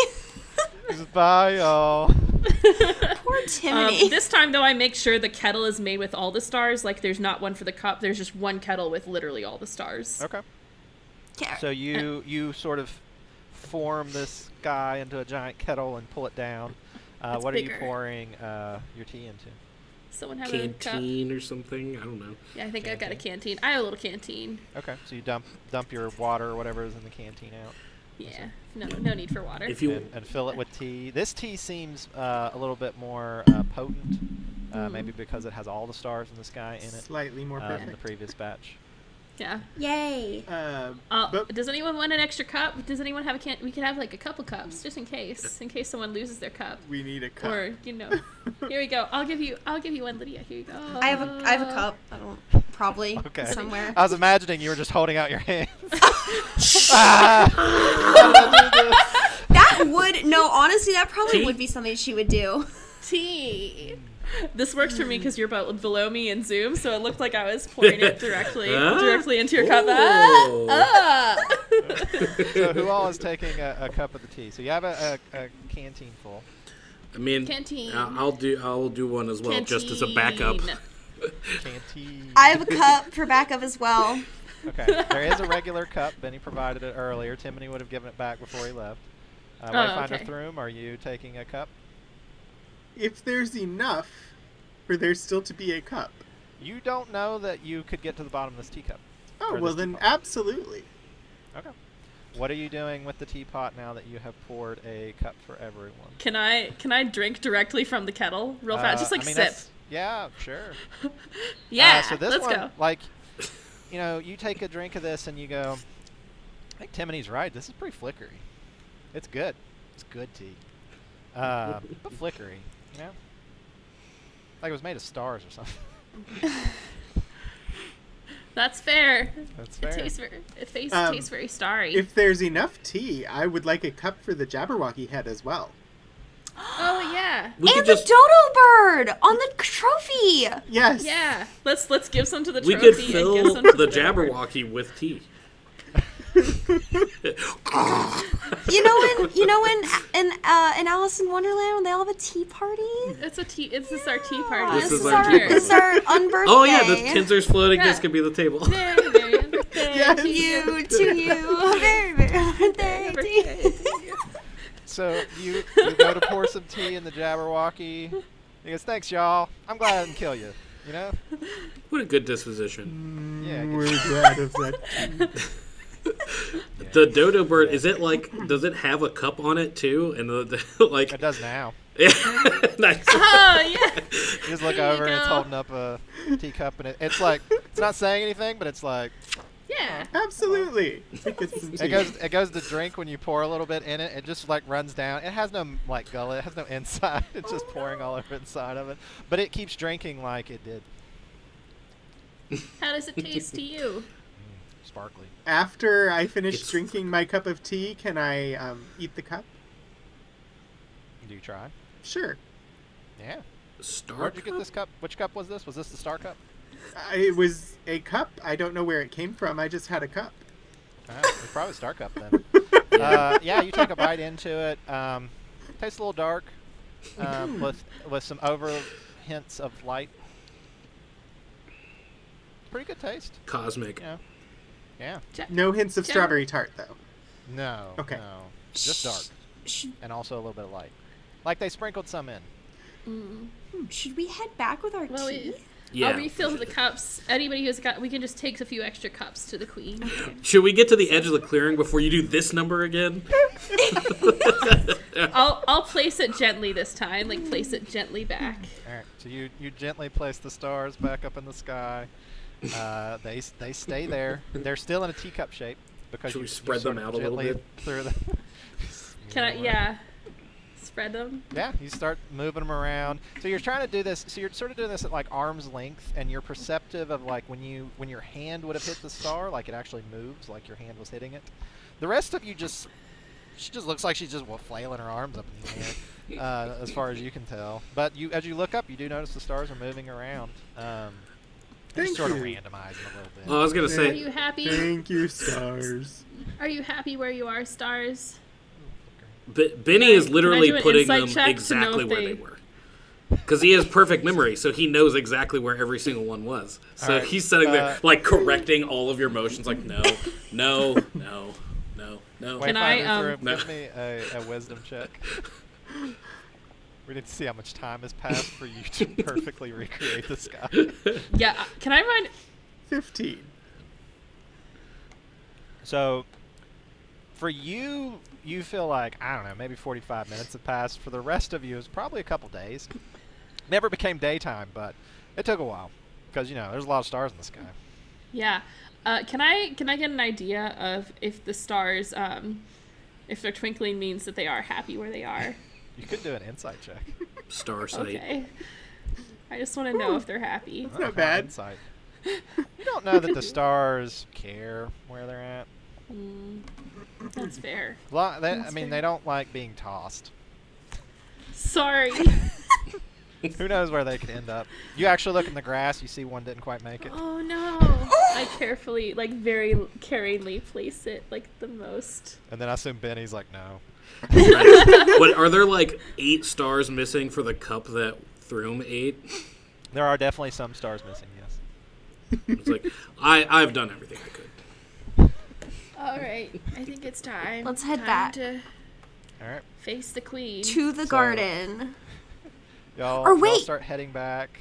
Bye, y'all. Poor Timony. This time, though, I make sure the kettle is made with all the stars. Like, there's not one for the cup. There's just one kettle with literally all the stars. Okay. Okay. So you sort of form this guy into a giant kettle and pull it down. It's What bigger. are you pouring your tea into? Someone have a cup? Canteen or something? I don't know. Yeah, I think I've got a canteen. I have a little canteen. Okay, so you dump your water or whatever is in the canteen out. Yeah. No need for water. If you And fill it with tea. This tea seems a little bit more potent, maybe because it has all the stars in the sky in it Slightly more in the perfect. previous batch. Yeah. Yay. But Does anyone want an extra cup? Does anyone have a can? We could have like a couple cups just in case someone loses their cup. we need a cup. Or here we go. I'll give you one, Lydia. Here you go. I have a cup. I don't probably Okay. somewhere. I was imagining you were just holding out your hands. That would honestly, that probably Tea? would be something she would do. Tea. This works for me because you're below me in Zoom, so it looked like I was pouring it directly into your cup. So who all is taking a cup of the tea? So you have a canteen full. I mean, Canteen. I'll do one as well, just as a backup. Canteen. Canteen. I have a cup for backup as well. Okay, there is a regular cup. Benny provided it earlier. Timony would have given it back before he left. Wayfinder okay. Throom, are you taking a cup? If there's enough for there still to be a cup. You don't know that you could get to the bottom of this teacup. Oh, Or well this then teapot. absolutely. Okay. What are you doing with the teapot now that you have poured a cup for everyone? Can I drink directly from the kettle real fast? Just like I mean, sip. that's- Yeah, sure. Yeah. So this let's one, go. like, you take a drink of this and you go, I think Timony's right. This is pretty flickery. It's good. It's good tea. But flickery, Like it was made of stars or something. That's fair. That's It fair. tastes very starry. If there's enough tea, I would like a cup for the Jabberwocky head as well. Oh yeah. We could And the just dodo bird on the trophy. Yes. Yeah. Let's give some to the we trophy could and fill give some to the bird. Jabberwocky with tea. You know when in Alice in Wonderland when they all have a tea party. It's a tea. This is our tea party. This is our tea party. This is our unbirthday. Oh yeah, the Tinser's floating Yeah. disc could be the table. Very, very birthday Yes. to You to you, very birthday to you. So you go to pour some tea in the Jabberwocky. He goes, "Thanks, y'all. I'm glad I didn't kill you." You know? What a good disposition. Yeah. We're glad of that. The dodo bird, is it like, does it have a cup on it too? And like, It does now. yeah, nice. Oh yeah. You just look There you over and it's go. holding up a teacup, and it's like it's not saying anything, but it's like Yeah. Absolutely. It gets some tea. it goes to drink when you pour a little bit in it. It just like runs down. It has no like gullet. It has no inside. It's just pouring all over inside of it. But it keeps drinking like it did. How does it taste to you? Sparkly. After I finish It's- drinking my cup of tea, can I eat the cup? Do you try? Sure. Yeah. Star Where'd you get this cup? Which cup was this? Was this the Star Cup? It was a cup. I don't know where it came from. I just had a cup. It's probably Star Cup then. Yeah, you take a bite into it. Tastes a little dark, with some over hints of light. Pretty good taste. Cosmic. Yeah. Yeah. No hints of Jam- strawberry tart, though. No. Okay. No. Just dark, Should, and also a little bit of light. Like they sprinkled some in. should we head back with our Well, tea? Yeah. I'll refill the cups. Anybody who's got, we can just take a few extra cups to the queen. Should we get to the edge of the clearing before you do this number again? I'll place it gently this time. Like place it gently back. All right. So you gently place the stars back up in the sky. They stay there. They're still in a teacup shape because Should you we spread sort them of out a little gently bit? through the. Can I? Yeah. Spread them. Yeah, you start moving them around. So you're trying to do this. So you're sort of doing this at like arm's length, and you're perceptive of like when your hand would have hit the star, like it actually moves, like your hand was hitting it. The rest of you she just looks like she's just flailing her arms up in the air, as far as you can tell. But as you look up, you do notice the stars are moving around. Thank Just sort of you. randomize them a little bit. Oh, I was gonna Are say, you happy? Thank you, stars. Are you happy where you are, stars? Benny is Can I literally do an putting insight them check to know exactly if where they- they were. Because he has perfect memory, so he knows exactly where every single one was. So All right, he's sitting there, like, correcting all of your motions, like, no, no, no, no, no. Wait, Can I, Group, No. give me a wisdom check. We need to see how much time has passed for you to perfectly recreate the sky. Yeah. Can I remind? 15. So, for you, you feel like, I don't know, maybe 45 minutes have passed. For the rest of you, it's probably a couple days. Never became daytime, but it took a while. Because, there's a lot of stars in the sky. Yeah. Can I get an idea of if the stars, if their twinkling means that they are happy where they are? You could do an insight check. Star sight. Okay. I just want to know if they're happy. That's not bad. Insight. You don't know that the stars care where they're at. That's fair. They don't like being tossed. Sorry. Who knows where they could end up? You actually look in the grass, you see one didn't quite make it. Oh no. I carefully, like very caringly place it like the most. And then I assume Benny's like, no. What, are there, like, 8 stars missing for the cup that Throom ate? There are definitely some stars missing, yes. It's like, I've done everything I could. All right. I think it's time. Let's head Time back. to All right. face the queen. To the So- garden. Y'all, Or y'all wait. start heading back.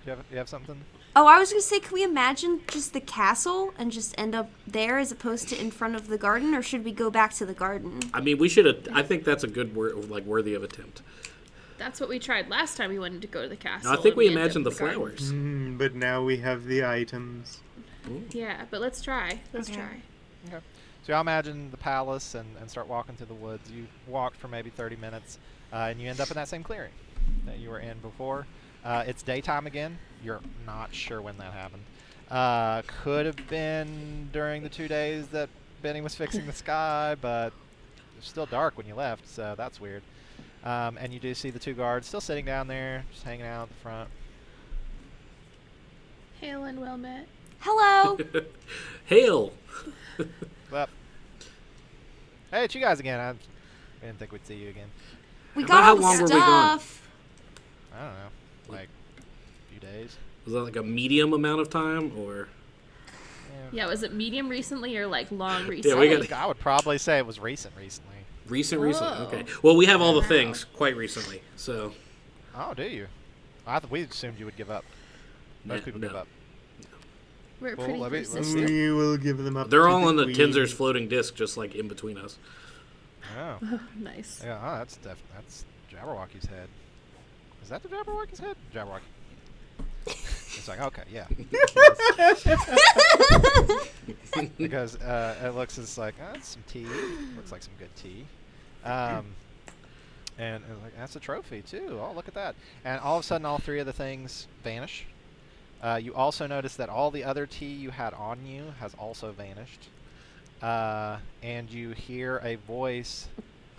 You have something? Oh, I was gonna say, can we imagine just the castle and just end up there as opposed to in front of the garden, or should we go back to the garden? I mean, I think that's a good worthy of attempt. That's what we tried last time we wanted to go to the castle. I think and we ended up imagined the in garden. flowers. But now we have the items. Yeah, but let's try. Let's Okay. try. Okay. So y'all imagine the palace and start walking through the woods. You walked for maybe 30 minutes, and you end up in that same clearing that you were in before. It's daytime again. You're not sure when that happened. Could have been during the 2 days that Benny was fixing the sky, but it's still dark when you left, so that's weird. And you do see the two guards still sitting down there, just hanging out at the front. Hail and Wilmette. Hello. Hail! Well, hey, it's you guys again. I didn't think we'd see you again. We About got how all the long were we gone? stuff. I don't know, like a few days. Was that like a medium amount of time, or? Yeah, was it medium recently or like long Yeah, recently? we got I would probably say it was recently. recent. Oh. Okay. Well, we have all the things quite recently, so. Oh, do you? We assumed you would give up. Most people give no. up. We're Well, pretty let's persistent. see. We will give them up. They're to all the on the queen. Tinser's floating disc, just like in between us. Oh, Nice. yeah. Oh, that's Jabberwocky's head. Is that the Jabberwocky's head? Jabberwocky. It's like, okay, yeah. Because it looks as like, that's some tea. Looks like some good tea. And like, that's a trophy, too. Oh, look at that. And all of a sudden, all three of the things vanish. You also notice that all the other tea you had on you has also vanished. And you hear a voice.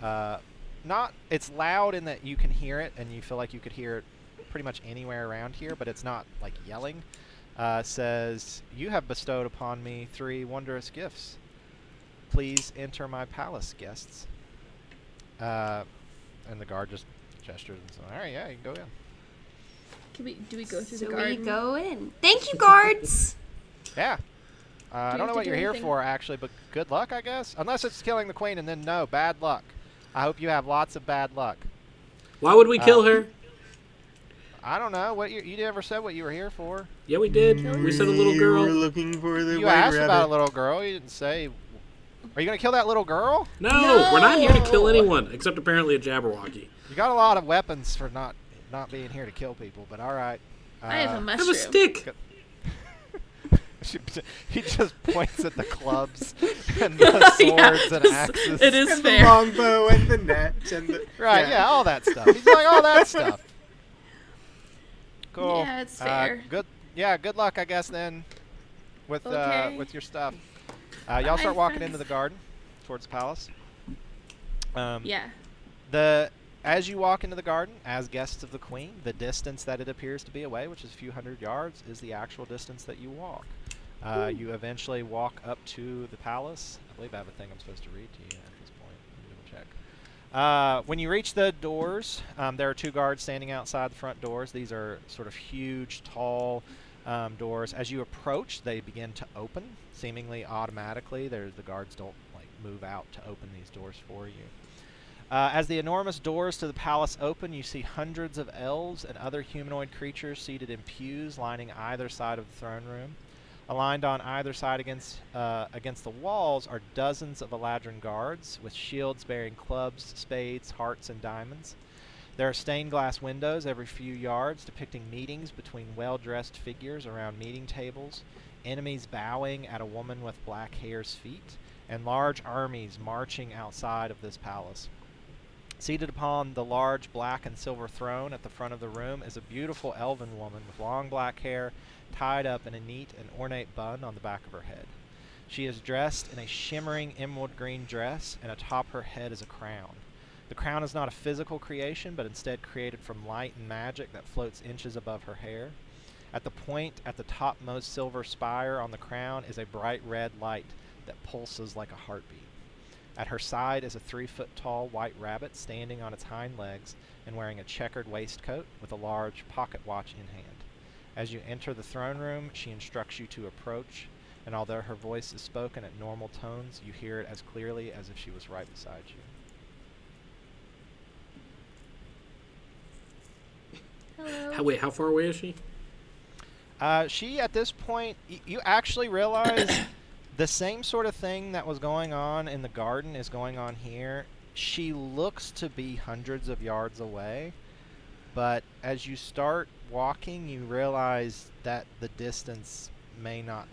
It's loud in that you can hear it, and you feel like you could hear it pretty much anywhere around here, but it's not like yelling. Says, "You have bestowed upon me 3 wondrous gifts. Please enter my palace, guests." And the guard just gestures and says, "All right, yeah, you can go in." Do we go through So the we garden? go in. Thank you, guards. Yeah. I we don't have know to what do you're here anything? for, actually, but good luck, I guess. Unless it's killing the queen, and then no, bad luck. I hope you have lots of bad luck. Why would we kill her? I don't know. You never said what you were here for. Yeah, we did. We said a little We're girl. looking for the You white asked rabbit. about a little girl. You didn't say. Are you going to kill that little girl? No, we're not here to kill anyone, except apparently a Jabberwocky. You got a lot of weapons for not being here to kill people, but all right. I have a I mushroom. have a stick. He just points at the clubs and the swords and axes. It is And fair. the longbow and the net and the Right, yeah, all that stuff. He's like, all that stuff. Cool. Yeah, it's fair. Good luck, I guess, then, with Okay. with your stuff. Y'all start Bye, walking friends. into the garden, towards the palace. Yeah. As you walk into the garden, as guests of the queen, the distance that it appears to be away, which is a few hundred yards, is the actual distance that you walk. You eventually walk up to the palace. I believe I have a thing I'm supposed to read to you at this point. Let me double check. When you reach the doors, there are 2 guards standing outside the front doors. These are sort of huge, tall doors. As you approach, they begin to open, seemingly automatically. The guards don't move out to open these doors for you. As the enormous doors to the palace open, you see hundreds of elves and other humanoid creatures seated in pews lining either side of the throne room. Aligned on either side against the walls are dozens of Eladrin guards with shields bearing clubs, spades, hearts, and diamonds. There are stained glass windows every few yards depicting meetings between well-dressed figures around meeting tables, enemies bowing at a woman with black hair's feet, and large armies marching outside of this palace. Seated upon the large black and silver throne at the front of the room is a beautiful elven woman with long black hair tied up in a neat and ornate bun on the back of her head. She is dressed in a shimmering emerald green dress, and atop her head is a crown. The crown is not a physical creation, but instead created from light and magic that floats inches above her hair. At the point at the topmost silver spire on the crown is a bright red light that pulses like a heartbeat. At her side is a 3-foot-tall white rabbit standing on its hind legs and wearing a checkered waistcoat with a large pocket watch in hand. As you enter the throne room, she instructs you to approach, and although her voice is spoken at normal tones, you hear it as clearly as if she was right beside you. Hello. Wait, how far away is she? She, at this point, you actually realize the same sort of thing that was going on in the garden is going on here. She looks to be hundreds of yards away, but as you start walking, you realize that the distance may not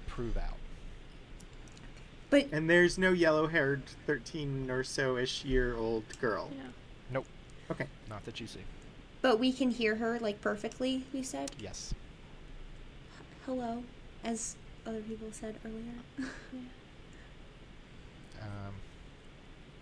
prove out. And there's no yellow-haired 13 or so-ish year old girl. Yeah. Nope. Okay. Not that you see. But we can hear her, perfectly, you said? Yes. Hello, as other people said earlier.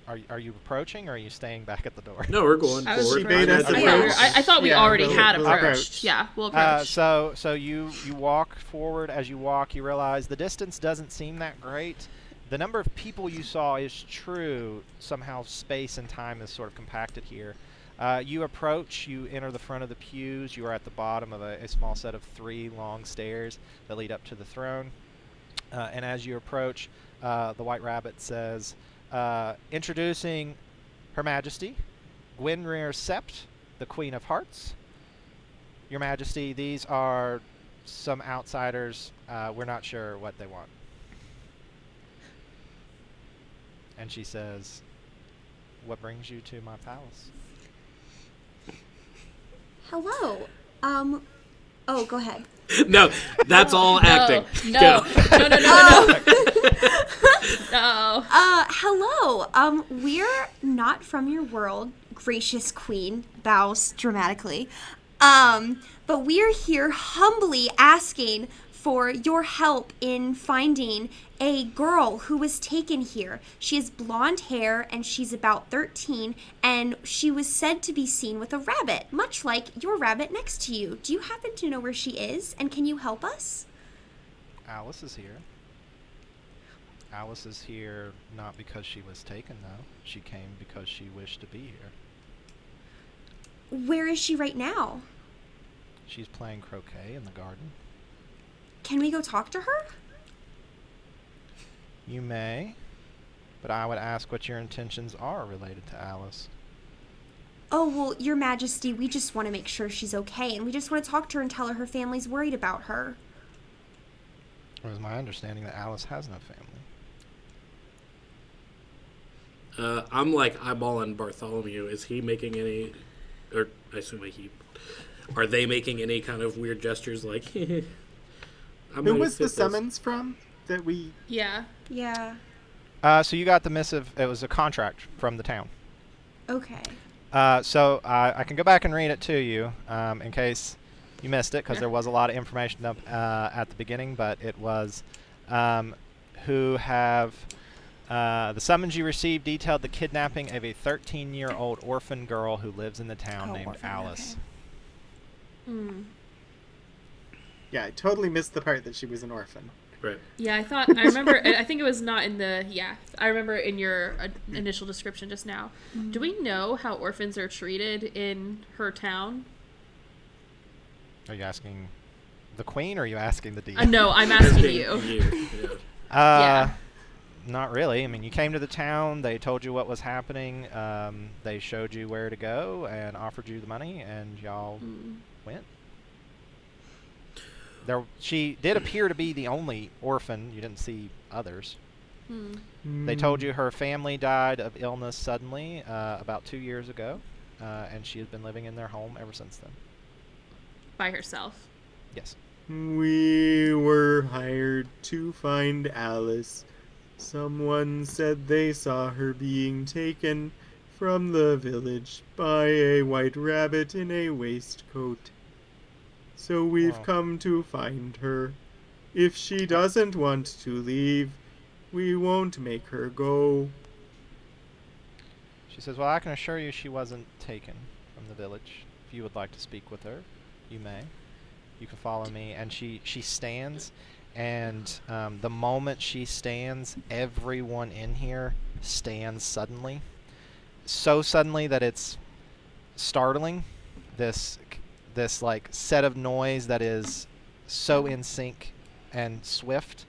Are you approaching, or are you staying back at the door? No, we're going I was forward. She made us approach. I thought we already had we'll approached. Yeah, we'll approach. So you walk forward. As you walk, you realize the distance doesn't seem that great. The number of people you saw is true. Somehow space and time is sort of compacted here. You approach, you enter the front of the pews. You are at the bottom of a small set of 3 long stairs that lead up to the throne. And as you approach, the White Rabbit says, introducing Her Majesty, Gwynrir Sept, the Queen of Hearts. Your Majesty, these are some outsiders. We're not sure what they want. And she says, what brings you to my palace? Hello. Oh, go ahead. No, that's all acting. No. Go. No. No. Hello. We're not from your world, gracious queen, bows dramatically. But we're here humbly asking for your help in finding a girl who was taken here. She has blonde hair and she's about 13, and she was said to be seen with a rabbit, much like your rabbit next to you. Do you happen to know where she is, and can you help us? Alice is here. Alice is here not because she was taken, though. She came because she wished to be here. Where is she right now? She's playing croquet in the garden. Can we go talk to her? You may, but I would ask what your intentions are related to Alice. Oh, well, Your Majesty, we just want to make sure she's okay, and we just want to talk to her and tell her family's worried about her. It was my understanding that Alice has no family. I'm like eyeballing Bartholomew. Is he making any, or I assume are they making any kind of weird gestures like, Who was the summons from that we... Yeah. Yeah. So you got the missive. It was a contract from the town. Okay. So I can go back and read it to you in case you missed it, because there was a lot of information up at the beginning, but it was who have... the summons you received detailed the kidnapping of a 13-year-old orphan girl who lives in the town named orphan, Alice. Okay. Yeah, I totally missed the part that she was an orphan. right? Yeah, I remember, I think it was not in the, I remember in your initial description just now. Do we know how orphans are treated in her town? Are you asking the queen, or are you asking the DM? No, I'm asking you. Yeah. Yeah. Not really. I mean, you came to the town, they told you what was happening, they showed you where to go and offered you the money, and y'all went. She did appear to be the only orphan. You didn't see others. They told you her family died of illness suddenly about 2 years ago, and she has been living in their home ever since then. By herself. Yes. We were hired to find Alice. Someone said they saw her being taken from the village by a white rabbit in a waistcoat. So we've come to find her. If she doesn't want to leave, we won't make her go. She says, well, I can assure you she wasn't taken from the village. If you would like to speak with her, you may. You can follow me. And she stands, and the moment she stands, everyone in here stands suddenly. So suddenly that it's startling. This like set of noise that is so in sync and swift,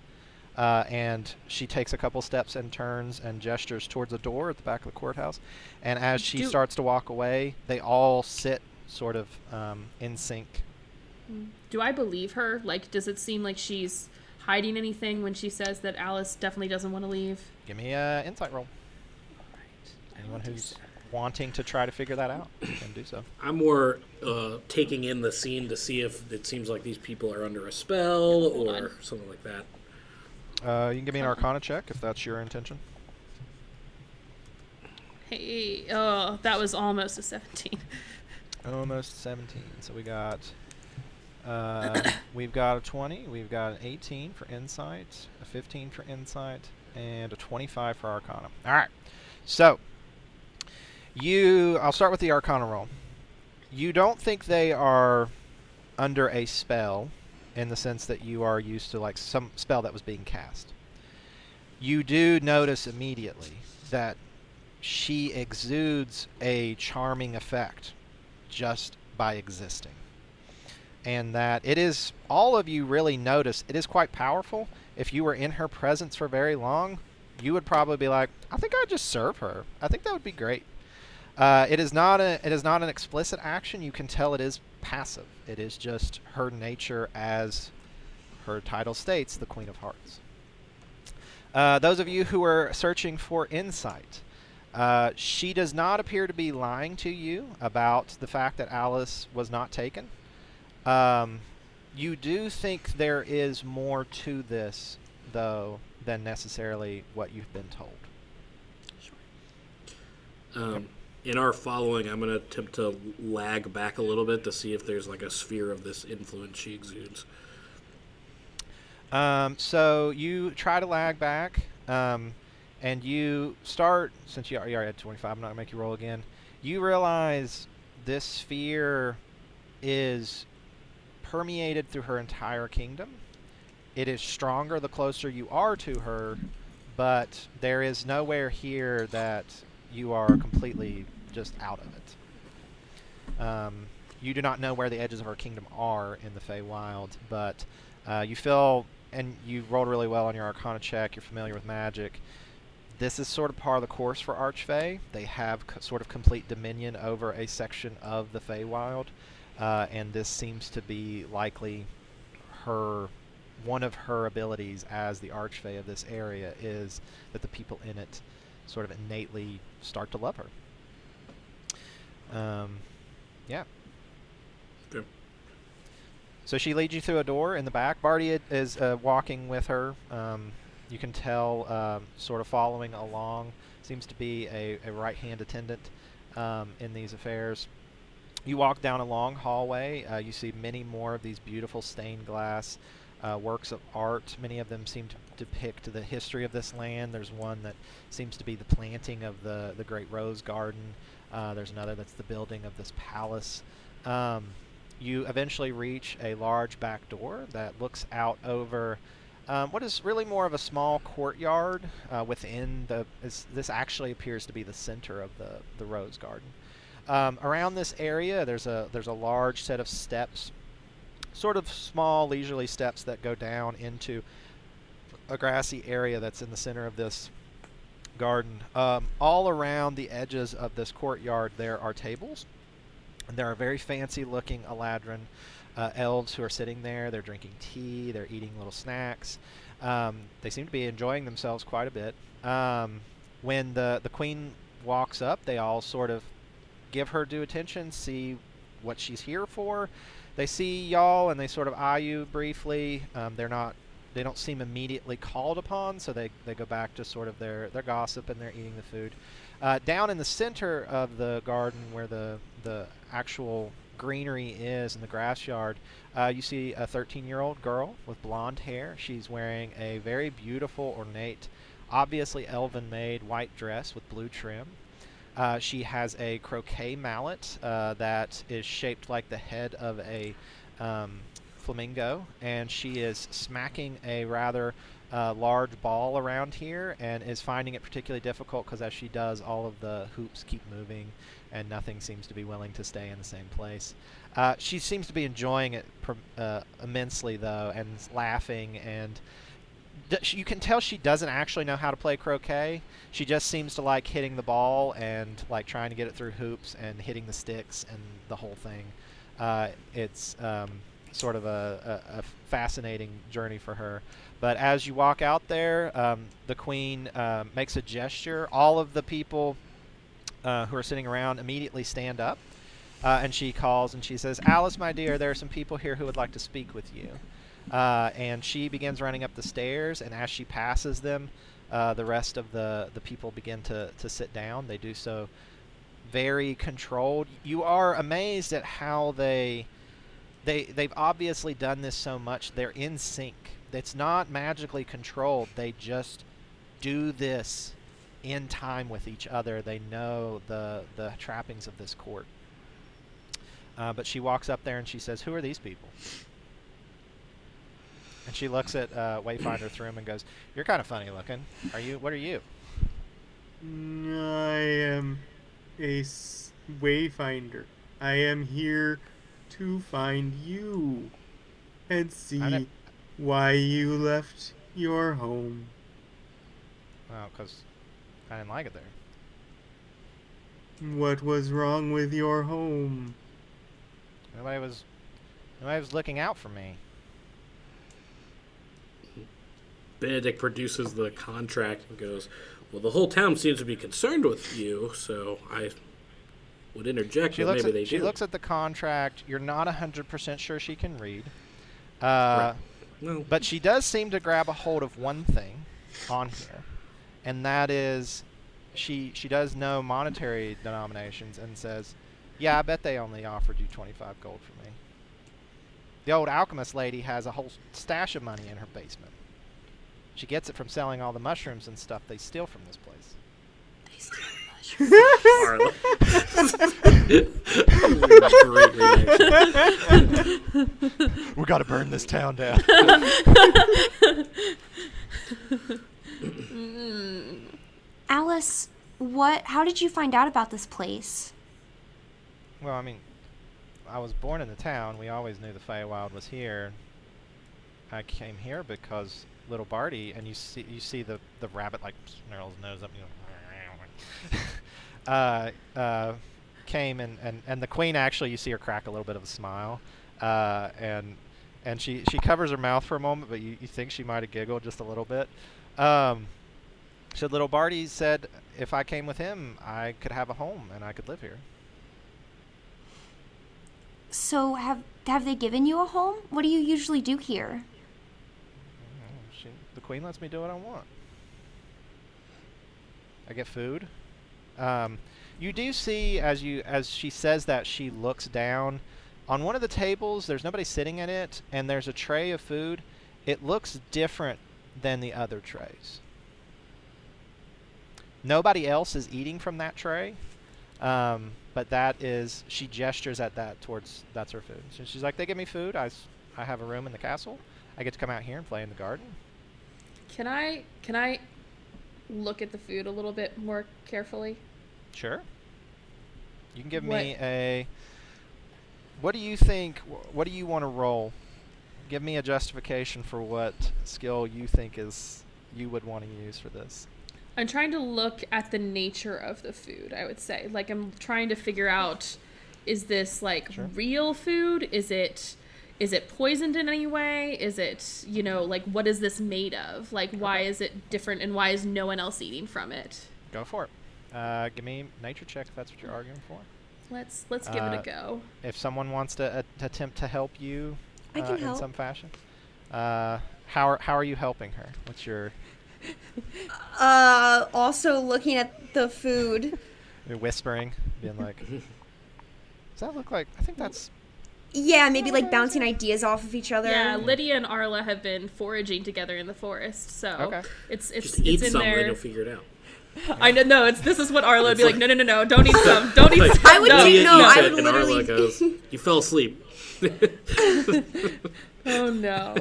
and she takes a couple steps and turns and gestures towards a door at the back of the courthouse, and as she starts to walk away, they all sit sort of in sync. Do I believe her? Like, does it seem like she's hiding anything when she says that Alice definitely doesn't want to leave? Give me an insight roll. Anyone who's wanting to try to figure that out can do so. I'm more taking in the scene to see if it seems like these people are under a spell or something like that. You can give me an Arcana check if that's your intention. Hey, oh, that was almost a 17. Almost 17. So we got we've got a 20, we've got an 18 for insight, a 15 for insight, and a 25 for Arcana. All right. So I'll start with the Arcana roll. You don't think they are under a spell in the sense that you are used to like some spell that was being cast. You do notice immediately that she exudes a charming effect just by existing. And that it is, all of you really notice, it is quite powerful. If you were in her presence for very long, you would probably be like, I think I'd just serve her. I think that would be great. It is not an explicit action. You can tell it is passive. It is just her nature, as her title states, the Queen of Hearts. Those of you who are searching for insight, she does not appear to be lying to you about the fact that Alice was not taken. You do think there is more to this, though, than necessarily what you've been told. In our following, I'm going to attempt to lag back a little bit to see if there's like a sphere of this influence she exudes. So you try to lag back, and you start, since you're already at 25, I'm not going to make you roll again. You realize this sphere is permeated through her entire kingdom. It is stronger the closer you are to her, but there is nowhere here that you are completely just out of it. You do not know where the edges of her kingdom are in the Feywild, but you feel, and you rolled really well on your Arcana check, you're familiar with magic. This is sort of par of the course for Archfey. They have sort of complete dominion over a section of the Feywild, and this seems to be likely one of her abilities as the Archfey of this area is that the people in it sort of innately start to love her. Yeah. Okay. So she leads you through a door in the back. Barty is walking with her. You can tell, sort of following along. Seems to be a right-hand attendant in these affairs. You walk down a long hallway. You see many more of these beautiful stained glass works of art. Many of them seem to depict the history of this land. There's one that seems to be the planting of the Great Rose Garden. There's another that's the building of this palace. You eventually reach a large back door that looks out over what is really more of a small courtyard within this actually appears to be the center of the Rose Garden. Around this area, there's a large set of steps, sort of small, leisurely steps that go down into a grassy area that's in the center of this garden. All around the edges of this courtyard, there are tables, and there are very fancy-looking Eladrin elves who are sitting there. They're drinking tea. They're eating little snacks. They seem to be enjoying themselves quite a bit. When the queen walks up, they all sort of give her due attention, see what she's here for. They see y'all and they sort of eye you briefly. They don't seem immediately called upon, so they go back to sort of their gossip and they're eating the food. Down in the center of the garden where the actual greenery is in the grass yard, you see a 13-year-old girl with blonde hair. She's wearing a very beautiful, ornate, obviously elven-made white dress with blue trim. She has a croquet mallet that is shaped like the head of a flamingo, and she is smacking a rather large ball around here and is finding it particularly difficult because as she does, all of the hoops keep moving and nothing seems to be willing to stay in the same place. She seems to be enjoying it immensely, though, and laughing, and you can tell she doesn't actually know how to play croquet. She just seems to like hitting the ball and like trying to get it through hoops and hitting the sticks and the whole thing. It's sort of a fascinating journey for her. But as you walk out there, the queen makes a gesture. All of the people who are sitting around immediately stand up, and she calls and she says, "Alice, my dear, there are some people here who would like to speak with you." And she begins running up the stairs, and as she passes them, the rest of the people begin to sit down. They do so very controlled. You are amazed at how they've obviously done this so much. They're in sync. It's not magically controlled. They just do this in time with each other. They know the trappings of this court. But she walks up there and she says, "Who are these people?" And she looks at Wayfinder through him and goes, "You're kind of funny looking. What are you?" I am a wayfinder. I am here to find you and see why you left your home. Oh, because I didn't like it there. What was wrong with your home? Nobody was looking out for me. Benedict produces the contract and goes, "Well, the whole town seems to be concerned with you, so I would interject that maybe they do." She looks at the contract. You're not 100% sure she can read. Right. Well, But she does seem to grab a hold of one thing on here, and that is she does know monetary denominations and says, "Yeah, I bet they only offered you 25 gold for me. The old alchemist lady has a whole stash of money in her basement. She gets it from selling all the mushrooms and stuff they steal from this place." Arla. Great reaction. We got to burn this town down. Alice, how did you find out about this place? Well, I mean, I was born in the town. We always knew the Feywild was here. I came here because little Barty, and you see the rabbit like snarls his nose up, came and the queen, actually, you see her crack a little bit of a smile, and she covers her mouth for a moment, but you think she might have giggled just a little bit. So little Barty said if I came with him, I could have a home and I could live here. So have they given you a home? What do you usually do here? The queen lets me do what I want. I get food. You do see, as she says that, she looks down. On one of the tables, there's nobody sitting at it, and there's a tray of food. It looks different than the other trays. Nobody else is eating from that tray, but she gestures at that towards, that's her food. So she's like, "They give me food. I have a room in the castle. I get to come out here and play in the garden." Can I look at the food a little bit more carefully? Sure. You can give me a... What do you think... What do you want to roll? Give me a justification for what skill you think you would want to use for this. I'm trying to look at the nature of the food, I would say. Like, I'm trying to figure out, is this, like, Sure. real food? Is it poisoned in any way? Is it, like, what is this made of? Like, why is it different, and why is no one else eating from it? Go for it. Give me nature check if that's what you're arguing for. Let's give it a go. If someone wants to attempt to help you I can in help. some fashion. How are you helping her? What's your... Also looking at the food. You're whispering, being like, "Does that look like... I think that's... Yeah, maybe like bouncing ideas off of each other. Yeah, Lydia and Arla have been foraging together in the forest, so Okay. it's Just eat in something there. and you'll figure it out. I know. No, this is what Arla would be like. No, don't eat some. Don't eat some. I would no. do- no, I would And Arla literally- goes, "You fell asleep." Oh no.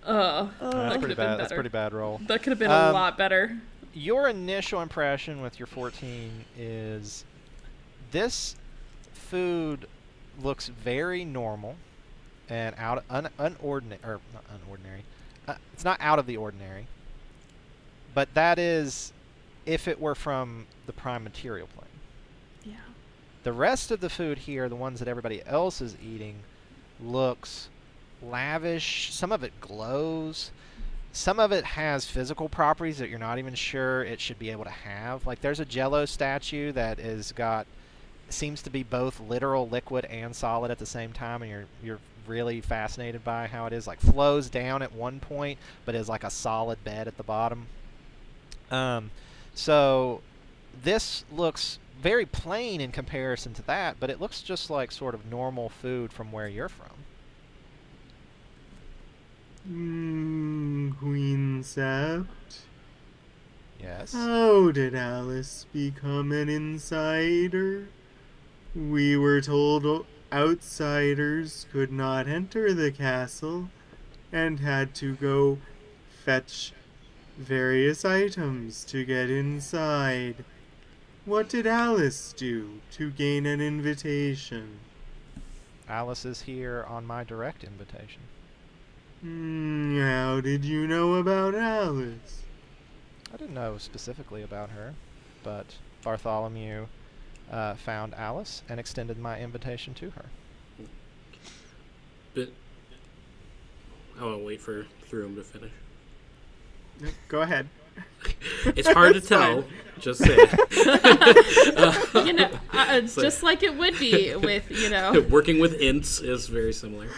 That's That pretty could have been bad. That's better. pretty bad roll. That could have been a lot better. Your initial impression with your 14 is this food looks very normal and unordinary. It's not out of the ordinary, but that is if it were from the prime material plane. Yeah. The rest of the food here, the ones that everybody else is eating, looks lavish. Some of it glows. Some of it has physical properties that you're not even sure it should be able to have. Like there's a Jello statue that seems to be both literal liquid and solid at the same time, and you're really fascinated by how it is, like flows down at one point but is like a solid bed at the bottom. So this looks very plain in comparison to that, but it looks just like sort of normal food from where you're from. Queen Sept? Yes. How did Alice become an insider? We were told outsiders could not enter the castle and had to go fetch various items to get inside. What did Alice do to gain an invitation? Alice is here on my direct invitation. How did you know about Alice? I didn't know specifically about her, but Bartholomew found Alice and extended my invitation to her. But I want to wait for Throom to finish. Go ahead. It's hard to It's tell. fine. Just say it. Just like it would be with, Working with ints is very similar.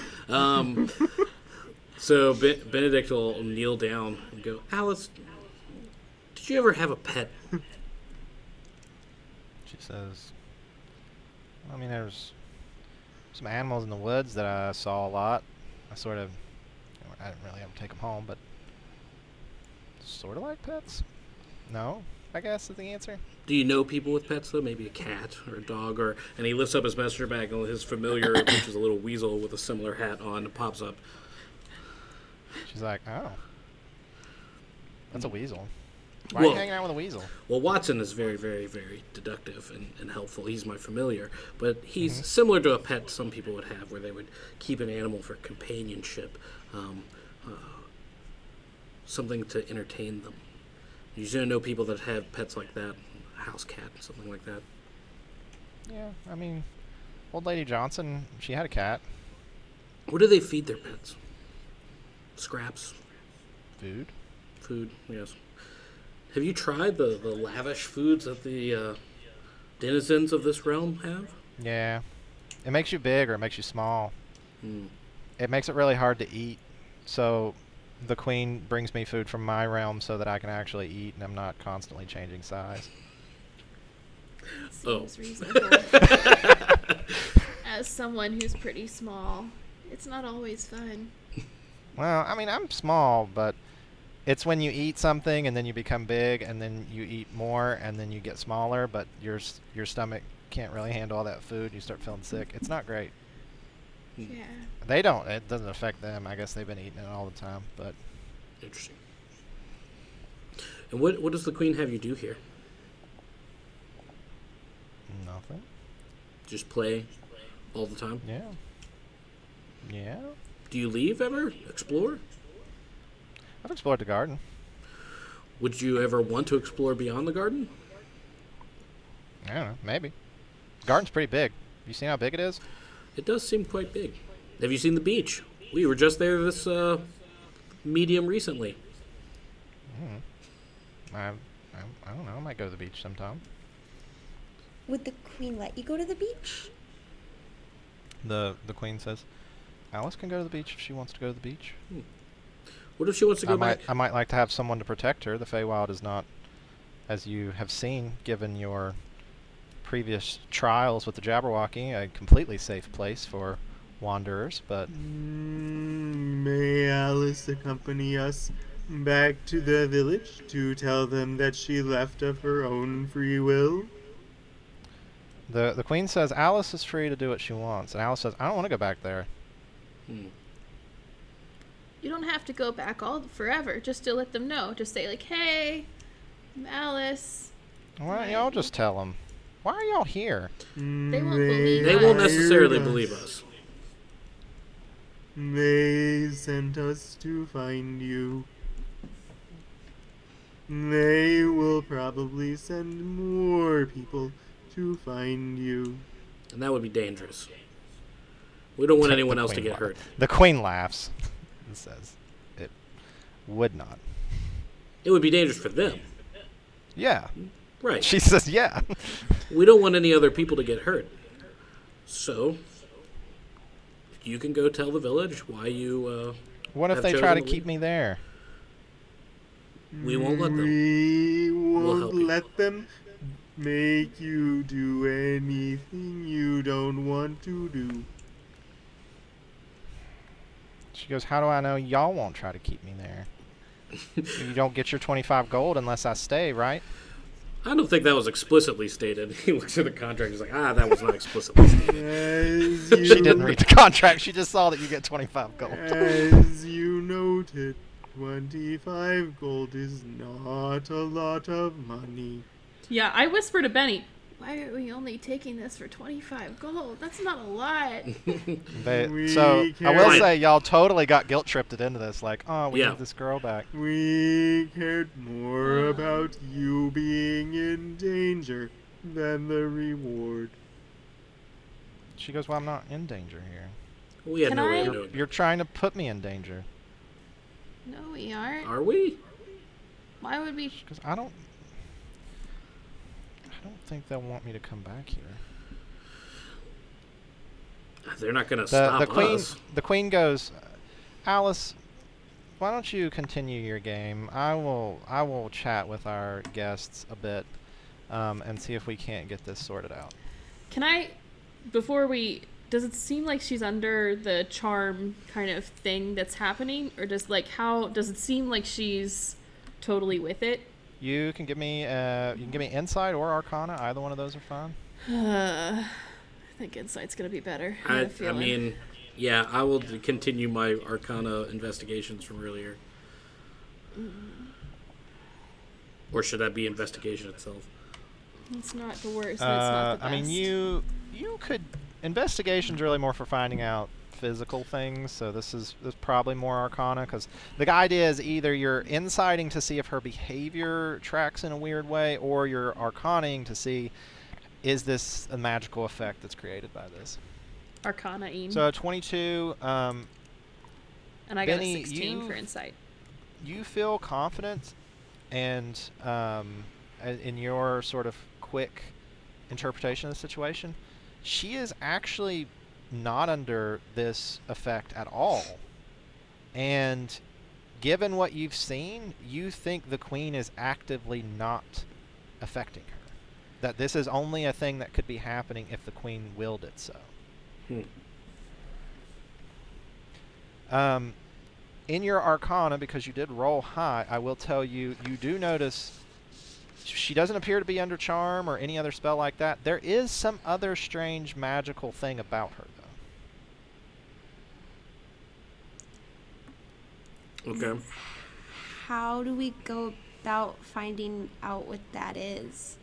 So Benedict will kneel down and go, Alice, did you ever have a pet? She says, I mean, there's some animals in the woods that I saw a lot. I didn't really ever take them home, but sort of like pets. No, I guess is the answer. Do you know people with pets, though? Maybe a cat or a dog, and he lifts up his messenger bag and his familiar, which is a little weasel with a similar hat on, pops up. She's like, oh, that's a weasel. Why are you hanging out with a weasel? Well, Watson is very, very, very deductive and helpful. He's my familiar. But he's similar to a pet some people would have, where they would keep an animal for companionship, something to entertain them. You usually know people that have pets like that, a house cat, something like that. Yeah, I mean, old lady Johnson, she had a cat. What do they feed their pets? Scraps? Food. Food, yes. Have you tried the lavish foods that the denizens of this realm have? Yeah. It makes you big or it makes you small. It makes it really hard to eat. So the queen brings me food from my realm so that I can actually eat and I'm not constantly changing size. Seems reasonable. As someone who's pretty small, it's not always fun. Well, I mean, I'm small, but it's when you eat something and then you become big and then you eat more and then you get smaller, but your stomach can't really handle all that food. You start feeling sick. It's not great. Yeah. They don't. It doesn't affect them. I guess they've been eating it all the time, but... Interesting. And what does the queen have you do here? Nothing. Just play all the time? Yeah. Yeah. Do you leave ever? Explore? I've explored the garden. Would you ever want to explore beyond the garden? I don't know. Maybe. The garden's pretty big. You seen how big it is? It does seem quite big. Have you seen the beach? We were just there this medium recently. I don't know. I might go to the beach sometime. Would the queen let you go to the beach? The queen says, Alice can go to the beach if she wants to go to the beach. What if she wants to go back? I might like to have someone to protect her. The Feywild is not, as you have seen, given your previous trials with the Jabberwocky, a completely safe place for wanderers, but... May Alice accompany us back to the village to tell them that she left of her own free will? The queen says Alice is free to do what she wants, and Alice says, I don't want to go back there. You don't have to go back forever, just to let them know. Just say, like, hey, I'm Alice. Why don't y'all just tell them? Why are y'all here? They won't believe They us. won't necessarily believe us. They sent us to find you. They will probably send more people to find you. And that would be dangerous. We don't want anyone The else to queen get hurt. The queen laughs and says, it would not. It would be dangerous for them. Yeah. Right. She says, yeah. We don't want any other people to get hurt. So, you can go tell the village why you, What if have they try chosen to to keep leave? me there? We won't let them. We We'll help won't you. let them make you do anything you don't want to do. She goes, how do I know y'all won't try to keep me there? You don't get your 25 gold unless I stay, right? I don't think that was explicitly stated. He looks at the contract. He's like, that was not explicitly stated. She didn't read the contract. She just saw that you get 25 gold. As you noted, 25 gold is not a lot of money. Yeah, I whispered to Benny, why are we only taking this for 25 gold? That's not a lot. So I will say y'all totally got guilt tripped into this. Like, oh, we need this girl back. We cared more about you being in danger than the reward. She goes, well, I'm not in danger here. We had no way of knowing. You're trying to put me in danger. No, we aren't. Are we? Why would we? Because I don't think they'll want me to come back here. They're not going to stop us. The queen goes, Alice, why don't you continue your game? I will chat with our guests a bit and see if we can't get this sorted out. Can I, does it seem like she's under the charm kind of thing that's happening? Or does it seem like she's totally with it? You can give me insight or arcana. Either one of those are fine. I think insight's gonna be better. I mean, yeah, I will continue my arcana investigations from earlier. Or should that be investigation itself? It's not the worst. It's not the best. I mean, you could. Investigation's really more for finding out physical things, so this is probably more arcana, because the idea is either you're insighting to see if her behavior tracks in a weird way, or you're arcaning to see is this a magical effect that's created by this. Arcana-ing. So 22. And I got Benny, a 16 for insight. You feel confident, and in your sort of quick interpretation of the situation, she is actually not under this effect at all. And given what you've seen, you think the queen is actively not affecting her. That this is only a thing that could be happening if the queen willed it so. In your arcana, because you did roll high, I will tell you, you do notice she doesn't appear to be under charm or any other spell like that. There is some other strange magical thing about her, though. Okay. How do we go about finding out what that is?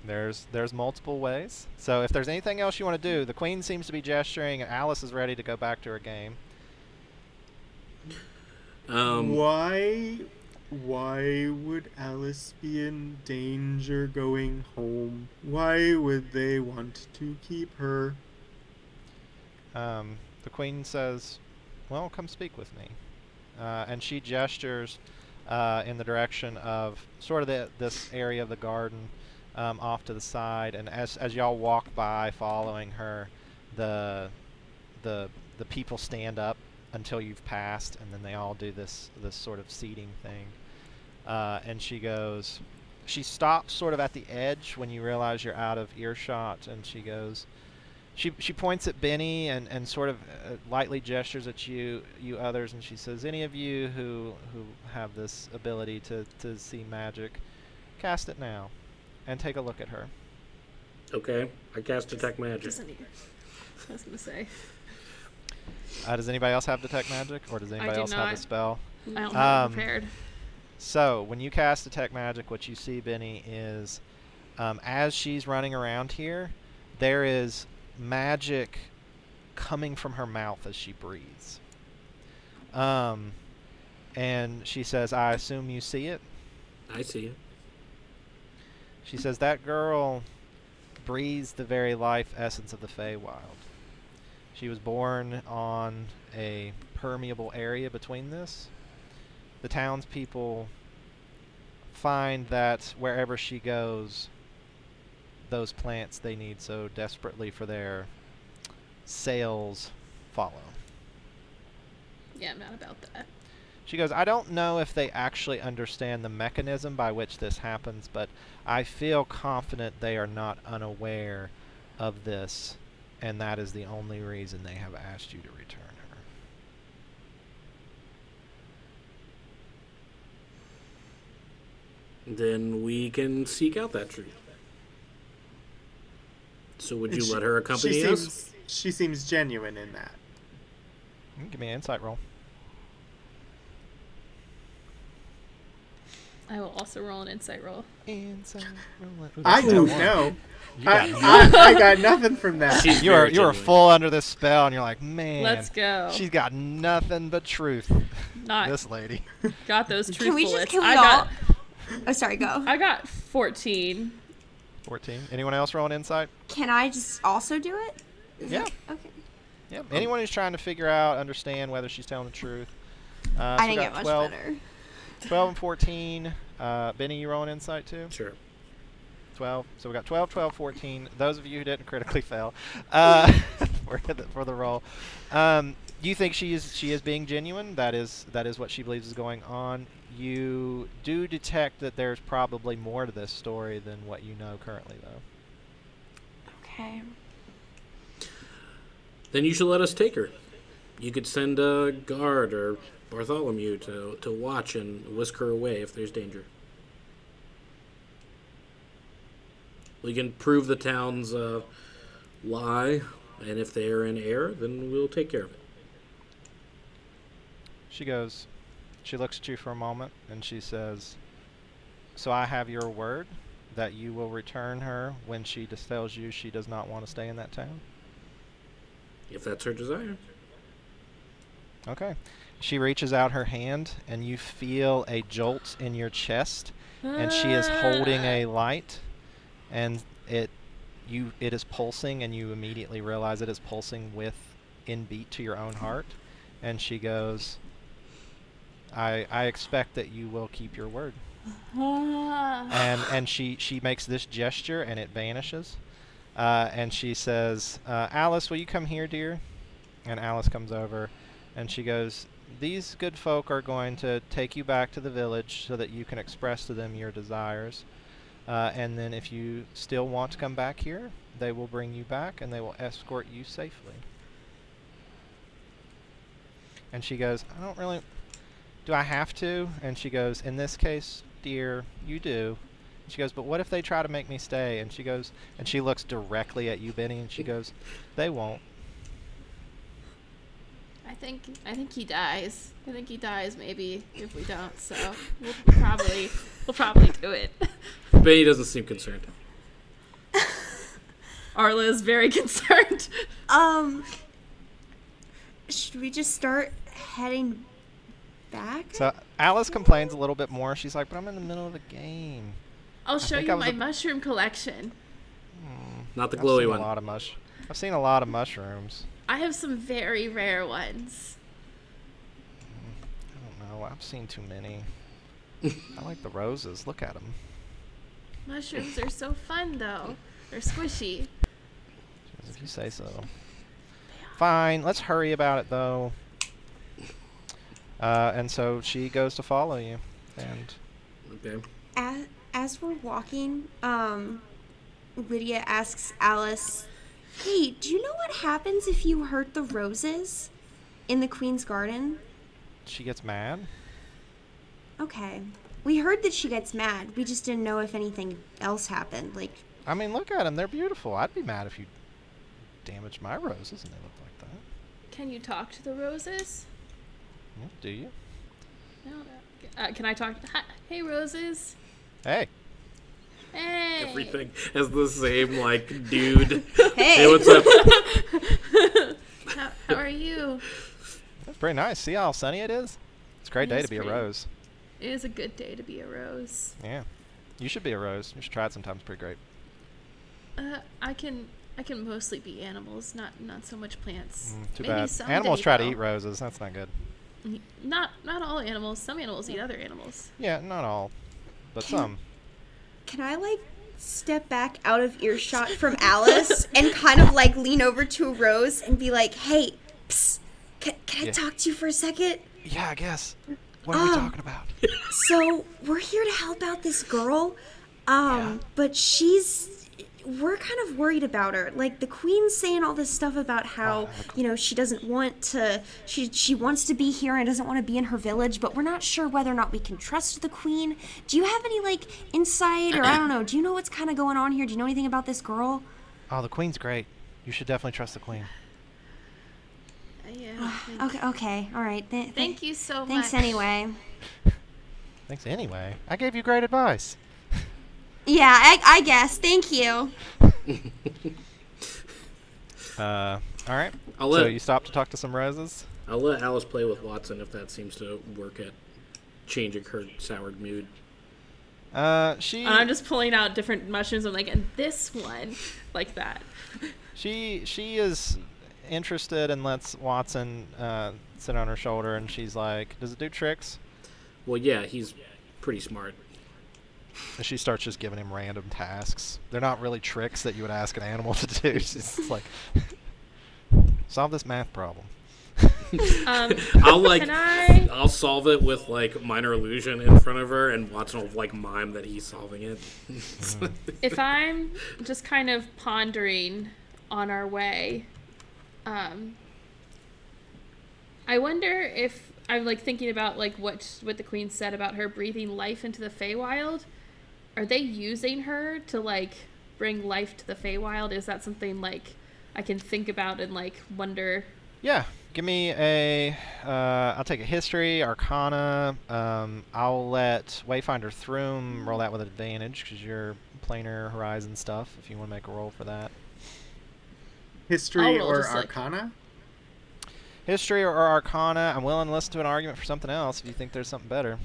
There's multiple ways. So if there's anything else you want to do, the queen seems to be gesturing, and Alice is ready to go back to her game. Why would Alice be in danger going home? Why would they want to keep her? The queen says, well, come speak with me. And she gestures in the direction of sort of this area of the garden off to the side. And as y'all walk by following her, the people stand up until you've passed, and then they all do this sort of seating thing. And she stops sort of at the edge when you realize you're out of earshot, and she goes, she points at Benny and sort of lightly gestures at you others, and she says, any of you who have this ability to see magic, cast it now and take a look at her. Okay, I cast Detect Magic. I was going to say. Does anybody else have Detect Magic, or does anybody else have the spell? I don't have it prepared. So when you cast Detect Magic, what you see, Benny, is as she's running around here, there is magic coming from her mouth as she breathes. And she says, I assume you see it? I see it. She says, that girl breathes the very life essence of the Feywild. She was born on a permeable area between this. The townspeople find that wherever she goes, those plants they need so desperately for their sales follow. Yeah, I'm not about that. She goes, I don't know if they actually understand the mechanism by which this happens, but I feel confident they are not unaware of this, and that is the only reason they have asked you to return then we can seek out that truth. So would you let her accompany us? She seems genuine in that. Give me an insight roll. I will also roll an insight roll. Insight roll. Ooh, I that's don't that one. know. You got I got nothing from that. She's You are very genuine. full under this spell, and you're like, man. Let's go. She's got nothing but truth. Not This lady. got those truth Can we bullets. just, can we I all? got Oh, sorry, go. I got 14. 14. Anyone else roll an insight? Can I just also do it? Yeah. Okay. Yeah. Anyone who's trying to figure out, understand whether she's telling the truth. So I we didn't got get much 12, better. 12 and 14. Benny, you roll an insight too? Sure. 12. So we got 12, 12, 14. Those of you who didn't critically fail for the roll. You think she is being genuine? That is what she believes is going on. You do detect that there's probably more to this story than what you know currently, though. Okay. Then you should let us take her. You could send a guard or Bartholomew to watch and whisk her away if there's danger. We can prove the town's lie, and if they are in error, then we'll take care of it. She looks at you for a moment, and she says, "So I have your word that you will return her when she tells you she does not want to stay in that town?" If that's her desire. Okay. She reaches out her hand, and you feel a jolt in your chest, and she is holding a light, and it is pulsing, and you immediately realize it is pulsing in beat to your own heart. And she goes, I expect that you will keep your word. And she makes this gesture, and it vanishes. And she says, Alice, will you come here, dear? And Alice comes over, and she goes, these good folk are going to take you back to the village so that you can express to them your desires. And then if you still want to come back here, they will bring you back, and they will escort you safely. And she goes, do I have to? And she goes, in this case, dear, you do. She goes, but what if they try to make me stay? And she goes, and she looks directly at you, Benny, and she goes, they won't. I think he dies. I think he dies maybe if we don't. So we'll probably do it. Benny doesn't seem concerned. Arla is very concerned. Should we just start heading back? So Alice complains a little bit more. She's like, but I'm in the middle of a game. I'll show think you I was my a- mushroom collection. Not the glowy one. I've seen a lot of mushrooms. I have some very rare ones. I don't know. I've seen too many. I like the roses. Look at them. Mushrooms are so fun, though. They're squishy. If you say so. Fine. Let's hurry about it, though. And so she goes to follow you. And Okay. As we're walking, Lydia asks Alice, hey, do you know what happens if you hurt the roses in the Queen's Garden? she gets mad. Okay. We heard that she gets mad. We just didn't know if anything else happened. Like, I mean, look at them. They're beautiful. I'd be mad if you damaged my roses and they look like that. Can you talk to the roses? Yeah, do you? No. Can I talk? Hi, hey, roses. Hey. Hey. Everything has the same, like, dude. hey, Hey, what's up? How are you? That's pretty nice. See how sunny it is? It's a great It day is to be a pretty. rose. It is a good day to be a rose. Yeah. You should be a rose. You should try it sometime. It's pretty great. I can mostly be animals, not so much plants. Too Maybe bad. someday, Animals try to though. eat roses. That's not good. Not all animals. Some animals eat other animals. Yeah, not all. But some. can I, like, step back out of earshot from Alice and kind of, like, lean over to a rose and be like, hey, psst, can I Yeah. talk to you for a second? Yeah, I guess. What are we talking about? So, we're here to help out this girl, but we're kind of worried about her. Like, the queen's saying all this stuff about how, she doesn't want to, she wants to be here and doesn't want to be in her village, but we're not sure whether or not we can trust the queen. Do you have any, like, insight, or I don't know, do you know what's kind of going on here? Do you know anything about this girl? Oh, the queen's great. You should definitely trust the queen. Yeah. Okay, all right. Thank you so much. Thanks anyway. Thanks anyway. I gave you great advice. Yeah, I guess. Thank you. All right. So you stopped to talk to some roses? I'll let Alice play with Watson if that seems to work at changing her soured mood. I'm just pulling out different mushrooms. I'm like, and this one, like that. She is interested and lets Watson sit on her shoulder, and she's like, "Does it do tricks?" Well, yeah, he's pretty smart. And she starts just giving him random tasks. They're not really tricks that you would ask an animal to do. She's just like, solve this math problem. I'll solve it with like minor illusion in front of her, and Watson will like mime that he's solving it. If I'm just kind of pondering on our way, I wonder if I'm like thinking about like what the queen said about her breathing life into the Feywild. Are they using her to like bring life to the Feywild? Is that something like I can think about and like wonder? Yeah, give me a. I'll take a history, Arcana. I'll let Wayfinder Throom roll that with advantage because you're planar horizon stuff. If you want to make a roll for that. History roll or just, like- Arcana? History or Arcana. I'm willing to listen to an argument for something else if you think there's something better.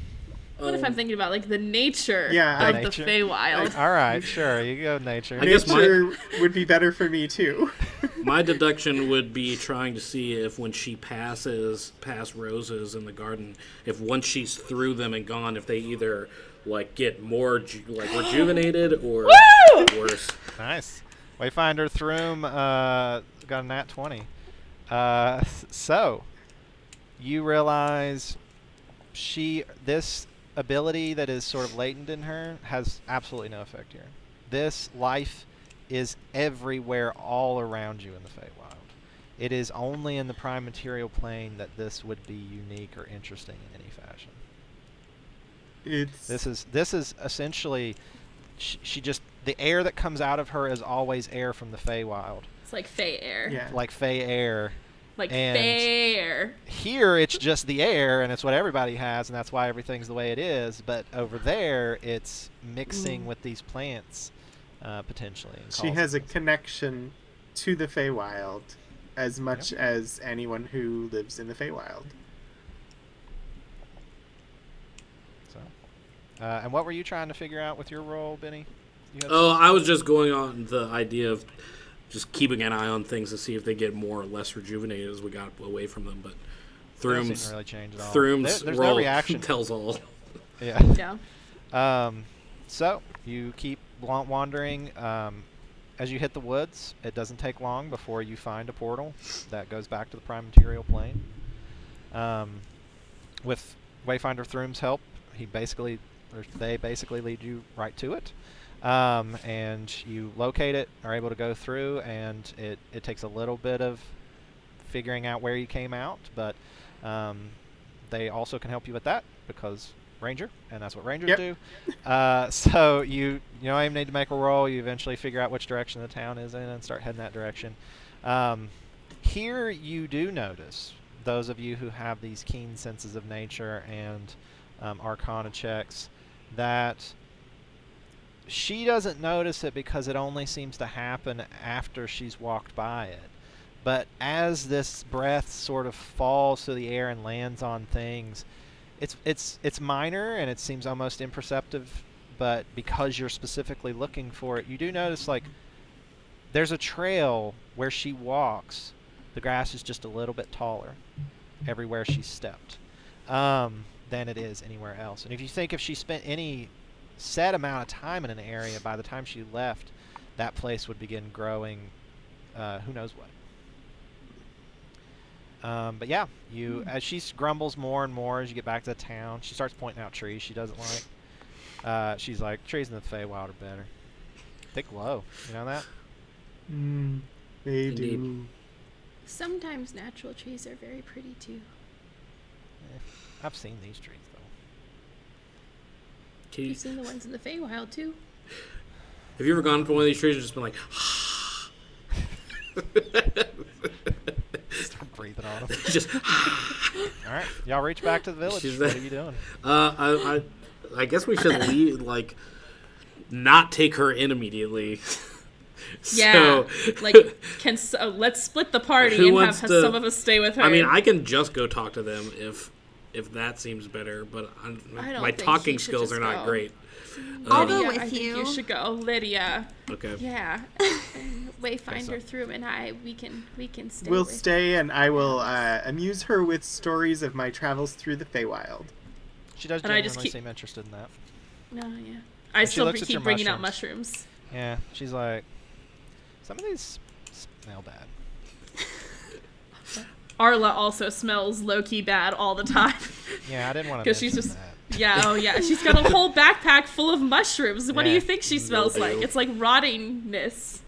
What if I'm thinking about like the nature of Nature. the Feywild? All right, sure. You go nature. I guess Nature would be better for me too. My deduction would be trying to see if when she passes past roses in the garden, if once she's through them and gone, if they either like get more like rejuvenated or worse. Nice. Wayfinder Throom got a nat 20. So, you realize this ability that is sort of latent in her has absolutely no effect here. This life is everywhere all around you in the Feywild. It is only in the prime material plane that this would be unique or interesting in any fashion. This is essentially she just the air that comes out of her is always air from the Feywild. It's like Fey air. Yeah. Like Fey air. Like And Fey air. Here, it's just the air, and it's what everybody has, and that's why everything's the way it is. But over there, it's mixing with these plants, potentially. And She has a causing connection to the Feywild as much as anyone who lives in the Feywild. this. And what were you trying to figure out with your role, Benny? I was just going on the idea of just keeping an eye on things to see if they get more or less rejuvenated as we got away from them. But Throom's really change at all. Throom's There's role no reaction. tells all. Yeah. Yeah. So you keep wandering. As you hit the woods, it doesn't take long before you find a portal that goes back to the prime material plane. With Wayfinder Throom's help, they basically lead you right to it. And you locate it, are able to go through, and it takes a little bit of figuring out where you came out, but they also can help you with that because Ranger, and that's what Rangers do. So you don't even need to make a roll. You eventually figure out which direction the town is in and start heading that direction. Here you do notice, those of you who have these keen senses of nature and Arcana checks, that she doesn't notice it because it only seems to happen after she's walked by it. But as this breath sort of falls through the air and lands on things, it's minor and it seems almost imperceptive, but because you're specifically looking for it, you do notice like there's a trail where she walks. The grass is just a little bit taller everywhere she stepped than it is anywhere else. And if she spent any set amount of time in an area, by the time she left, that place would begin growing who knows what. But yeah, as she grumbles more and more as you get back to the town, she starts pointing out trees she doesn't like. She's like, trees in the Feywild are better. They glow. You know that? They Indeed. do. Sometimes natural trees are very pretty too. I've seen these trees though. Can you- You've seen the ones in the Feywild too. have you ever gone to one of these trees and just been like, Start breathing on them. just, All right, y'all reach back to the village. She's What there. are you doing? I guess we should leave, like, not take her in immediately. Yeah, So, like let's split the party Who and wants have to- some of us stay with her. I mean, I can just go talk to them if that seems better, but I don't my think talking you should skills just are not go. great. I'll go Lydia, with I think you. you should go, Lydia. Okay. Yeah, Wayfinder through, and we can stay. We'll with stay, and I will amuse her with stories of my travels through the Feywild. She does And I genuinely just keep- seem interested in that. No, yeah. I And she still looks at your keep bringing out mushrooms. mushrooms. Yeah, she's like, some of these smell bad. Arla also smells low-key bad all the time. Yeah, I didn't want to. Because she's mention just that. yeah, oh yeah, she's got a whole backpack full of mushrooms. What do Yeah. you think she smells like? Mildew. It's like rottingness.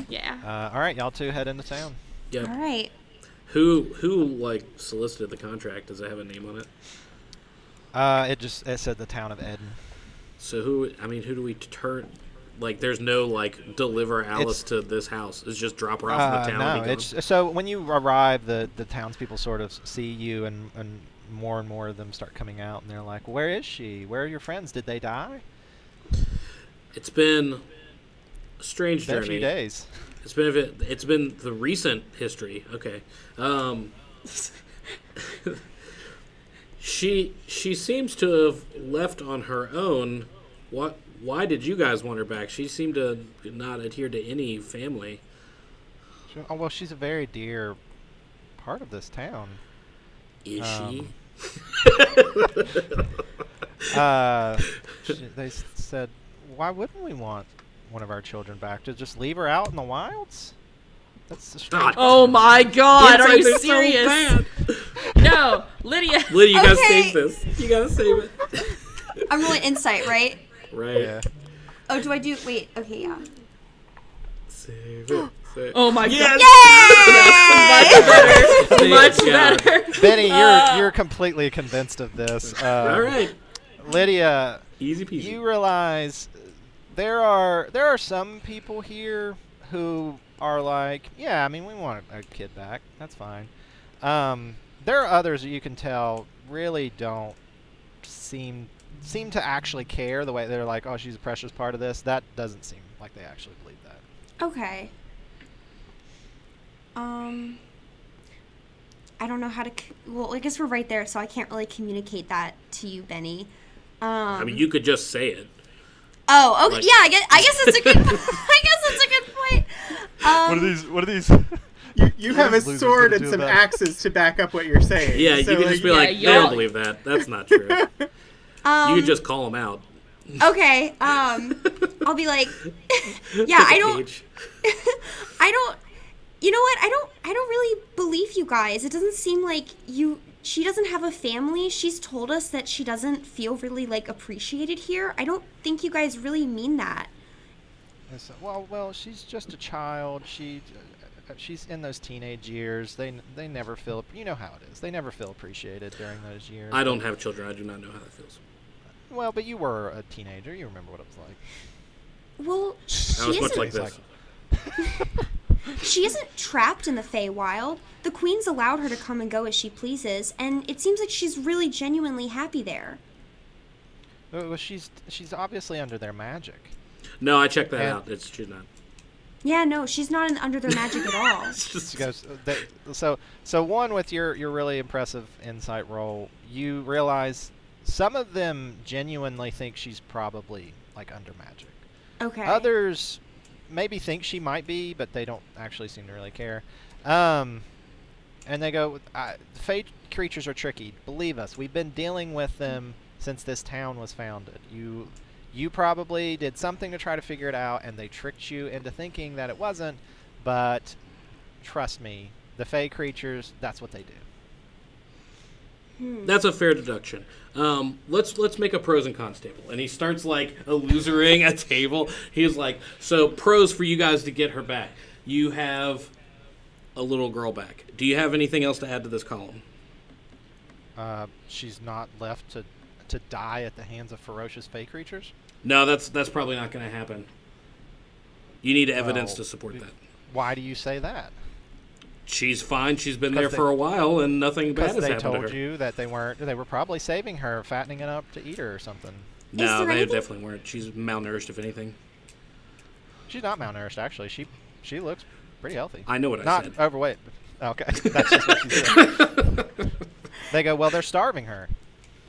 Yeah. All right, y'all two head into town. Yeah. All right. Who like solicited the contract? Does it have a name on it? It said the town of Eden. So who do we turn? Like, there's no like deliver Alice to this house. It's just drop her off in the town. No, and be it's gone? so when you arrive, the townspeople sort of see you, and more of them start coming out, and they're like, "Where is she? Where are your friends? Did they die?" It's been a strange Been a journey. few days. It's been the recent history. Okay. She seems to have left on her own. Why did you guys want her back? She seemed to not adhere to any family. Oh well, she's a very dear part of this town. Is she? They said, "Why wouldn't we want one of our children back? To just leave her out in the wilds?" That's a strange. God. Oh my God! Are you Insides are so serious? bad. No, Lydia. Lydia, you gotta Okay. save this. You gotta save it. I'm rolling insight, right? Right. Yeah. Oh, do I do? Wait. Okay, yeah. Save it. Save Oh my Yes! God! Much Thank God. better. Benny, you're completely convinced of this. All right. Lydia, Easy peasy. you realize there are some people here who are like, yeah, I mean, we want a kid back. That's fine. There are others that you can tell really don't seem to actually care the way they're like, oh, she's a precious part of this. That doesn't seem like they actually believe that. Okay. I don't know how to. Well, I guess we're right there, so I can't really communicate that to you, Benny. I mean, you could just say it. Oh, okay. Like- Yeah, I guess that's a good. I guess that's a good point. What are these? You have a Losers sword gonna and do some about- axes to back up what you're saying. Yeah, So, you could just be yeah, like, they y'all- don't believe that. That's not true. You could just call them out. Okay. I'll be like, yeah, Take a I don't. page. I don't. You know what? I don't really believe you guys. It doesn't seem like you. She doesn't have a family. She's told us that she doesn't feel really like appreciated here. I don't think you guys really mean that. Well, she's just a child. She's in those teenage years. They never feel. You know how it is. They never feel appreciated during those years. I don't have children. I do not know how that feels. Well, but you were a teenager. You remember what it was like. Well, I she was much isn't. like this. She isn't trapped in the Feywild. The Queen's allowed her to come and go as she pleases, and it seems like she's really genuinely happy there. Well, she's obviously under their magic. No, I checked that And- out. She's not. Yeah, no, she's not under their magic at all. She goes, so one with your really impressive insight roll, you realize some of them genuinely think she's probably like under magic. Okay. Others maybe think she might be, but they don't actually seem to really care. And they go, Fey creatures are tricky. Believe us, we've been dealing with them since this town was founded. You probably did something to try to figure it out, and they tricked you into thinking that it wasn't, but trust me, the Fey creatures, that's what they do. That's a fair deduction. Let's make a pros and cons table. And he starts like illusoring a table. He's like, so pros for you guys to get her back. You have a little girl back. Do you have anything else to add to this column? She's not left to die at the hands of ferocious fey creatures? No, that's probably not going to happen. You need evidence to support that. Why do you say that? She's fine. She's been there for a while, and nothing bad has happened to her. Because they told you that they were probably saving her, fattening it up to eat her or something. No, they definitely weren't. She's malnourished, if anything. She's not malnourished, actually. She looks pretty healthy. I know what I said. Not overweight. Okay, that's just what you said. They go, well, they're starving her.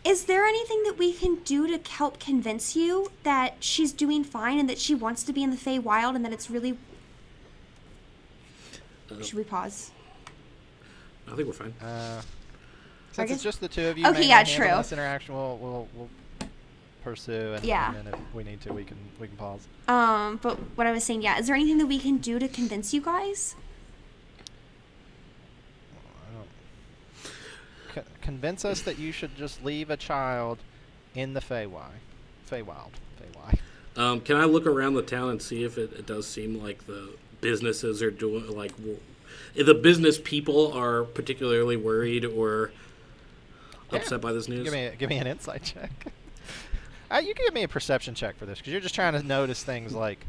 Is there anything that we can do to help convince you that she's doing fine and that she wants to be in the Feywild and that it's really... Should we pause? I think we're fine. Since it's just the two of you, okay, yeah, handle true. This interaction we'll pursue, and then if we need to, we can pause. But what I was saying, is there anything that we can do to convince you guys? Convince us that you should just leave a child in the Feywild. Can I look around the town and see if it does seem like the businesses are doing, like, if the business people are particularly worried or upset by this news? Give me an insight check. You can give me a perception check for this, because you're just trying to notice things like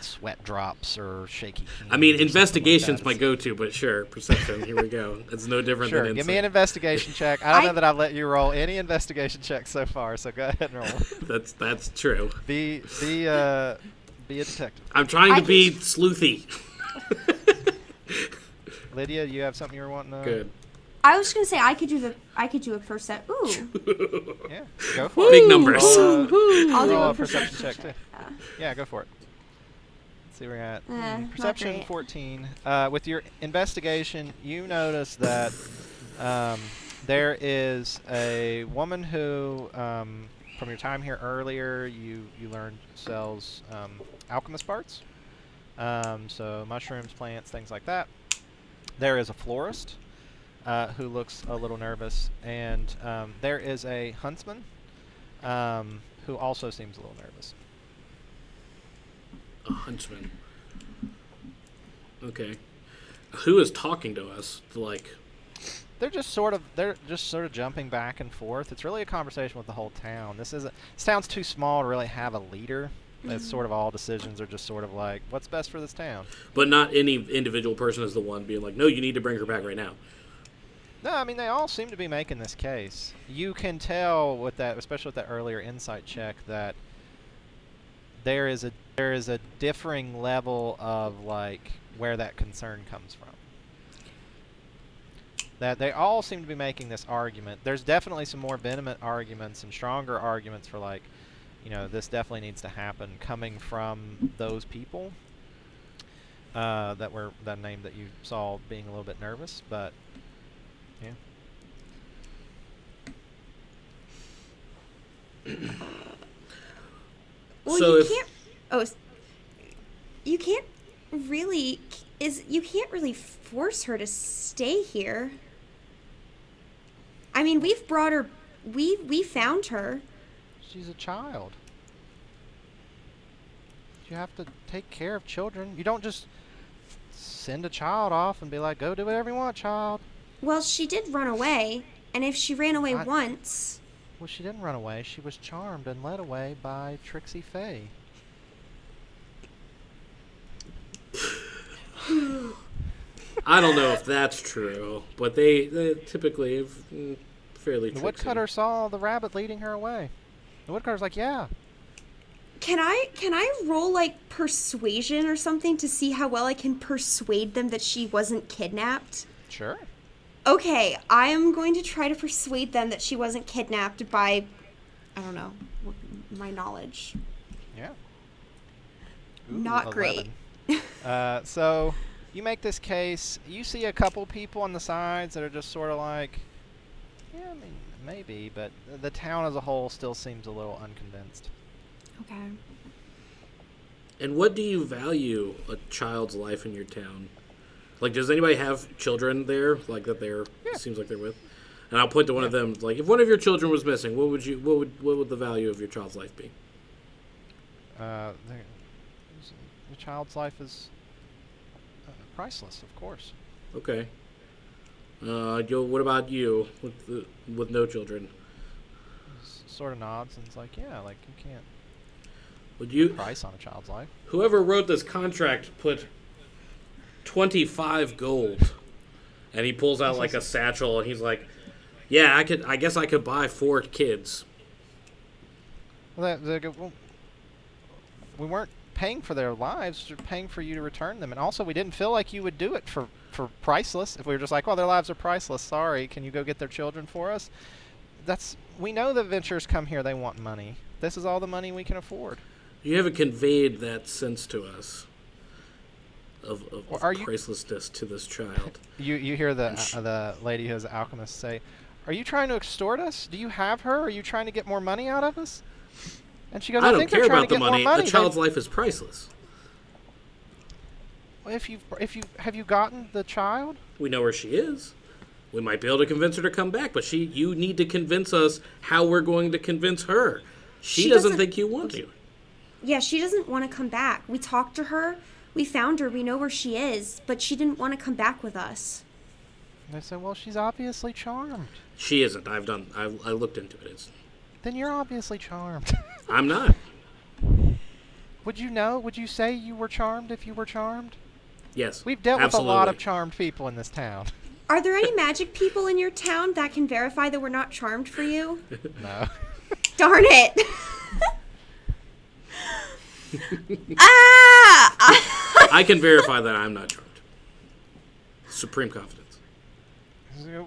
sweat drops or shaky hands. I mean, investigation's my go-to, but sure, perception, here we go. It's no different than insight. Give me an investigation check. I don't know that I've let you roll any investigation checks so far, so go ahead and roll. That's true. Be a detective. I'm trying to be sleuthy. Lydia, you have something you were wanting to... Good. I was going to say I could do a percent. Ooh. Yeah, go for it. Big numbers. I'll do Roll a a perception check too. Yeah, go for it. Let's see where you're at. Perception 14. With your investigation, you notice that there is a woman who, from your time here earlier, you learned sells alchemist parts. So mushrooms, plants, things like that. There is a florist who looks a little nervous, and there is a huntsman who also seems a little nervous. A huntsman. Okay. Who is talking to us? Like, They're just sort of jumping back and forth. It's really a conversation with the whole town. This town's too small to really have a leader. It's sort of all decisions are just sort of like, what's best for this town? but not any individual person is the one being like, no, you need to bring her back right now. No, I mean, they all seem to be making this case. You can tell with that, especially with that earlier insight check, that there is a differing level of like where that concern comes from. That they all seem to be making this argument. There's definitely some more vehement arguments and stronger arguments for like, this definitely needs to happen coming from those people that name that you saw being a little bit nervous, but yeah. Well, So you if- can't. Oh, you can't really. You can't really force her to stay here. I mean, we've brought her. We found her. She's a child. You have to take care of children. You don't just send a child off and be like, go do whatever you want, child. Well, she did run away, and if she ran away once. Well, she didn't run away. She was charmed and led away by Trixie Faye. I don't know if that's true, but they typically have fairly The tricksy. woodcutter saw the rabbit leading her away. The woodcutter's like, yeah. Can I roll like persuasion or something to see how well I can persuade them that she wasn't kidnapped? Sure. Okay, I am going to try to persuade them that she wasn't kidnapped by, I don't know, my knowledge. Yeah. Not great. So you make this case. You see a couple people on the sides that are just sort of like, yeah, I mean, maybe, but the town as a whole still seems a little unconvinced. Okay. And what do you value a child's life in your town? Like, does anybody have children there? Like that they're seems like they're with. And I'll point to one of them, like, if one of your children was missing, what would the value of your child's life be? The child's life is priceless, of course. Okay. What about you with no children? Sort of nods and is like, yeah, like you can't Would you? price on a child's life. Whoever wrote this contract put 25 gold, and he pulls out like a satchel, and he's like, "Yeah, I guess I could buy 4 kids." Well, we weren't paying for their lives; we were paying for you to return them, and also we didn't feel like you would do it for priceless. If we were just like, "Well, their lives are priceless. Sorry, can you go get their children for us?" We know that ventures come here; they want money. This is all the money we can afford. You haven't conveyed that sense to us of pricelessness to this child. You hear the lady who's an alchemist say, "Are you trying to extort us? Do you have her? Are you trying to get more money out of us?" And she goes, I don't think care they're trying about to the get money. more money. The child's life is priceless. Have you gotten the child? We know where she is. We might be able to convince her to come back, but you need to convince us how we're going to convince her. She doesn't think you want to. Yeah, she doesn't want to come back. We talked to her. We found her. We know where she is, but she didn't want to come back with us. And they said, well, she's obviously charmed. She isn't. I looked into it. Then you're obviously charmed. I'm not. Would you know? Would you say you were charmed if you were charmed? Yes. We've dealt absolutely. with a lot of charmed people in this town. Are there any magic people in your town that can verify that we're not charmed for you? No. Darn it. I can verify that I'm not charmed. Supreme confidence.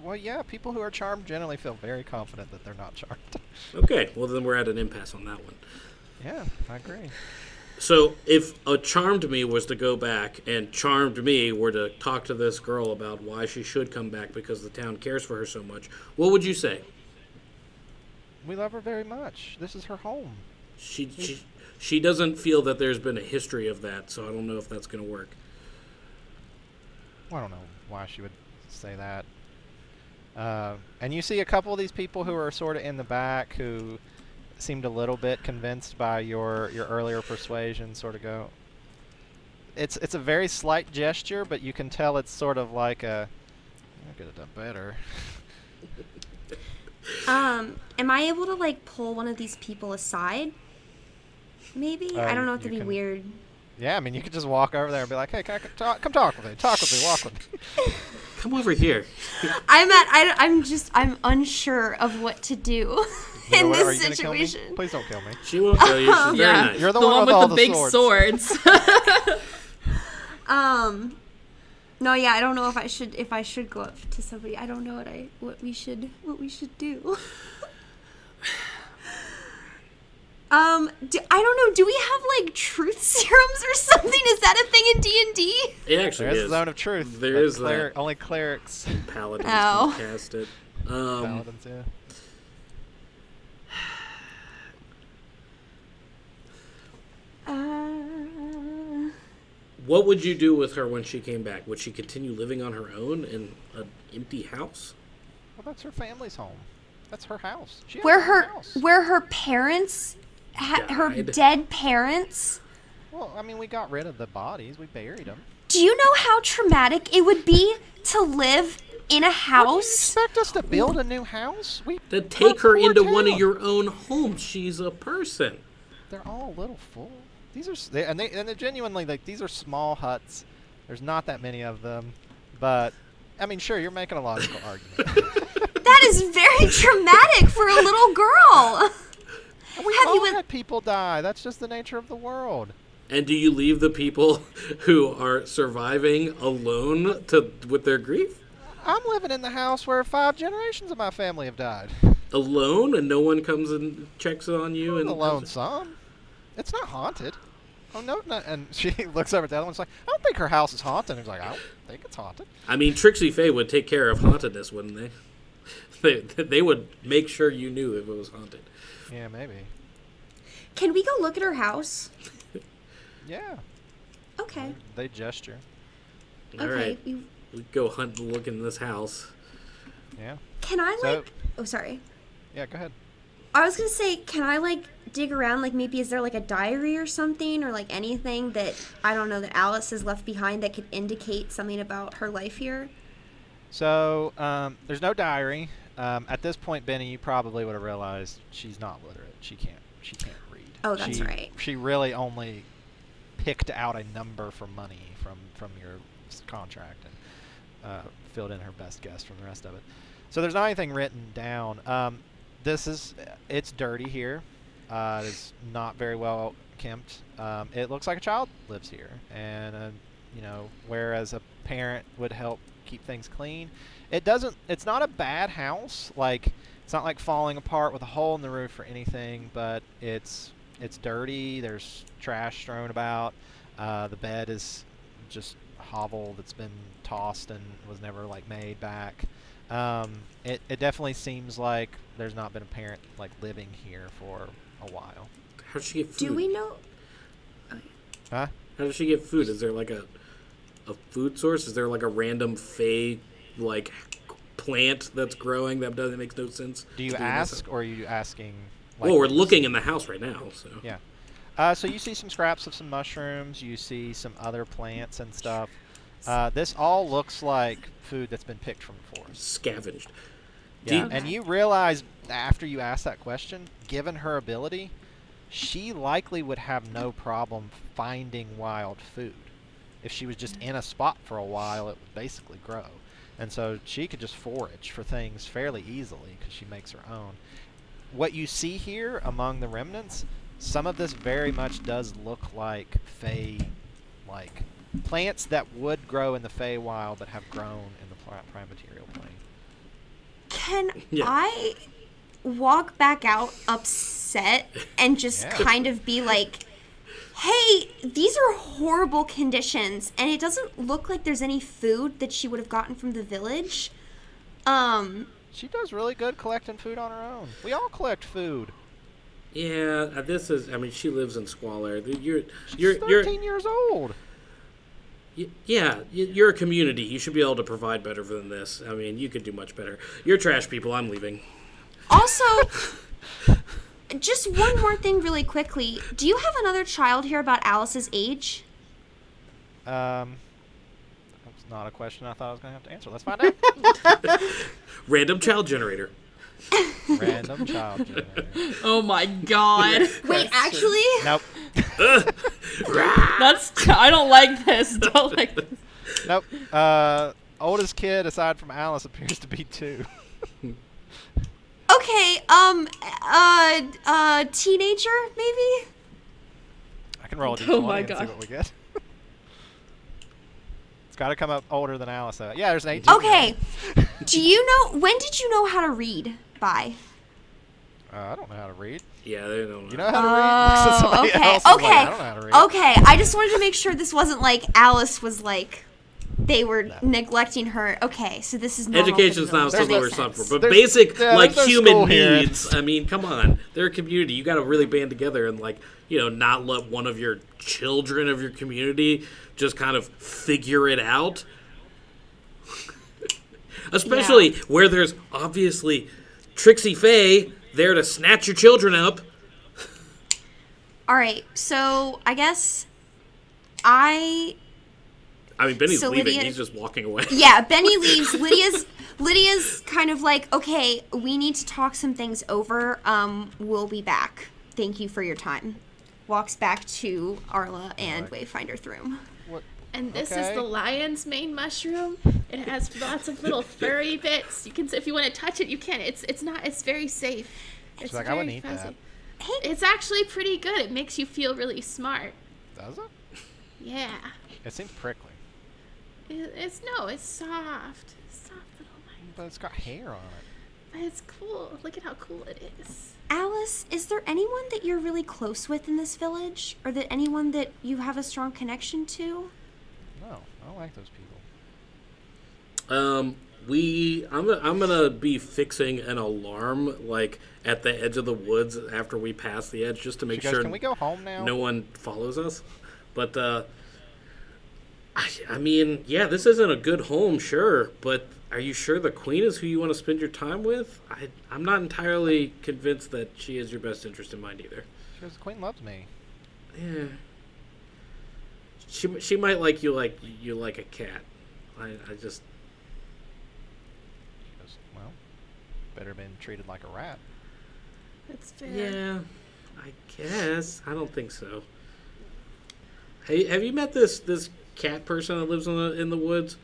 Well, yeah, people who are charmed generally feel very confident that they're not charmed. Okay, well then we're at an impasse on that one. Yeah, I agree. So if a charmed me was to go back and charmed me were to talk to this girl about why she should come back because the town cares for her so much, what would you say? We love her very much. This is her home. She doesn't feel that there's been a history of that, so I don't know if that's going to work. Well, I don't know why she would say that. And you see a couple of these people who are sort of in the back who seemed a little bit convinced by your earlier persuasion, sort of go. It's a very slight gesture, but you can tell it's sort of like I could have done better. Am I able to like pull one of these people aside? Maybe? I don't know if that'd be weird. Yeah, I mean, you could just walk over there and be like, hey, come talk with me. Talk with me. Walk with me. Come over here. I'm unsure of what to do in this situation. Please don't kill me. She won't kill you. She's very nice. You're the The one one with with the big swords. No, yeah, I don't know if I should go up to somebody. I don't know what we should do. I don't know. Do we have like truth serums or something? Is that a thing in D&D? It actually There's is. the zone of truth. There is that. Only clerics. Paladins can cast it. Paladins, yeah. What would you do with her when she came back? Would she continue living on her own in an empty house? Well, that's her family's home. That's her house. She has Where her own house. her parents, her Died. dead parents. Well, I mean, we got rid of the bodies. We buried them. Do you know how traumatic it would be to live in a You house? expect us to build a new house? Then take her Poor into one of town. your own homes. She's a person. They're all a little full. These are they're genuinely like these are small huts. There's not that many of them, but I mean, sure, you're making a logical argument. That is very traumatic for a little girl. We Have all you been- had people die. That's just the nature of the world. And do you leave the people who are surviving alone with their grief? I'm living in the house where 5 generations of my family have died. Alone, and no one comes and checks on you? I'm And alone some. It's not haunted. Oh, no, and she looks over at the other one and is like, I don't think her house is haunted. And he's like, I don't think it's haunted. I mean, Trixie Faye would take care of hauntedness, wouldn't they? They would make sure you knew if it was haunted. Yeah, maybe. Can we go look at her house? Yeah. Okay. They gesture. All Okay. right. We go hunt and look in this house. Yeah. Can I So- like? Oh, sorry. Yeah, go ahead. I was gonna say, can I like dig around? Like maybe is there like a diary or something, or like anything that I don't know that Alice has left behind that could indicate something about her life here? So there's no diary. At this point, Benny, you probably would have realized she's not literate. She can't read. Oh, that's right. She really only picked out a number for money from your contract and filled in her best guess from the rest of it. So there's not anything written down. It's dirty here. It's not very well kempt. It looks like a child lives here, and whereas a parent would help keep things clean, it's not a bad house. Like, it's not like falling apart with a hole in the roof or anything, but it's dirty. There's trash strewn about. The bed is just a hovel that's been tossed and was never like made back. It definitely seems like there's not been a parent like living here for a while. How does she get food? Do we know? Huh? How does she get food? Is there like a food source? Is there like a random fey like plant that's growing that makes no sense? Do you to ask, or are you asking? Like, Well, we're looking in the house right now, so. Yeah. So you see some scraps of some mushrooms. You see some other plants and stuff. This all looks like food that's been picked from the forest. Scavenged. Yeah, and you realize after you ask that question, given her ability, she likely would have no problem finding wild food. If she was just in a spot for a while, it would basically grow. And so she could just forage for things fairly easily because she makes her own. What you see here among the remnants, some of this very much does look like Fey, like plants that would grow in the Feywild but have grown in the prime material plane. Can Yeah. I walk back out upset and just kind of be like, hey, these are horrible conditions, and it doesn't look like there's any food that she would have gotten from the village. She does really good collecting food on her own. We all collect food. Yeah, she lives in squalor. You're 13 years old. You're a community. You should be able to provide better than this. I mean, you could do much better. You're trash people. I'm leaving. Also, just one more thing really quickly. Do you have another child here about Alice's age? That's not a question I thought I was going to have to answer. Let's find out. Random child generator. Random child generator. Oh my god. Wait, actually? Nope. I don't like this. Don't like this. Nope. Oldest kid aside from Alice appears to be 2. Okay, teenager, maybe? I can roll a d20 Oh my and see God. what we get. It's got to come up older than Alice, though. Yeah, there's an 18. Okay. When did you know how to read by? I don't know how to read. Yeah, they don't know. You know how to read? Looks at somebody Okay, else and is okay. like, I don't know how to read. Okay, I just wanted to make sure this wasn't like Alice was like, they were neglecting her. Okay, so this is normal. Education's for the not village. something That we're makes suffering sense. for, but There's- basic yeah, like there's no human school here. needs. I mean, come on, they're a community. You got to really band together and not let one of your children of your community just kind of figure it out. Especially where there's obviously Trixie Faye there to snatch your children up. All right, so I guess I mean, Benny's So leaving. Lydia- He's just walking away. yeah, Benny leaves. Lydia's kind of like, okay, we need to talk some things over. We'll be back. Thank you for your time. Walks back to Arla and Wayfinder's room. And this is Okay. the lion's mane mushroom. It has lots of little furry bits. You can, if you want to touch it, you can. It's very safe. It's like, I wouldn't eat that. fuzzy. It's actually pretty good. It makes you feel really smart. Does it? Yeah. It seems prickly. It's soft. Soft little lion. But it's got hair on it. But it's cool. Look at how cool it is. Alice, is there anyone that you're really close with in this village? Or that anyone that you have a strong connection to? No, I don't like those people. I'm gonna be fixing an alarm like at the edge of the woods after we pass the edge, just to make Guys, sure can we go home now? no one follows us. But I mean, yeah, this isn't a good home, sure, but are you sure the queen is who you want to spend your time with? I'm not entirely convinced that she has your best interest in mind either. Sure, the queen loves me. Yeah. She might like you like a cat. I just... She goes, well, better been treated like a rat. That's fair. Yeah, I guess. I don't think so. Hey, have you met this cat person that lives in the woods?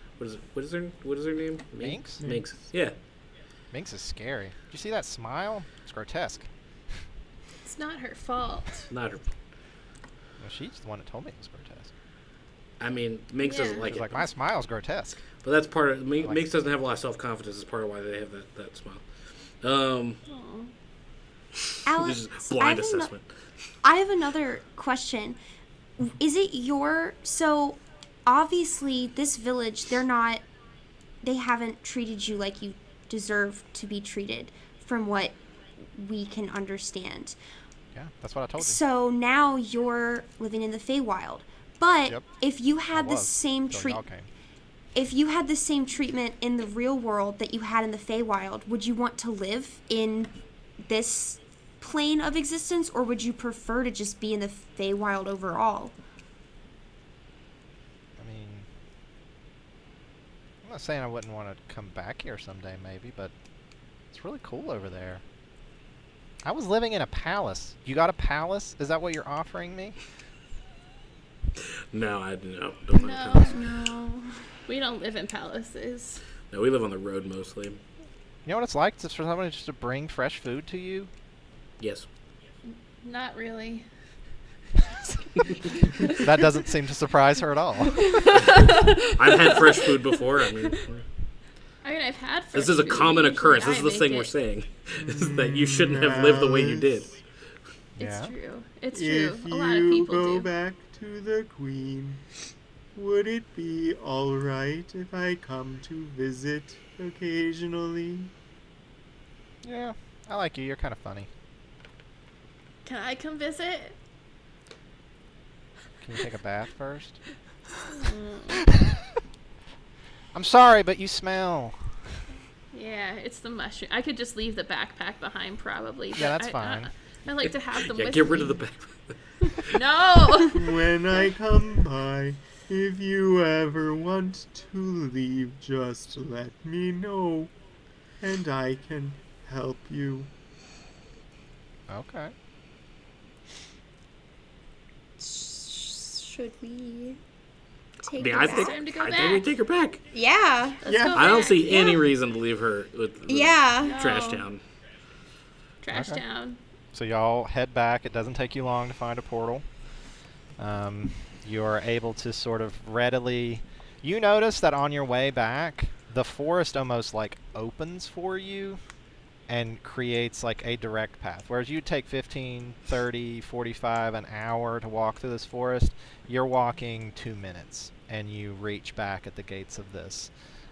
What is her name? Minx? Minx. Yeah. Minx is scary. Did you see that smile? It's grotesque. It's not her fault. Not her. Well, she's the one that told me it was grotesque. I mean, Minx Yeah. doesn't like She's it. like, my smile's grotesque. But that's part of... like Minx doesn't have a lot of self-confidence. Is part of why they have that smile. This Alex, is blind assessment. I have another question. Is it so obviously this village, they haven't treated you like you deserve to be treated from what we can understand. Yeah, that's what I told you. So now you're living in the Feywild. But Yep. if you I had the was, same till y'all came. if you had the same treatment in the real world that you had in the Feywild, would you want to live in this plane of existence, or would you prefer to just be in the Feywild overall? I mean, I'm not saying I wouldn't want to come back here someday, maybe, but it's really cool over there. I was living in a palace. You got a palace? Is that what you're offering me? No, don't like No, palace. no. We don't live in palaces. No, we live on the road mostly. You know what it's like for somebody just to bring fresh food to you? Yes. Not really. That doesn't seem to surprise her at all. I've had fresh food before. I mean, I've had fresh this is a food. common Usually occurrence. This I is the make thing it. we're saying. Is that you shouldn't have lived the way you did. It's Yeah. true. It's true. If A lot of you people go do. back to the queen, would it be alright if I come to visit occasionally? Yeah, I like you. You're kind of funny. Can I come visit? Can you take a bath first? I'm sorry, but you smell. Yeah, it's the mushroom. I could just leave the backpack behind, probably. Yeah, but that's fine. I like to have them Yeah, with get rid me. of the back. No! When I come by, if you ever want to leave, just let me know, and I can help you. Okay. Should we take I mean, her I back? think time to go I think we back. take her back. Yeah. Let's Yeah. go I don't back. see any reason to leave her with Yeah. Trash No. Town. Trash Okay. town. So y'all head back. It doesn't take you long to find a portal. You're able to sort of readily... You notice that on your way back, the forest almost like opens for you and creates like a direct path. Whereas you take 15, 30, 45, an hour to walk through this forest, you're walking 2 minutes and you reach back at the gates of this,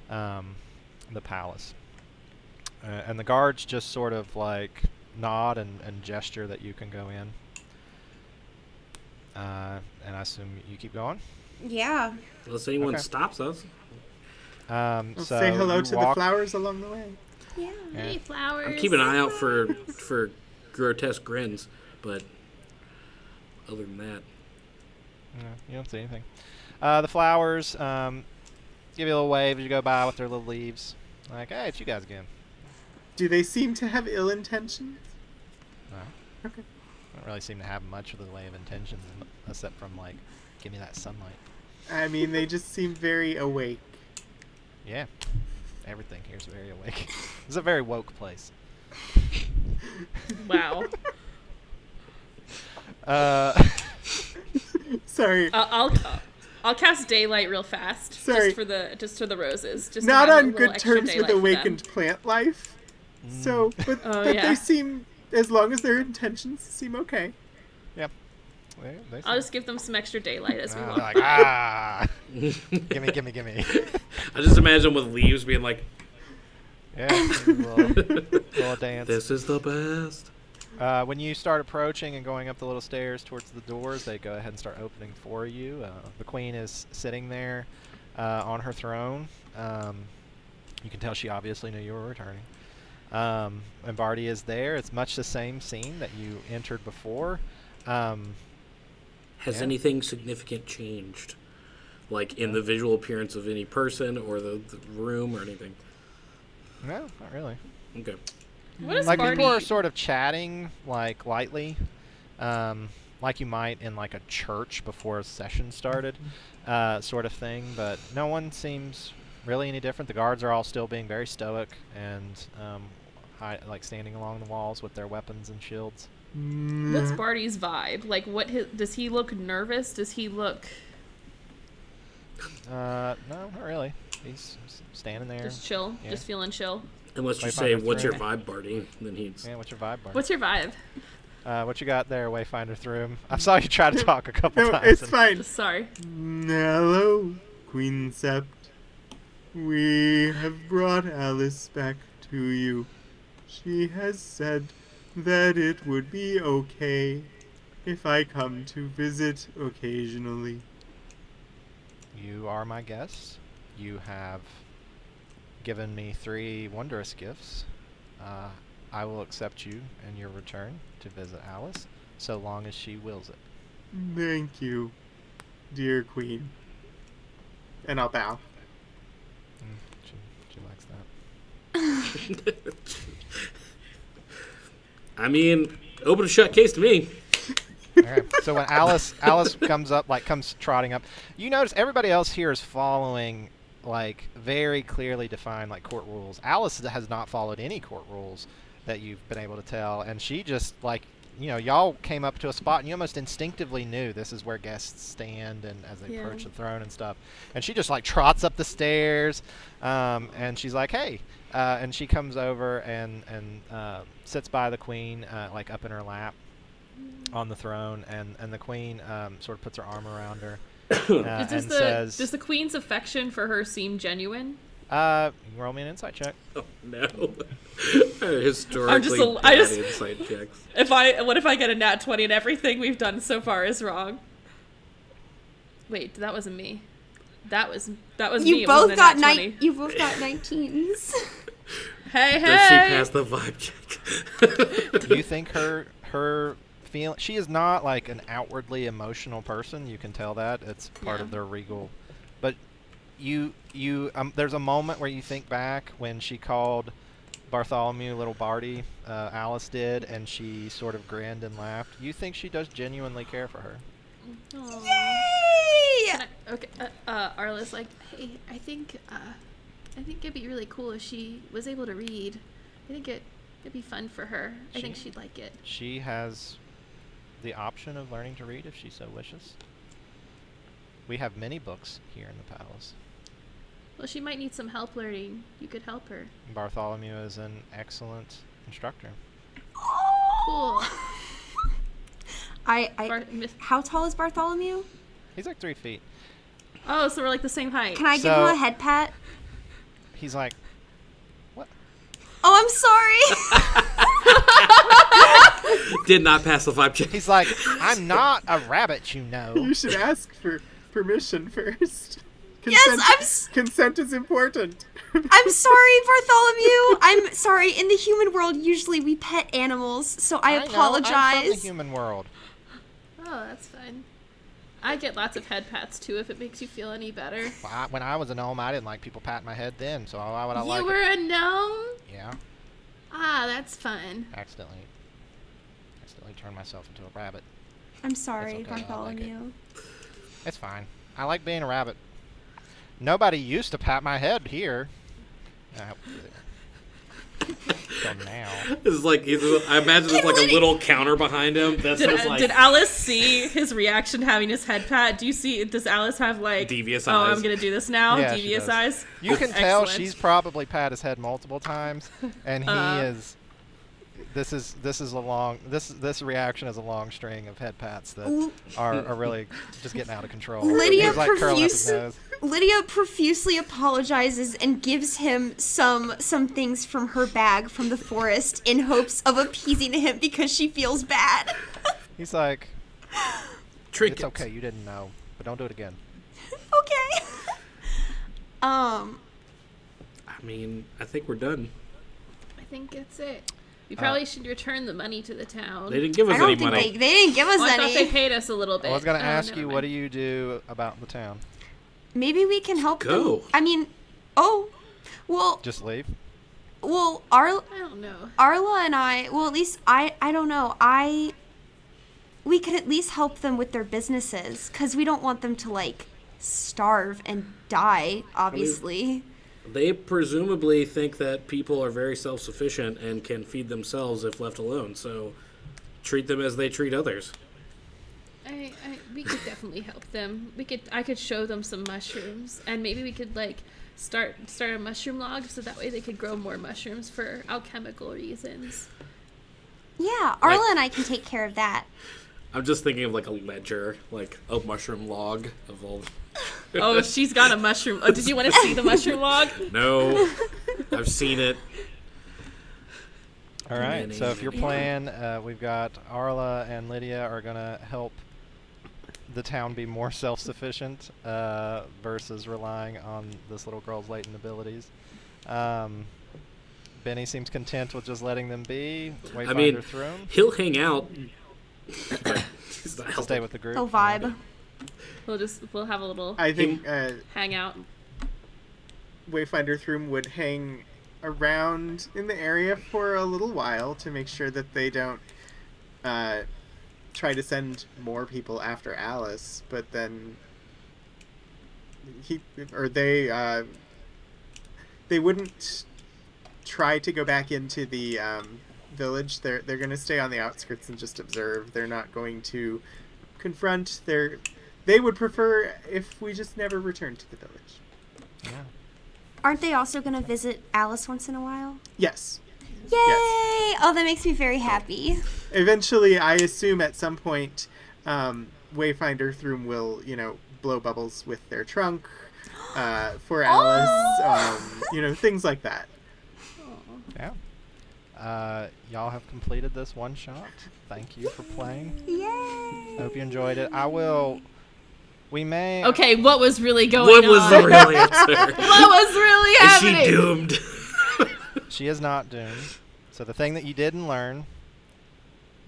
the palace. And the guards just sort of like nod and gesture that you can go in. And I assume you keep going? Yeah. Unless anyone Okay. stops us. I'll So say hello you to the walk- flowers along the way. Yeah. Yeah. Hey, flowers. I'm keeping an eye out for grotesque grins, but other than that, No, you don't see anything. The flowers give you a little wave as you go by with their little leaves. Like, hey, it's you guys again. Do they seem to have ill intentions? No. Okay. Don't really seem to have much of the way of intentions except from like, give me that sunlight. I mean, they just seem very awake. Yeah. Everything here's very awake. It's a very woke place. Wow. Sorry. I'll cast daylight real fast. Sorry. Just for the roses. Just to Not have a on little good extra terms with daylight for them. awakened plant life. So, but Oh, but yeah. they seem, as long as their intentions seem okay. Yep. They I'll just give them some extra daylight as we they're walk. like, ah! gimme. I just imagine with leaves being like, Yeah. Little dance. "This is the best." When you start approaching and going up the little stairs towards the doors, they go ahead and start opening for you. The queen is sitting there on her throne. You can tell she obviously knew you were returning. And Barty is there. It's much the same scene that you entered before. Has anything significant changed? Like in the visual appearance of any person or the room or anything? No, not really. Okay. What is Like Barty? people are sort of chatting, like lightly, like you might in like a church before a session started, sort of thing. But no one seems really any different. The guards are all still being very stoic and like standing along the walls with their weapons and shields. What's Barty's vibe? Like, does he look nervous? Does he look No, not really. He's standing there. just chill? Yeah. Just feeling chill? Unless you Wayfinder say, what's your through. vibe, Barty? Then he's... Yeah, what's your vibe, Bart? What's your vibe? What you got there, Wayfinder through? I saw you try to talk a couple No, times. it's and- fine. Sorry. Hello, Queen Sept. We have brought Alice back to you. She has said that it would be okay if I come to visit occasionally. You are my guest. You have given me 3 wondrous gifts. I will accept you in your return to visit Alice, so long as she wills it. Thank you, dear Queen. And I'll bow. She likes that. I mean, open and shut case to me. Okay. So when Alice comes trotting up, you notice everybody else here is following like very clearly defined like court rules. Alice has not followed any court rules that you've been able to tell, and she just like, you know, y'all came up to a spot and you almost instinctively knew this is where guests stand and as they approach the throne and stuff. And she just like trots up the stairs, and she's like, hey, and she comes over and sits by the queen, like up in her lap on the throne, and the queen sort of puts her arm around her and says, does the queen's affection for her seem genuine? you can roll me an insight check. Oh, no. Historically bad insight checks. What if I get a nat 20 and everything we've done so far is wrong? Wait, that wasn't me. That was me. You It both wasn't a got nat 20. You both got 19s. Hey, Does she hey! pass the vibe check? Do you think her feel? She is not like an outwardly emotional person. You can tell that. It's part of their regal. But you there's a moment where you think back when she called Bartholomew little Barty, Alice did, and she sort of grinned and laughed. You think she does genuinely care for her? Aw. Yay! Okay, Arla's like, hey, I think it'd be really cool if she was able to read. I think it'd be fun for her. I think she'd like it. She has the option of learning to read if she so wishes. We have many books here in the palace. Well, she might need some help learning. You could help her. Bartholomew is an excellent instructor. Cool. How tall is Bartholomew? He's like 3 feet. Oh, so we're like the same height. Can I give So- him a head pat? He's like, what? Oh, I'm sorry. Did not pass the vibe check. He's like, I'm not a rabbit, you know. You should ask for permission first. Yes, Consent is important. I'm sorry, Bartholomew. I'm sorry. In the human world, usually we pet animals, so I know, apologize. I'm from the human world. Oh, that's fine. I get lots of head pats too if it makes you feel any better. Well, when I was a gnome, I didn't like people patting my head then, so why would I like You were it? a gnome? Yeah, Ah, that's fun. accidentally turned myself into a rabbit. I'm sorry, It's okay, I like it. Bartholomew. It's fine. I like being a rabbit. Nobody used to pat my head here. So now. It's like I imagine there's like a little counter behind him. That's just like Did Alice see his reaction having his head pat? Does Alice have like Devious oh, eyes. I'm gonna do this now? Yeah, she Devious does. eyes? You can tell Excellent. she's probably pat his head multiple times, and he this reaction is a long string of head pats that are really just getting out of control. Lydia, He's, like, curling up his nose. Lydia profusely apologizes and gives him some things from her bag from the forest in hopes of appeasing him because she feels bad. He's like, Trinkets. it's okay, you didn't know, but don't do it again. Okay. I mean, I think we're done. I think that's it. We probably should return the money to the town. They didn't give us I don't any think money. they didn't give us Oh, I any. thought they paid us a little bit. I was going to Oh, ask never you, mind. what do you do about the town? Maybe we can help Go. them. I mean, well, Just leave? Arla I don't know. and I, well, at least I don't know. We could at least help them with their businesses because we don't want them to, like, starve and die, obviously. They presumably think that people are very self-sufficient and can feed themselves if left alone. So treat them as they treat others. We could definitely help them. I could show them some mushrooms, and maybe we could like start a mushroom log so that way they could grow more mushrooms for alchemical reasons. Yeah, Arla and I can take care of that. I'm just thinking of like a ledger, like a mushroom log of all. Oh, she's got a mushroom. Oh, did you want to see the mushroom log? No, I've seen it. All right, Many, so if your many. plan, we've got Arla and Lydia are going to help the town be more self-sufficient versus relying on this little girl's latent abilities. Benny seems content with just letting them be. I mean, Wayfinder Throne. he'll hang out. Stay with the group. He'll vibe. We'll have a little I think hangout. Wayfinder Throom would hang around in the area for a little while to make sure that they don't try to send more people after Alice, but then they wouldn't try to go back into the village. They're going to stay on the outskirts and just observe. They're not going to confront. They would prefer if we just never returned to the village. Yeah. Aren't they also going to visit Alice once in a while? Yes. Yay! Oh, that makes me very happy. Eventually, I assume at some point, Wayfinder Throom will, blow bubbles with their trunk for Alice, things like that. Yeah. Y'all have completed this one shot. Thank you for playing. Yay! I hope you enjoyed it. We may... Okay, what was really going What on? was the real answer? What was really Is happening? she doomed? She is not doomed. So the thing that you didn't learn,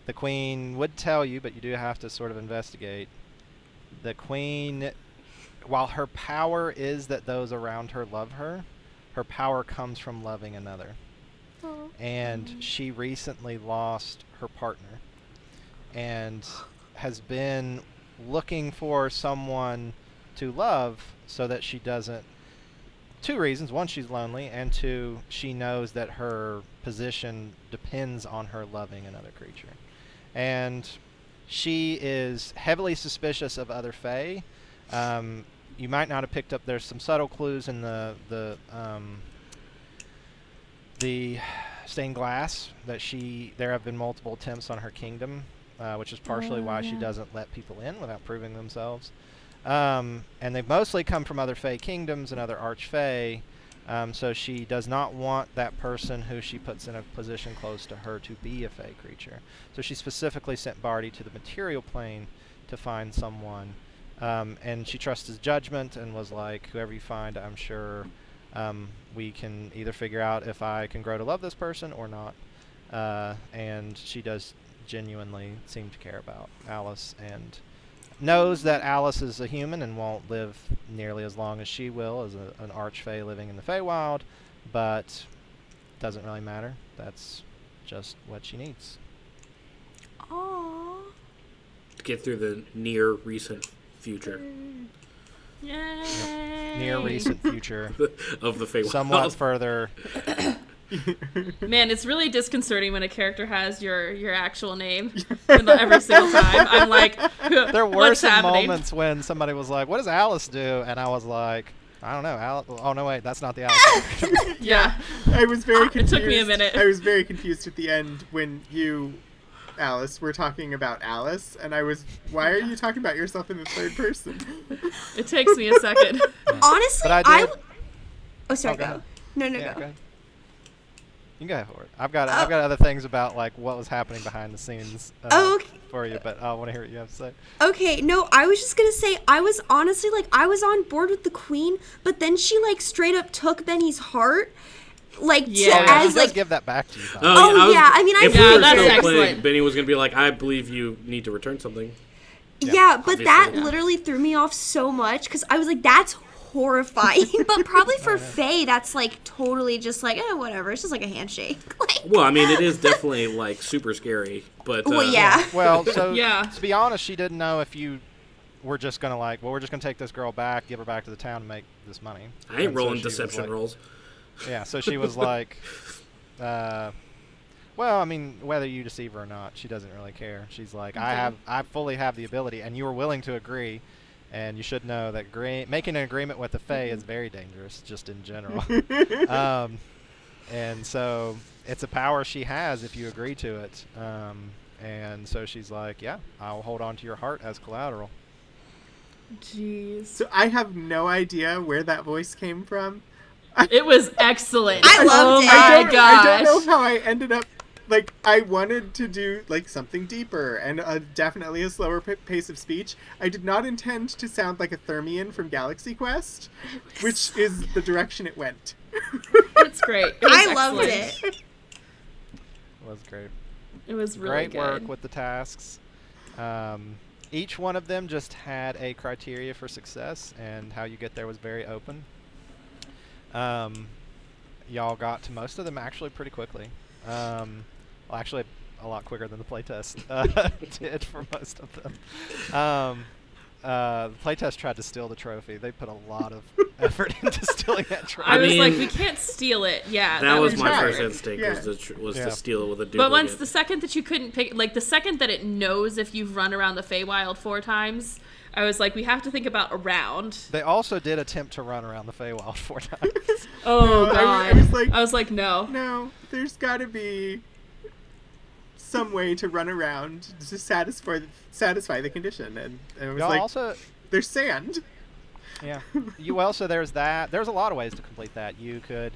the queen would tell you, but you do have to sort of investigate. The queen, while her power is that those around her love her, her power comes from loving another. And she recently lost her partner and has been looking for someone to love so that she doesn't. Two reasons. One, she's lonely, and two, she knows that her position depends on her loving another creature. And she is heavily suspicious of other fae. You might not have picked up, there's some subtle clues in the stained glass that there have been multiple attempts on her kingdom, which is partially why she doesn't let people in without proving themselves. And they've mostly come from other fae kingdoms and other archfae, so she does not want that person who she puts in a position close to her to be a fae creature. So she specifically sent Barty to the material plane to find someone, and she trusts his judgment and was like, whoever you find, I'm sure we can either figure out if I can grow to love this person or not. And she does genuinely seem to care about Alice and knows that Alice is a human and won't live nearly as long as she will as an archfey living in the Feywild, but doesn't really matter. That's just what she needs. Aww. To get through the near recent future Yay. Near recent future, of the Feywild. somewhat further. Man, it's really disconcerting when a character has your actual name every single time. I'm like, There were what's some happening? moments when somebody was like, "What does Alice do?" And I was like, I don't know. Oh no, wait, that's not the Alice. Yeah. I was very confused. It took me a minute. I was very confused at the end when you, Alice, were talking about Alice, and why are you talking about yourself in the third person? It takes me a second. Honestly, But I did. Oh, sorry, go go. ahead. No, Yeah, go. go ahead. You can go for it. I've got other things about like what was happening behind the scenes Okay. for you, but I want to hear what you have to say. Okay, no, I was just gonna say, I was honestly, like, I was on board with the queen, but then she, like, straight up took Benny's heart, like, Yeah. She as, does like, give that back to you. though. Oh, yeah, I mean, I if feel we were that's still excellent. playing, Benny was going to be like, I believe you need to return something. yeah, but that obviously. literally threw me off so much, because I was like, that's horrifying, but probably for Faye, that's, like, totally just like, whatever, it's just like a handshake, like, Well, I mean, it is definitely, like, super scary, but... well, yeah. Well, so Yeah. to be honest, she didn't know if you were just gonna we're just gonna take this girl back, give her back to the town, and make this money. I ain't And so rolling she was deception like- rolls. Yeah, so she was like, well, I mean, whether you deceive her or not, she doesn't really care. She's like, I fully have the ability, and you were willing to agree, and you should know that making an agreement with the Fae is very dangerous, just in general. And so it's a power she has if you agree to it. And so she's like, yeah, I'll hold on to your heart as collateral. Jeez. So I have no idea where that voice came from. It was excellent. I loved it. Oh I my don't know gosh. how I ended up. Like, I wanted to do, like, something deeper and definitely a slower pace of speech. I did not intend to sound like a Thermian from Galaxy Quest, which is the direction it went. It's great. It was I loved excellent. it. It was great. It was really Great good. work with the tasks. Each one of them just had a criteria for success, and how you get there was very open. Y'all got to most of them actually pretty quickly. Well, actually, a lot quicker than the playtest did for most of them. The playtest tried to steal the trophy. They put a lot of effort into stealing that trophy. I was like, mean, we can't steal it. Yeah. That was was my tried. first instinct, Yeah. was Yeah. to steal it with a duplicate. But once the second that you couldn't pick, like the second that it knows if you've run around the Feywild 4 times, I was like, we have to think about a round. They also did attempt to run around the Feywild 4 times. Oh I god. was like, no. no, there's got to be some way to run around to satisfy the condition. And it was Y'all like, also, there's sand. yeah. So there's that. There's a lot of ways to complete that. You could.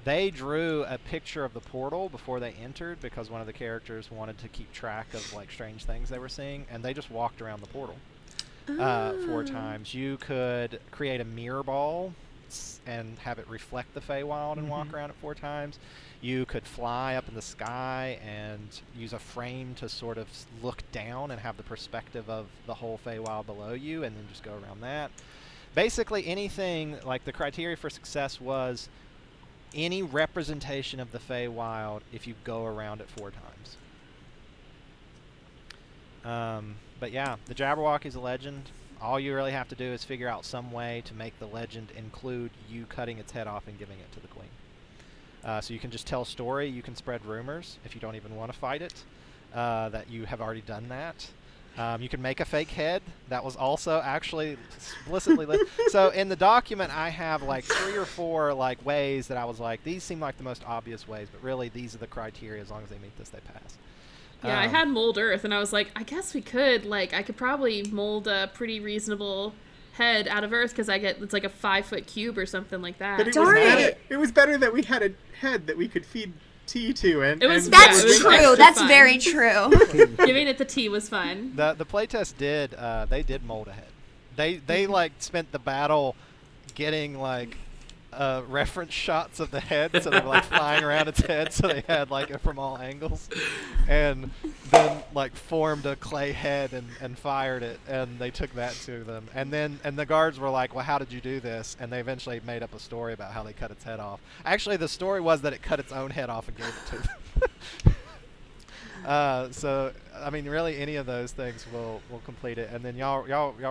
They drew a picture of the portal before they entered because one of the characters wanted to keep track of like strange things they were seeing, and they just walked around the portal 4 times. You could create a mirror ball and have it reflect the Feywild and walk around it 4 times. You could fly up in the sky and use a frame to sort of look down and have the perspective of the whole Feywild below you, and then just go around that. Basically anything, like the criteria for success was any representation of the Feywild if you go around it 4 times. But yeah, the Jabberwocky's a legend. All you really have to do is figure out some way to make the legend include you cutting its head off and giving it to the queen. So you can just tell a story. You can spread rumors if you don't even want to fight it, that you have already done that. You can make a fake head. That was also actually explicitly listed. So in the document, I have like 3 or 4 like ways that I was like, these seem like the most obvious ways, but really these are the criteria. As long as they meet this, they pass. Yeah, I had mold earth, and I was like, I guess we could, like, I could probably mold a pretty reasonable head out of earth because it's like a 5-foot cube or something like that. But Darn it was better that we had a head that we could feed tea to. And It was- and Yeah, That's it was true. extra That's fun. very true. Giving it the tea was fun. The playtest did they did mold a head. They like spent the battle getting like reference shots of the head, so they were like flying around its head, so they had like it from all angles, and then like formed a clay head and fired it, and they took that to them, and the guards were like, well, how did you do this? And they eventually made up a story about how they cut its head off. Actually, the story was that it cut its own head off and gave it to them. So I mean, really, any of those things will complete it, and then y'all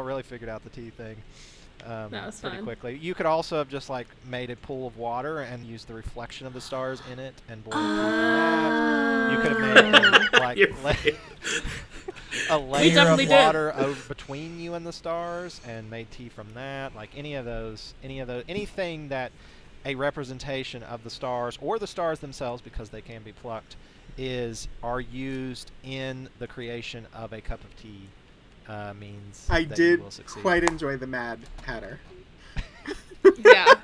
really figured out the tea thing. That was pretty fun. quickly. You could also have just like made a pool of water and used the reflection of the stars in it and boiled tea from that. You could have made like Your a layer of definitely did. water over between you and the stars and made tea from that. Like anything that a representation of the stars or the stars themselves, because they can be plucked, are used in the creation of a cup of tea means I that did you will succeed. quite enjoy the Mad Hatter. Yeah.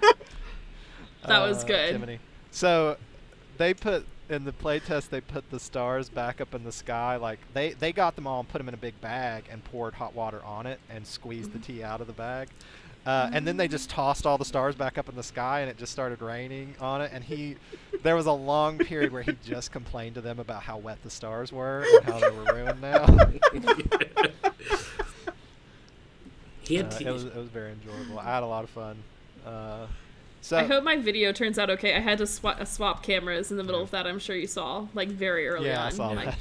That was good. Timony. So they put in the playtest, they put the stars back up in the sky. Like they got them all and put them in a big bag and poured hot water on it and squeezed the tea out of the bag. And then they just tossed all the stars back up in the sky, and it just started raining on it. And there was a long period where he just complained to them about how wet the stars were and how they were ruined now. It was very enjoyable. I had a lot of fun. So I hope my video turns out okay. I had to swap cameras in the middle of that. I'm sure you saw, like, very early on. I saw that.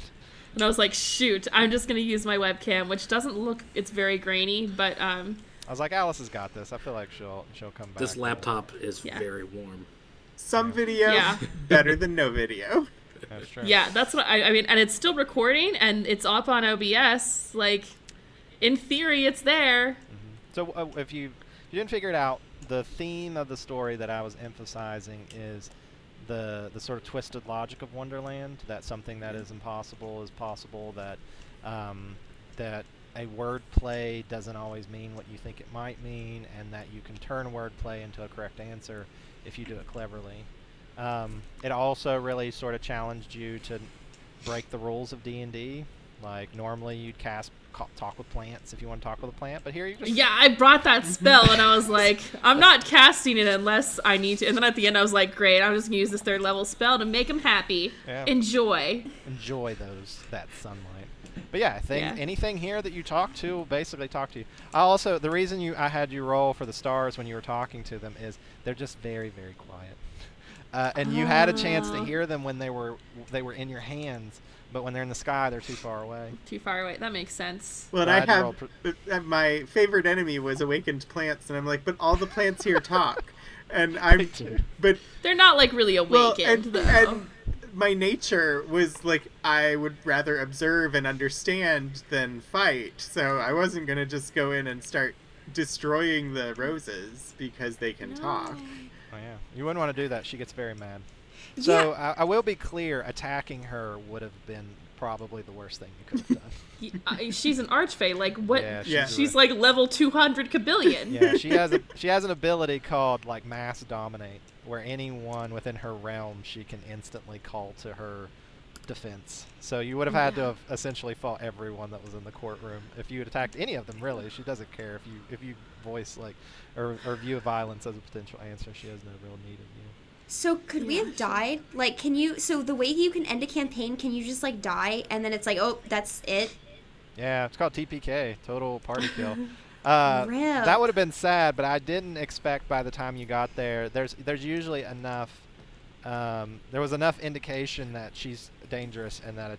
And I was like, shoot, I'm just going to use my webcam, which doesn't look, it's very grainy, but I was like, Alice has got this. I feel like she'll come back. This laptop is very warm. Some video better than no video. That's true. Yeah, that's what I mean, and it's still recording, and it's up on OBS. Like, in theory, it's there. So if you didn't figure it out, the theme of the story that I was emphasizing is the sort of twisted logic of Wonderland, that something that is impossible is possible, that that a word play doesn't always mean what you think it might mean, and that you can turn word play into a correct answer if you do it cleverly. It also really sort of challenged you to break the rules of D&D. Like, normally you'd talk with plants if you want to talk with a plant, but here you just... Yeah, I brought that spell, and I was like, I'm not casting it unless I need to. And then at the end, I was like, great, I'm just going to use this 3rd level spell to make them happy. Yeah. Enjoy that sunlight. But yeah, anything here that you talk to will basically talk to you. The reason I had you roll for the stars when you were talking to them is they're just very, very quiet. And you had a chance to hear them when they were in your hands, but when they're in the sky, they're too far away. That makes sense. Well, my favorite enemy was awakened plants, and I'm like, but all the plants here talk. And but they're not, like, really awakened, though. And my nature was like, I would rather observe and understand than fight. So I wasn't going to just go in and start destroying the roses because they can talk. Oh, yeah. You wouldn't want to do that. She gets very mad. So I will be clear, attacking her would have been probably the worst thing you could have done. She's an archfey. Like, what? Yeah, she's like level 200 kabillion. Yeah, she has an ability called, like, Mass Dominate, where anyone within her realm she can instantly call to her defense. So you would have had to have essentially fought everyone that was in the courtroom if you had attacked any of them. Really, she doesn't care if you voice, like, or view violence as a potential answer. She has no real need of you. So could we have died? Like, so the way you can end a campaign, can you just, like, die and then it's like, oh, that's it? Yeah, it's called TPK, total party kill. That would have been sad, but I didn't expect by the time you got there. There's usually enough. There was enough indication that she's dangerous and that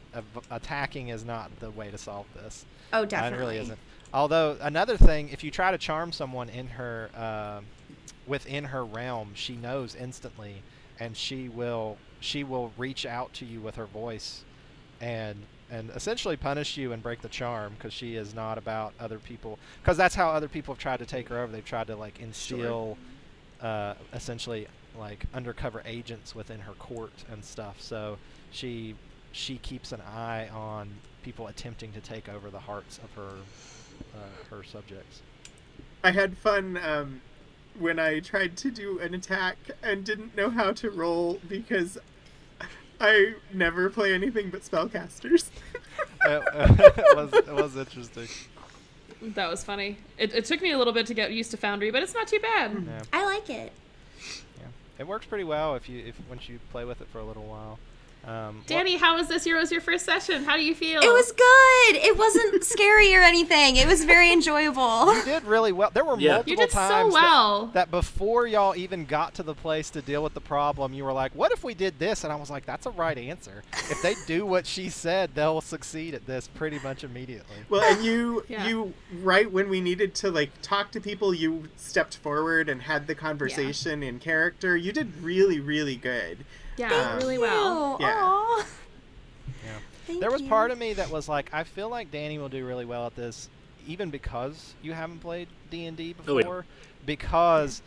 attacking is not the way to solve this. Oh, definitely. It really isn't. Although another thing, if you try to charm someone in her within her realm, she knows instantly, and she will reach out to you with her voice, and essentially punish you and break the charm, because she is not about other people. Because that's how other people have tried to take her over. They've tried to, like, instill essentially, like, undercover agents within her court and stuff. So she keeps an eye on people attempting to take over the hearts of her subjects. I had fun when I tried to do an attack and didn't know how to roll because I never play anything but spellcasters. It was interesting. That was funny. It took me a little bit to get used to Foundry, but it's not too bad. Yeah. I like it. Yeah, it works pretty well once you play with it for a little while. Danny, how was this? Was your first session? How do you feel? It was good. It wasn't scary or anything. It was very enjoyable. You did really well. There were multiple times that before y'all even got to the place to deal with the problem, you were like, what if we did this? And I was like, that's a right answer. If they do what she said, they'll succeed at this pretty much immediately. Well, and you right when we needed to, like, talk to people, you stepped forward and had the conversation in character. You did really, really good. Yeah, really well. Yeah. There was you. part of me that was like, I feel like Danny will do really well at this, even because you haven't played D&D before. Oh, yeah. Because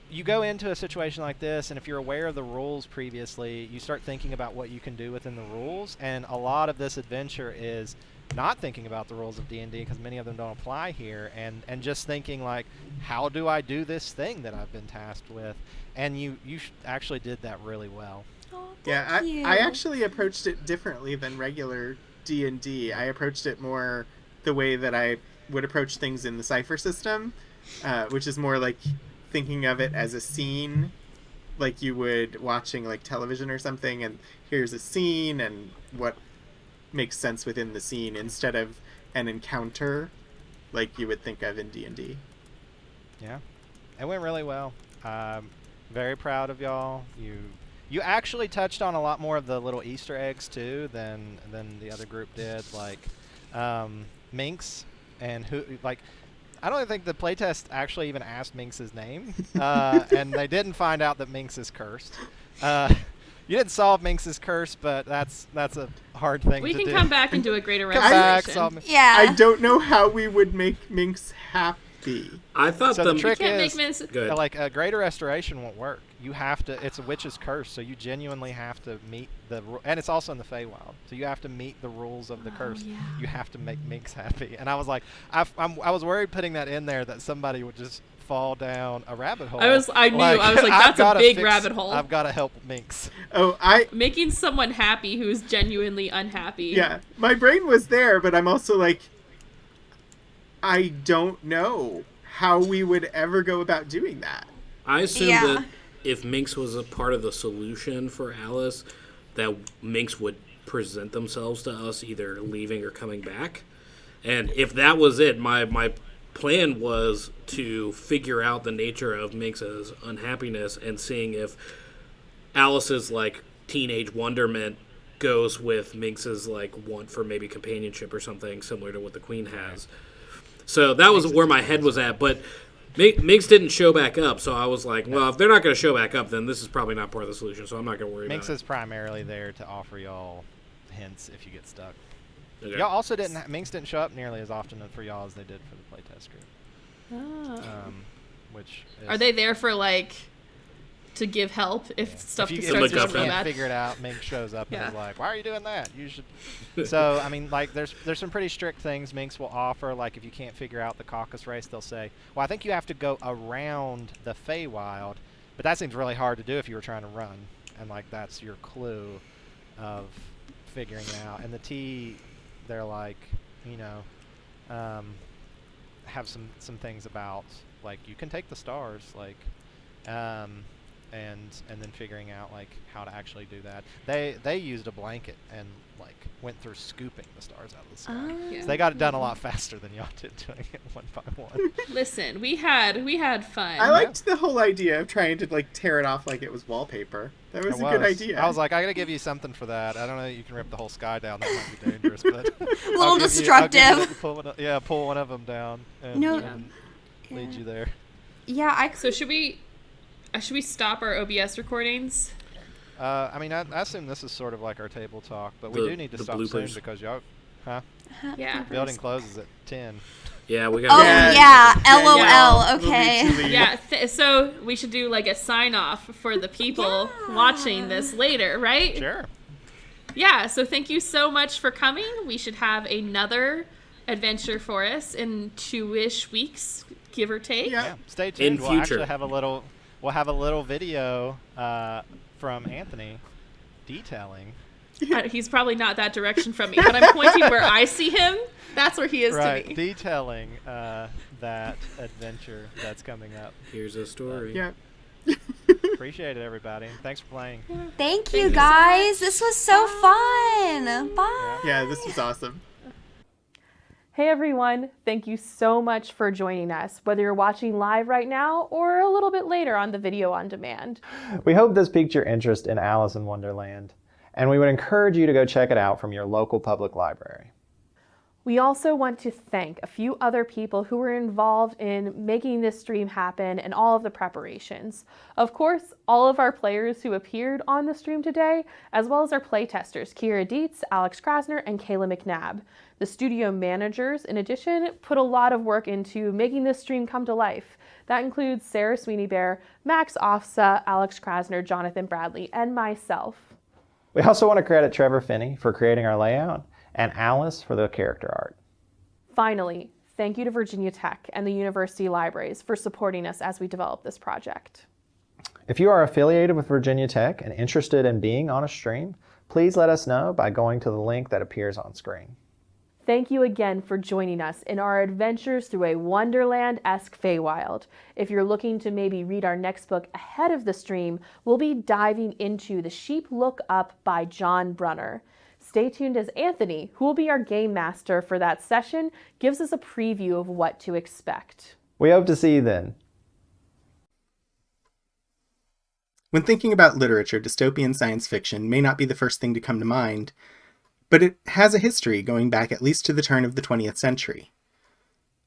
you go into a situation like this, and if you're aware of the rules previously, you start thinking about what you can do within the rules, and a lot of this adventure is not thinking about the rules of D&D because many of them don't apply here, and just thinking like, how do I do this thing that I've been tasked with? And you actually did that really well. Oh, Yeah, thank you. I actually approached it differently than regular D&D. I approached it more the way that I would approach things in the Cypher system, which is more like thinking of it as a scene, like you would watching like television or something, and here's a scene and what makes sense within the scene instead of an encounter like you would think of in D&D. Yeah, it went really well. Very proud of y'all. You actually touched on a lot more of the little Easter eggs too than the other group did, like Minx and who like. I don't think the playtest actually even asked Minx's name, and they didn't find out that Minx is cursed. You didn't solve Minx's curse, but that's a hard thing to do. We can come back and do a greater Come back, restoration. solve Yeah. I don't know how we would make Minx happy. I thought So the trick Can't is, make Minx- Good. like, a greater restoration won't work. You have to. It's a witch's curse, so you genuinely have to meet the. And it's also in the Feywild, so you have to meet the rules of the curse. yeah. You have to make Minx happy. And I was like, I was worried putting that in there that somebody would just fall down a rabbit hole. I knew. I was like, I've that's a gotta big fix- rabbit hole. I've got to help Minx. Oh, Making someone happy who's genuinely unhappy. yeah, my brain was there, but I'm also like, I don't know how we would ever go about doing that. I assumed Yeah. that if Minx was a part of the solution for Alice, that Minx would present themselves to us either leaving or coming back. And if that was it, my plan was to figure out the nature of Minx's unhappiness and seeing if Alice's like teenage wonderment goes with Minx's like want for maybe companionship or something similar to what the Queen has. So that was where my head was at, but Minx didn't show back up, so I was like, well, if they're not going to show back up, then this is probably not part of the solution, so I'm not going to worry Minx about is primarily there to offer y'all hints if you get stuck. it. Okay. Y'all also didn't. Minx didn't show up nearly as often for y'all as they did for the playtest group. Oh. Which is, Are they there for like to give help if stuff if you, starts look to up go them. can't bad? figure it out, Minx shows up Yeah. and is like, "Why are you doing that? You should." So I mean, like, there's some pretty strict things Minx will offer. Like, if you can't figure out the caucus race, they'll say, "Well, I think you have to go around the Feywild," but that seems really hard to do if you were trying to run, and like that's your clue of figuring it out. And the T, they're like, you know, have some things about like you can take the stars, like. And then figuring out like how to actually do that. They used a blanket and like went through scooping the stars out of the sky. Yeah. So they got it done a lot faster than y'all did doing it one by one. Listen, we had fun. I liked the whole idea of trying to like tear it off like it was wallpaper. That was It a good idea. I was like, I gotta give you something for that. I don't know that you can rip the whole sky down. That might be dangerous, but A little destructive. Pull one of them down and, No. and lead you there. Yeah, So should we stop our OBS recordings? I mean, I assume this is sort of like our table talk, but we The- do need to the stop soon bloopers. because y'all, Yeah. building closes at 10. Yeah, we Oh got. yeah, LOL. We'll need Okay. to leave. Yeah, so we should do like a sign off for the people watching this later, right? Sure. Yeah, so thank you so much for coming. We should have another adventure for us in 2-ish weeks, give or take. Yeah. Yeah, stay tuned. We'll future. actually have a little video from Anthony detailing. He's probably not that direction from me, but I'm pointing where I see him. That's where he is Right, to me. detailing that adventure that's coming up. Here's a story. Yeah. Appreciate it, everybody. Thanks for playing. Thank you guys. This was so fun. Bye. Yeah, this was awesome. Hey everyone, thank you so much for joining us, whether you're watching live right now or a little bit later on the video on demand. We hope this piqued your interest in Alice in Wonderland, and we would encourage you to go check it out from your local public library. We also want to thank a few other people who were involved in making this stream happen and all of the preparations. Of course, all of our players who appeared on the stream today, as well as our playtesters, Kira Dietz, Alex Krasner, and Kayla McNabb. The studio managers, in addition, put a lot of work into making this stream come to life. That includes Sarah Sweeney Bear, Max Ofsa, Alex Krasner, Jonathan Bradley, and myself. We also want to credit Trevor Finney for creating our layout and Alice for the character art. Finally, thank you to Virginia Tech and the University Libraries for supporting us as we develop this project. If you are affiliated with Virginia Tech and interested in being on a stream, please let us know by going to the link that appears on screen. Thank you again for joining us in our adventures through a Wonderland-esque Feywild. If you're looking to maybe read our next book ahead of the stream, we'll be diving into The Sheep Look Up by John Brunner. Stay tuned as Anthony, who will be our game master for that session, gives us a preview of what to expect. We hope to see you then. When thinking about literature, dystopian science fiction may not be the first thing to come to mind, but it has a history going back at least to the turn of the 20th century.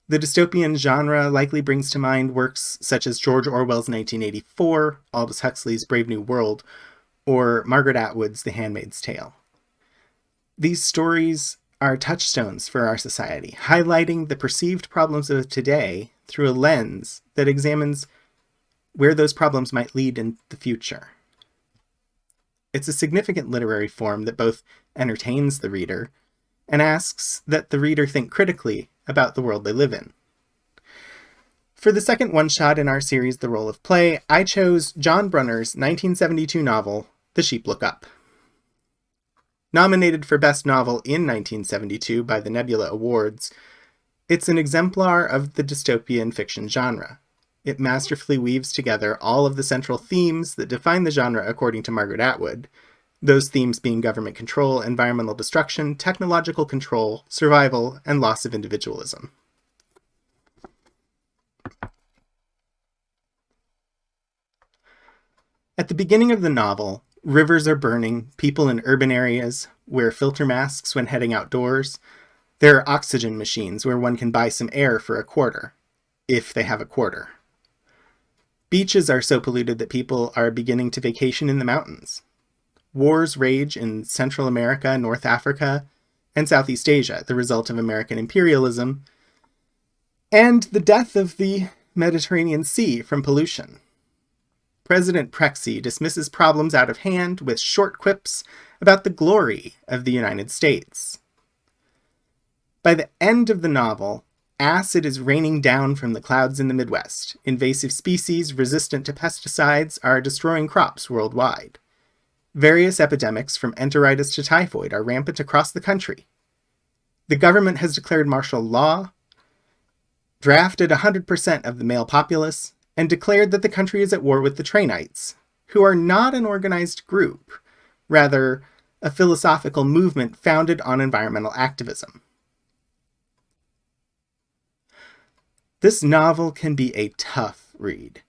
The dystopian genre likely brings to mind works such as George Orwell's 1984, Aldous Huxley's Brave New World, or Margaret Atwood's The Handmaid's Tale. These stories are touchstones for our society, highlighting the perceived problems of today through a lens that examines where those problems might lead in the future. It's a significant literary form that both entertains the reader and asks that the reader think critically about the world they live in. For the second one-shot in our series, The Role of Play, I chose John Brunner's 1972 novel, The Sheep Look Up. Nominated for Best Novel in 1972 by the Nebula Awards, it's an exemplar of the dystopian fiction genre. It masterfully weaves together all of the central themes that define the genre according to Margaret Atwood, those themes being government control, environmental destruction, technological control, survival, and loss of individualism. At the beginning of the novel, rivers are burning, people in urban areas wear filter masks when heading outdoors. There are oxygen machines where one can buy some air for a quarter, if they have a quarter. Beaches are so polluted that people are beginning to vacation in the mountains. Wars rage in Central America, North Africa, and Southeast Asia, the result of American imperialism, and the death of the Mediterranean Sea from pollution. President Prexy dismisses problems out of hand with short quips about the glory of the United States. By the end of the novel, acid is raining down from the clouds in the Midwest. Invasive species resistant to pesticides are destroying crops worldwide. Various epidemics from enteritis to typhoid are rampant across the country. The government has declared martial law, drafted 100% of the male populace, and declared that the country is at war with the Trainites, who are not an organized group, rather a philosophical movement founded on environmental activism. This novel can be a tough read.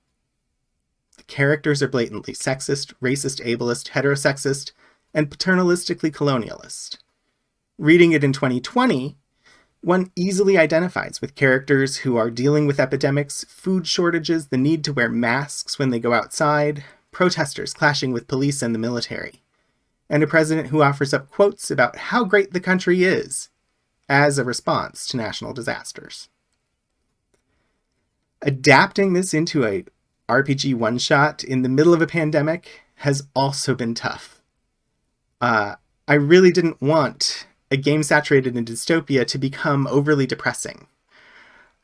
The characters are blatantly sexist, racist, ableist, heterosexist, and paternalistically colonialist. Reading it in 2020, one easily identifies with characters who are dealing with epidemics, food shortages, the need to wear masks when they go outside, protesters clashing with police and the military, and a president who offers up quotes about how great the country is as a response to national disasters. Adapting this into a RPG one-shot in the middle of a pandemic has also been tough. I really didn't want a game saturated in dystopia to become overly depressing.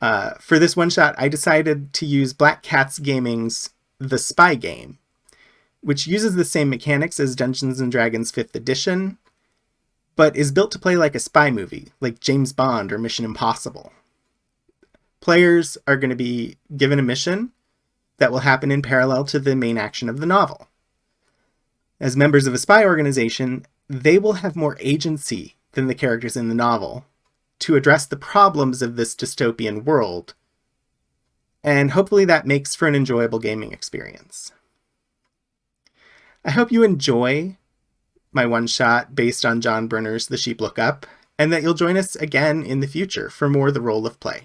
For this one-shot, I decided to use Black Cats Gaming's The Spy Game, which uses the same mechanics as Dungeons & Dragons 5th edition, but is built to play like a spy movie, like James Bond or Mission Impossible. Players are going to be given a mission that will happen in parallel to the main action of the novel. As members of a spy organization, they will have more agency than the characters in the novel to address the problems of this dystopian world, and hopefully that makes for an enjoyable gaming experience. I hope you enjoy my one-shot based on John Brunner's The Sheep Look Up, and that you'll join us again in the future for more The Role of Play.